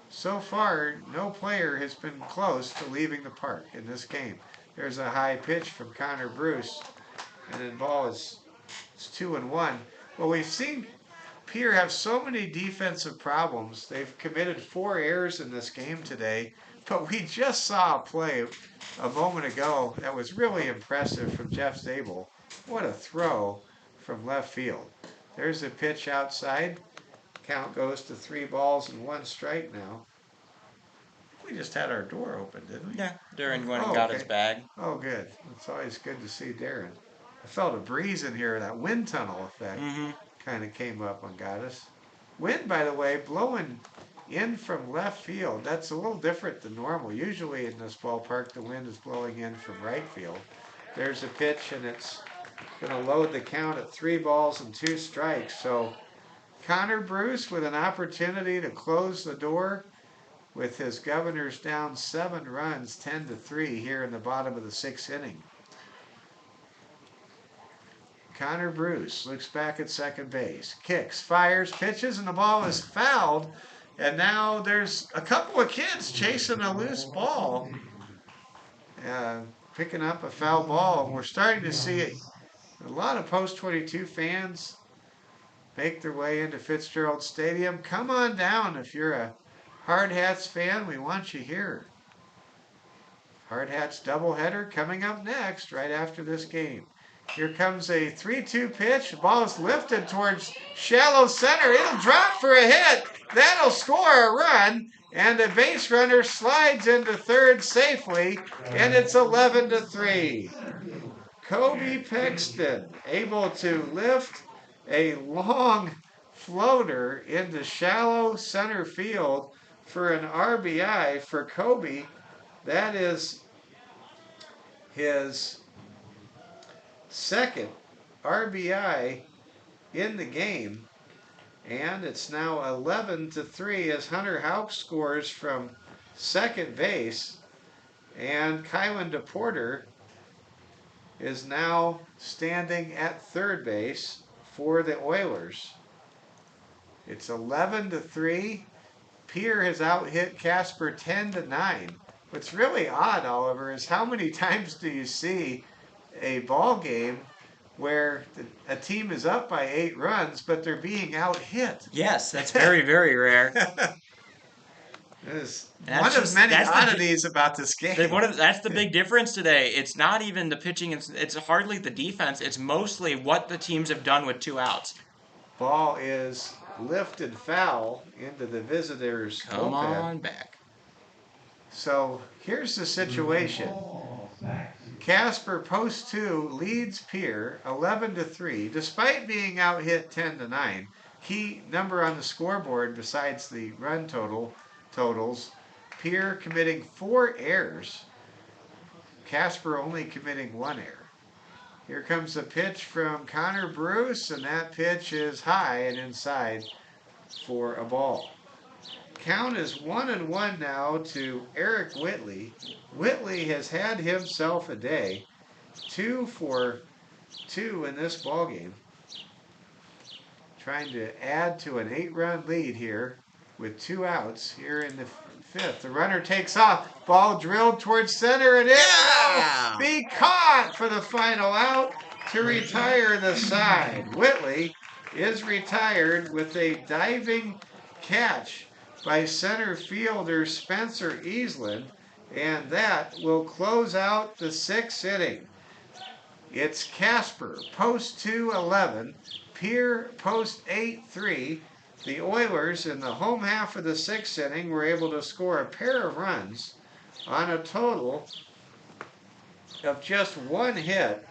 So far, no player has been close to leaving the park in this game. There's a high pitch from Connor Bruce, and the ball is 2-1. Well, we've seen Pierre have so many defensive problems. They've committed 4 errors in this game today, but we just saw a play a moment ago that was really impressive from Jeff Zabel. What a throw from left field. There's a pitch outside. Count goes to 3 balls and 1 strike now. We just had our door open, didn't we? Yeah, Darren went and got his bag. Oh, good. It's always good to see Darren. I felt a breeze in here. That wind tunnel effect kind of came up and got us. Wind, by the way, blowing in from left field. That's a little different than normal. Usually in this ballpark, the wind is blowing in from right field. There's a pitch, and it's going to load the count at 3 balls and 2 strikes. So Connor Bruce with an opportunity to close the door with his Governors down 7 runs, 10-3 here in the bottom of the 6th inning. Connor Bruce looks back at second base, kicks, fires, pitches, and the ball is fouled. And now there's a couple of kids chasing a loose ball, picking up a foul ball. And we're starting to see a lot of Post 22 fans make their way into Fitzgerald Stadium. Come on down if you're a Hard Hats fan. We want you here. Hard Hats doubleheader coming up next, right after this game. Here comes a 3-2 pitch. The ball is lifted towards shallow center. It'll drop for a hit. That'll score a run. And the base runner slides into third safely. And it's 11-3. Kobe Pexton able to lift a long floater into shallow center field for an RBI for Kobe. That is his second RBI in the game. And it's now 11-3 as Hunter Houck scores from second base. And Kylan DePorter is now standing at third base for the Oilers. It's 11-3. Pierre has out-hit Casper 10-9. What's really odd, Oliver, is how many times do you see a ball game where a team is up by 8 runs, but they're being out-hit? Yes, that's very, very rare. It's one of many oddities about this game. That's the big difference today. It's not even the pitching. It's hardly the defense. It's mostly what the teams have done with 2 outs. Ball is lifted foul into the visitors' Come bullpen. on back. So here's the situation. Casper Post 2 leads Pierre 11-3, despite being out hit 10-9. Key number on the scoreboard besides the run totals. Pierre committing 4 errors. Casper only committing 1 error. Here comes the pitch from Connor Bruce, and that pitch is high and inside for a ball. Count is 1-1 now to Eric Whitley. Whitley has had himself a day. 2 for 2 in this ballgame. Trying to add to an 8-run lead here with 2 outs here in the 5th. The runner takes off. Ball drilled towards center, and it will be caught for the final out to retire the side. Whitley is retired with a diving catch by center fielder Spencer Easland, and that will close out the 6th inning. It's Casper Post 2-11, Pierre Post 8-3. The Oilers in the home half of the 6th inning were able to score a pair of runs on a total of just 1 hit.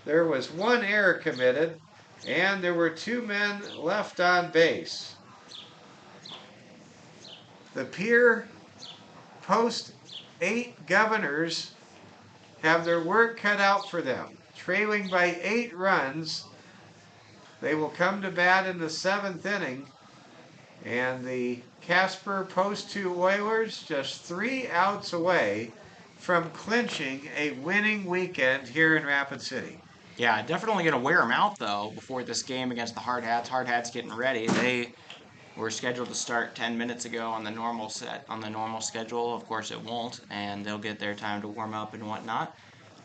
There was 1 error committed, and there were 2 men left on base. The Pierre Post 8 Governors have their work cut out for them. Trailing by 8 runs, they will come to bat in the 7th inning. And the Casper Post 2 Oilers just 3 outs away from clinching a winning weekend here in Rapid City. Yeah, definitely going to wear them out, though, before this game against the Hard Hats. Hard Hats getting ready. They were scheduled to start 10 minutes ago on the normal schedule. Of course, it won't, and they'll get their time to warm up and whatnot.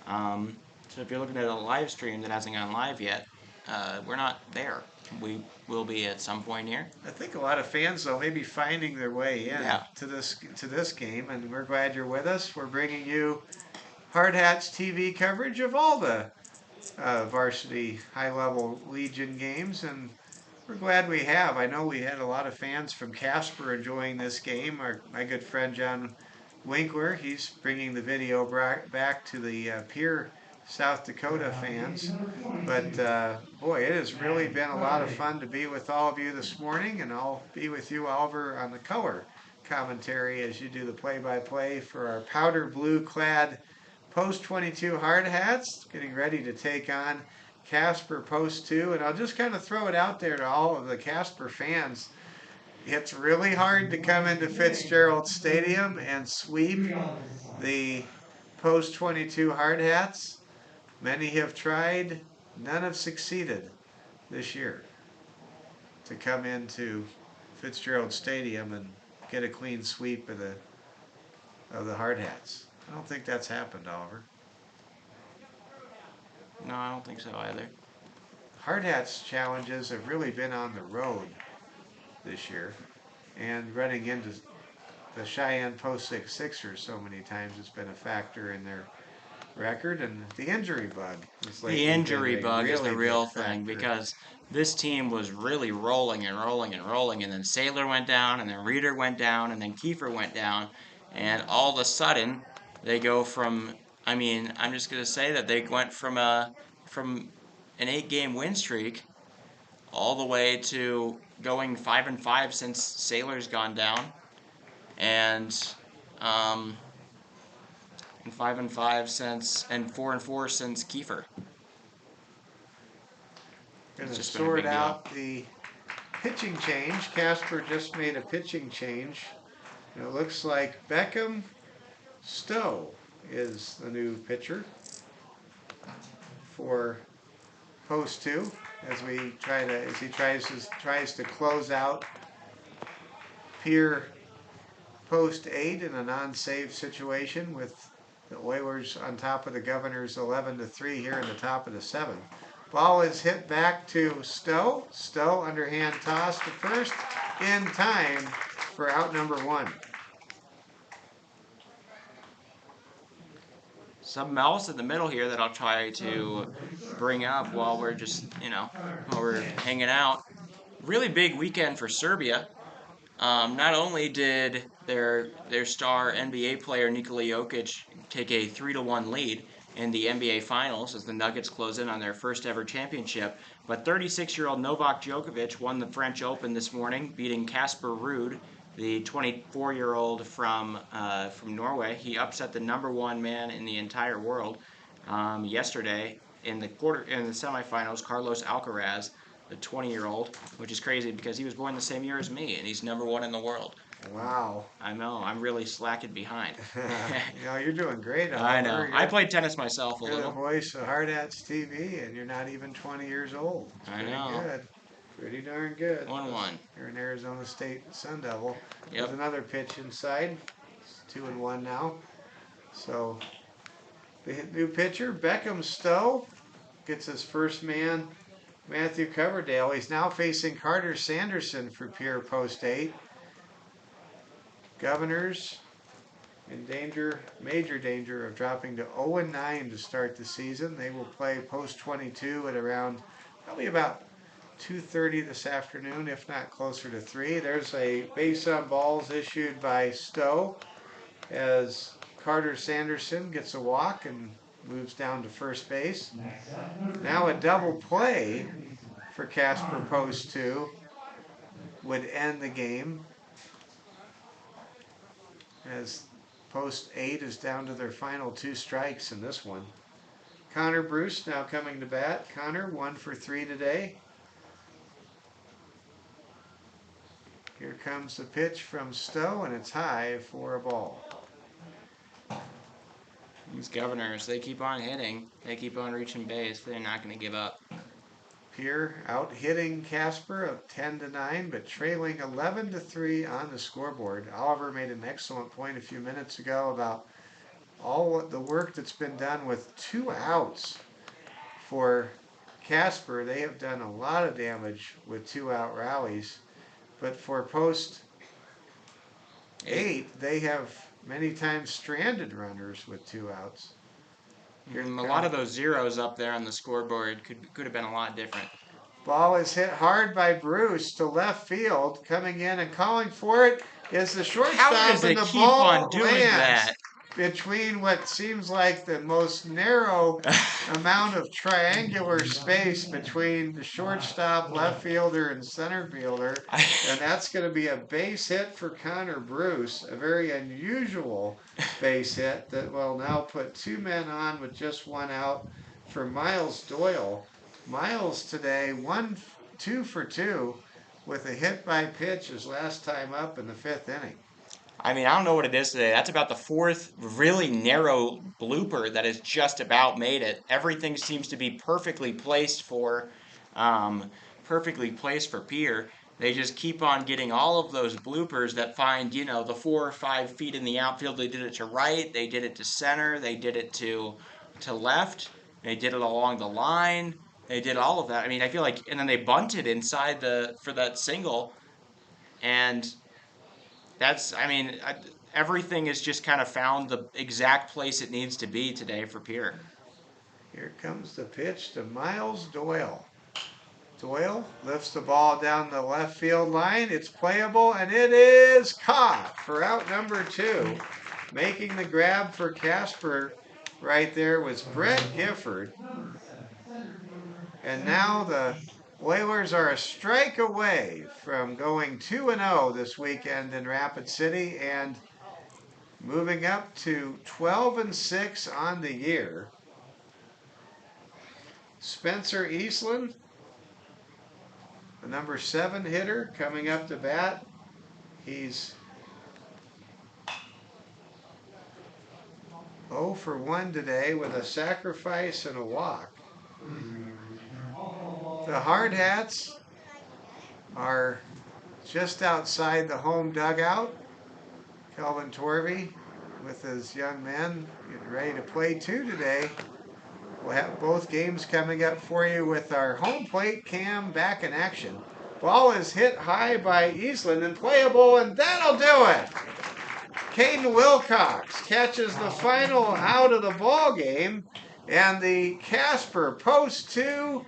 So if you're looking at a live stream that hasn't gone live yet, we're not there. We will be at some point here. I think a lot of fans, though, may be finding their way in to this game, and we're glad you're with us. We're bringing you Hard Hats TV coverage of all the varsity high-level Legion games, and we're glad we have. I know we had a lot of fans from Casper enjoying this game. My good friend John Winkler, he's bringing the video back to the Pierre, South Dakota fans. But boy, it has really been a lot of fun to be with all of you this morning, and I'll be with you, Oliver, on the color commentary as you do the play-by-play for our powder blue clad Post 22 Hard Hats, getting ready to take on Casper Post 2. And I'll just kind of throw it out there to all of the Casper fans. It's really hard to come into Fitzgerald Stadium and sweep the Post 22 Hard Hats. Many have tried, none have succeeded this year to come into Fitzgerald Stadium and get a clean sweep of the Hard Hats. I don't think that's happened, Oliver. No, I don't think so either. Hard Hats challenges have really been on the road this year, and running into the Cheyenne Post 6-6ers so many times. It's been a factor in their record, and the injury bug has The lately been injury a bug is the really big real thing factor. because this team was really rolling and rolling and rolling, and then Saylor went down, and then Reeder went down, and then Kiefer went down, and all of a sudden they go from. I mean, I'm just gonna say that they went from an 8-game win streak all the way to going 5-5 since Saylor's gone down, and um, and 5-5 since and 4-4 since Kiefer. Going It's to just been a sort big deal. out the pitching change. Casper just made a pitching change. And it looks like Beckham Stowe is the new pitcher for Post 2 as he tries to close out Pierre Post 8 in a non-save situation with the Oilers on top of the Governors 11-3 here in the top of the 7th. Ball is hit back to Stowe. Stowe underhand toss to first in time for out number 1. Something else in the middle here that I'll try to bring up while we're just, while we're hanging out. Really big weekend for Serbia. Not only did their star NBA player Nikola Jokic take a 3-1 lead in the NBA Finals as the Nuggets close in on their first ever championship, but 36-year-old Novak Djokovic won the French Open this morning, beating Casper Ruud, the 24-year-old from Norway. He upset the number 1 man in the entire world yesterday in the semifinals, Carlos Alcaraz, the 20-year-old, which is crazy because he was born the same year as me and he's number 1 in the world. Wow. I know, I'm really slacking behind. You're doing great, Oliver. I know. I played tennis myself a You're the little. voice of Hard Hats TV, and you're not even 20 years old. It's I pretty know. good. Pretty darn good. 1-1. You're an Arizona State Sun Devil. Yep. There's another pitch inside. It's 2-1 now. So the new pitcher, Beckham Stowe, gets his first man, Matthew Coverdale. He's now facing Carter Sanderson for Pierre Post 8. Governors in major danger of dropping to 0-9 to start the season. They will play Post 22 at around probably about 2:30 this afternoon, if not closer to 3. There's a base on balls issued by Stowe as Carter Sanderson gets a walk and moves down to first base. Now a double play for Casper Post 2 would end the game as Post 8 is down to their final 2 strikes in this one. Connor Bruce now coming to bat. Connor 1 for 3 today. Here comes the pitch from Stowe, and it's high for a ball. These Governors, they keep on hitting. They keep on reaching base. They're not going to give up. Pierre out hitting Casper of 10-9, but trailing 11-3 on the scoreboard. Oliver made an excellent point a few minutes ago about all the work that's been done with 2 outs for Casper. They have done a lot of damage with 2-out rallies. But for Post 8, they have many times stranded runners with 2 outs. A lot of those zeros up there on the scoreboard could have been a lot different. Ball is hit hard by Bruce to left field. Coming in and calling for it is the shortstop, How does and it the keep ball on doing lands that? between what seems like the most narrow amount of triangular space between the shortstop, left fielder, and center fielder. And that's going to be a base hit for Connor Bruce, a very unusual base hit that will now put 2 men on with just 1 out for Miles Doyle. Miles today 2 for 2 with a hit by pitch his last time up in the 5th inning. I mean, I don't know what it is today. That's about the 4th really narrow blooper that has just about made it. Everything seems to be perfectly placed for Pierre. They just keep on getting all of those bloopers that find, the 4 or 5 feet in the outfield. They did it to right, they did it to center, they did it to left, they did it along the line. They did all of that. I mean, I feel like, and then they bunted inside for that single, and I mean, everything has just kind of found the exact place it needs to be today for Pierre. Here comes the pitch to Miles Doyle. Doyle lifts the ball down the left field line. It's playable, and it is caught for out number 2. Making the grab for Casper right there was Brett Gifford. And now the Oilers are a strike away from going 2-0 this weekend in Rapid City and moving up to 12-6 on the year. Spencer Eastland, the number 7 hitter, coming up to bat. He's 0 for 1 today with a sacrifice and a walk. The Hard Hats are just outside the home dugout. Kelvin Torvey with his young men getting ready to play 2 today. We'll have both games coming up for you with our home plate cam back in action. Ball is hit high by Eastland and playable, and that'll do it. Caden Wilcox catches the final out of the ball game, and the Casper Post 2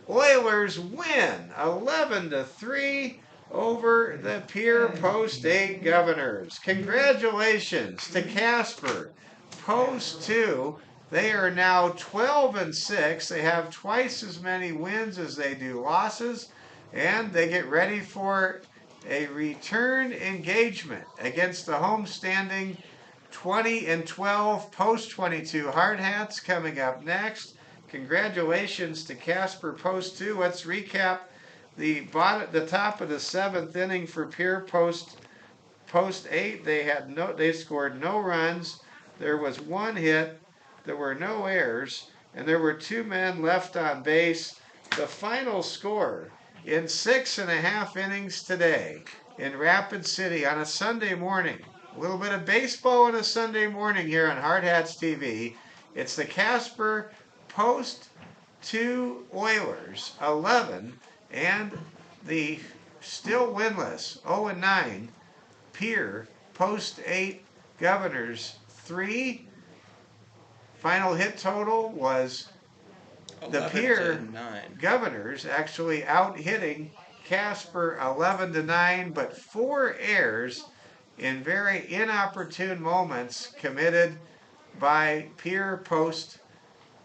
Oilers win 11-3 over the Pierre Post 8 Governors. Congratulations to Casper Post 2. They are now 12-6. They have twice as many wins as they do losses, and they get ready for a return engagement against the homestanding 20-12 Post 22 Hard Hats coming up next. Congratulations to Casper Post 2. Let's recap the top of the 7th inning for Pierre Post 8. They scored no runs. There was 1 hit. There were no errors, and there were 2 men left on base. The final score in 6.5 innings today in Rapid City on a Sunday morning. A little bit of baseball on a Sunday morning here on Hard Hats TV. It's the Casper Post 2 Oilers 11 and the still winless 0-9 Pierre Post 8 Governors 3. Final hit total was the Pierre Governors actually out-hitting Casper 11-9, but 4 errors in very inopportune moments committed by Pierre Post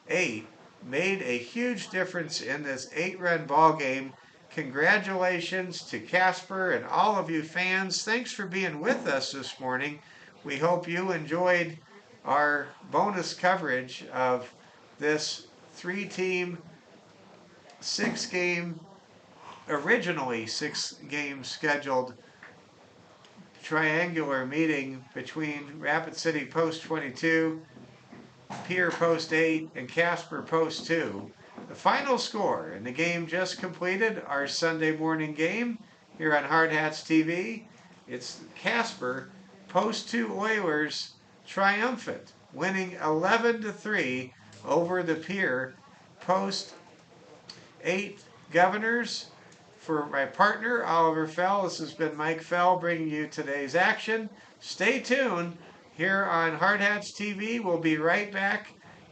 8 made a huge difference in this 8-run ball game. Congratulations to Casper and all of you fans. Thanks for being with us this morning. We hope you enjoyed our bonus coverage of this 3-team, 6-game, originally 6-game scheduled triangular meeting between Rapid City Post 22, Pierre Post 8, and Casper Post 2. The final score in the game just completed, our Sunday morning game here on Hard Hats TV. It's Casper Post 2 Oilers triumphant, winning 11-3 over the Pierre Post 8 Governors. For my partner, Oliver Fell, this has been Mike Fell bringing you today's action. Stay tuned here on Hard Hats TV. We'll be right back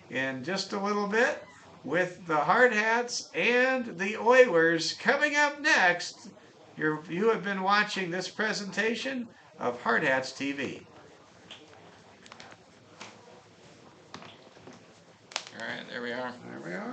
in just a little bit with the Hard Hats and the Oilers coming up next. You have been watching this presentation of Hard Hats TV. All right, there we are. There we are.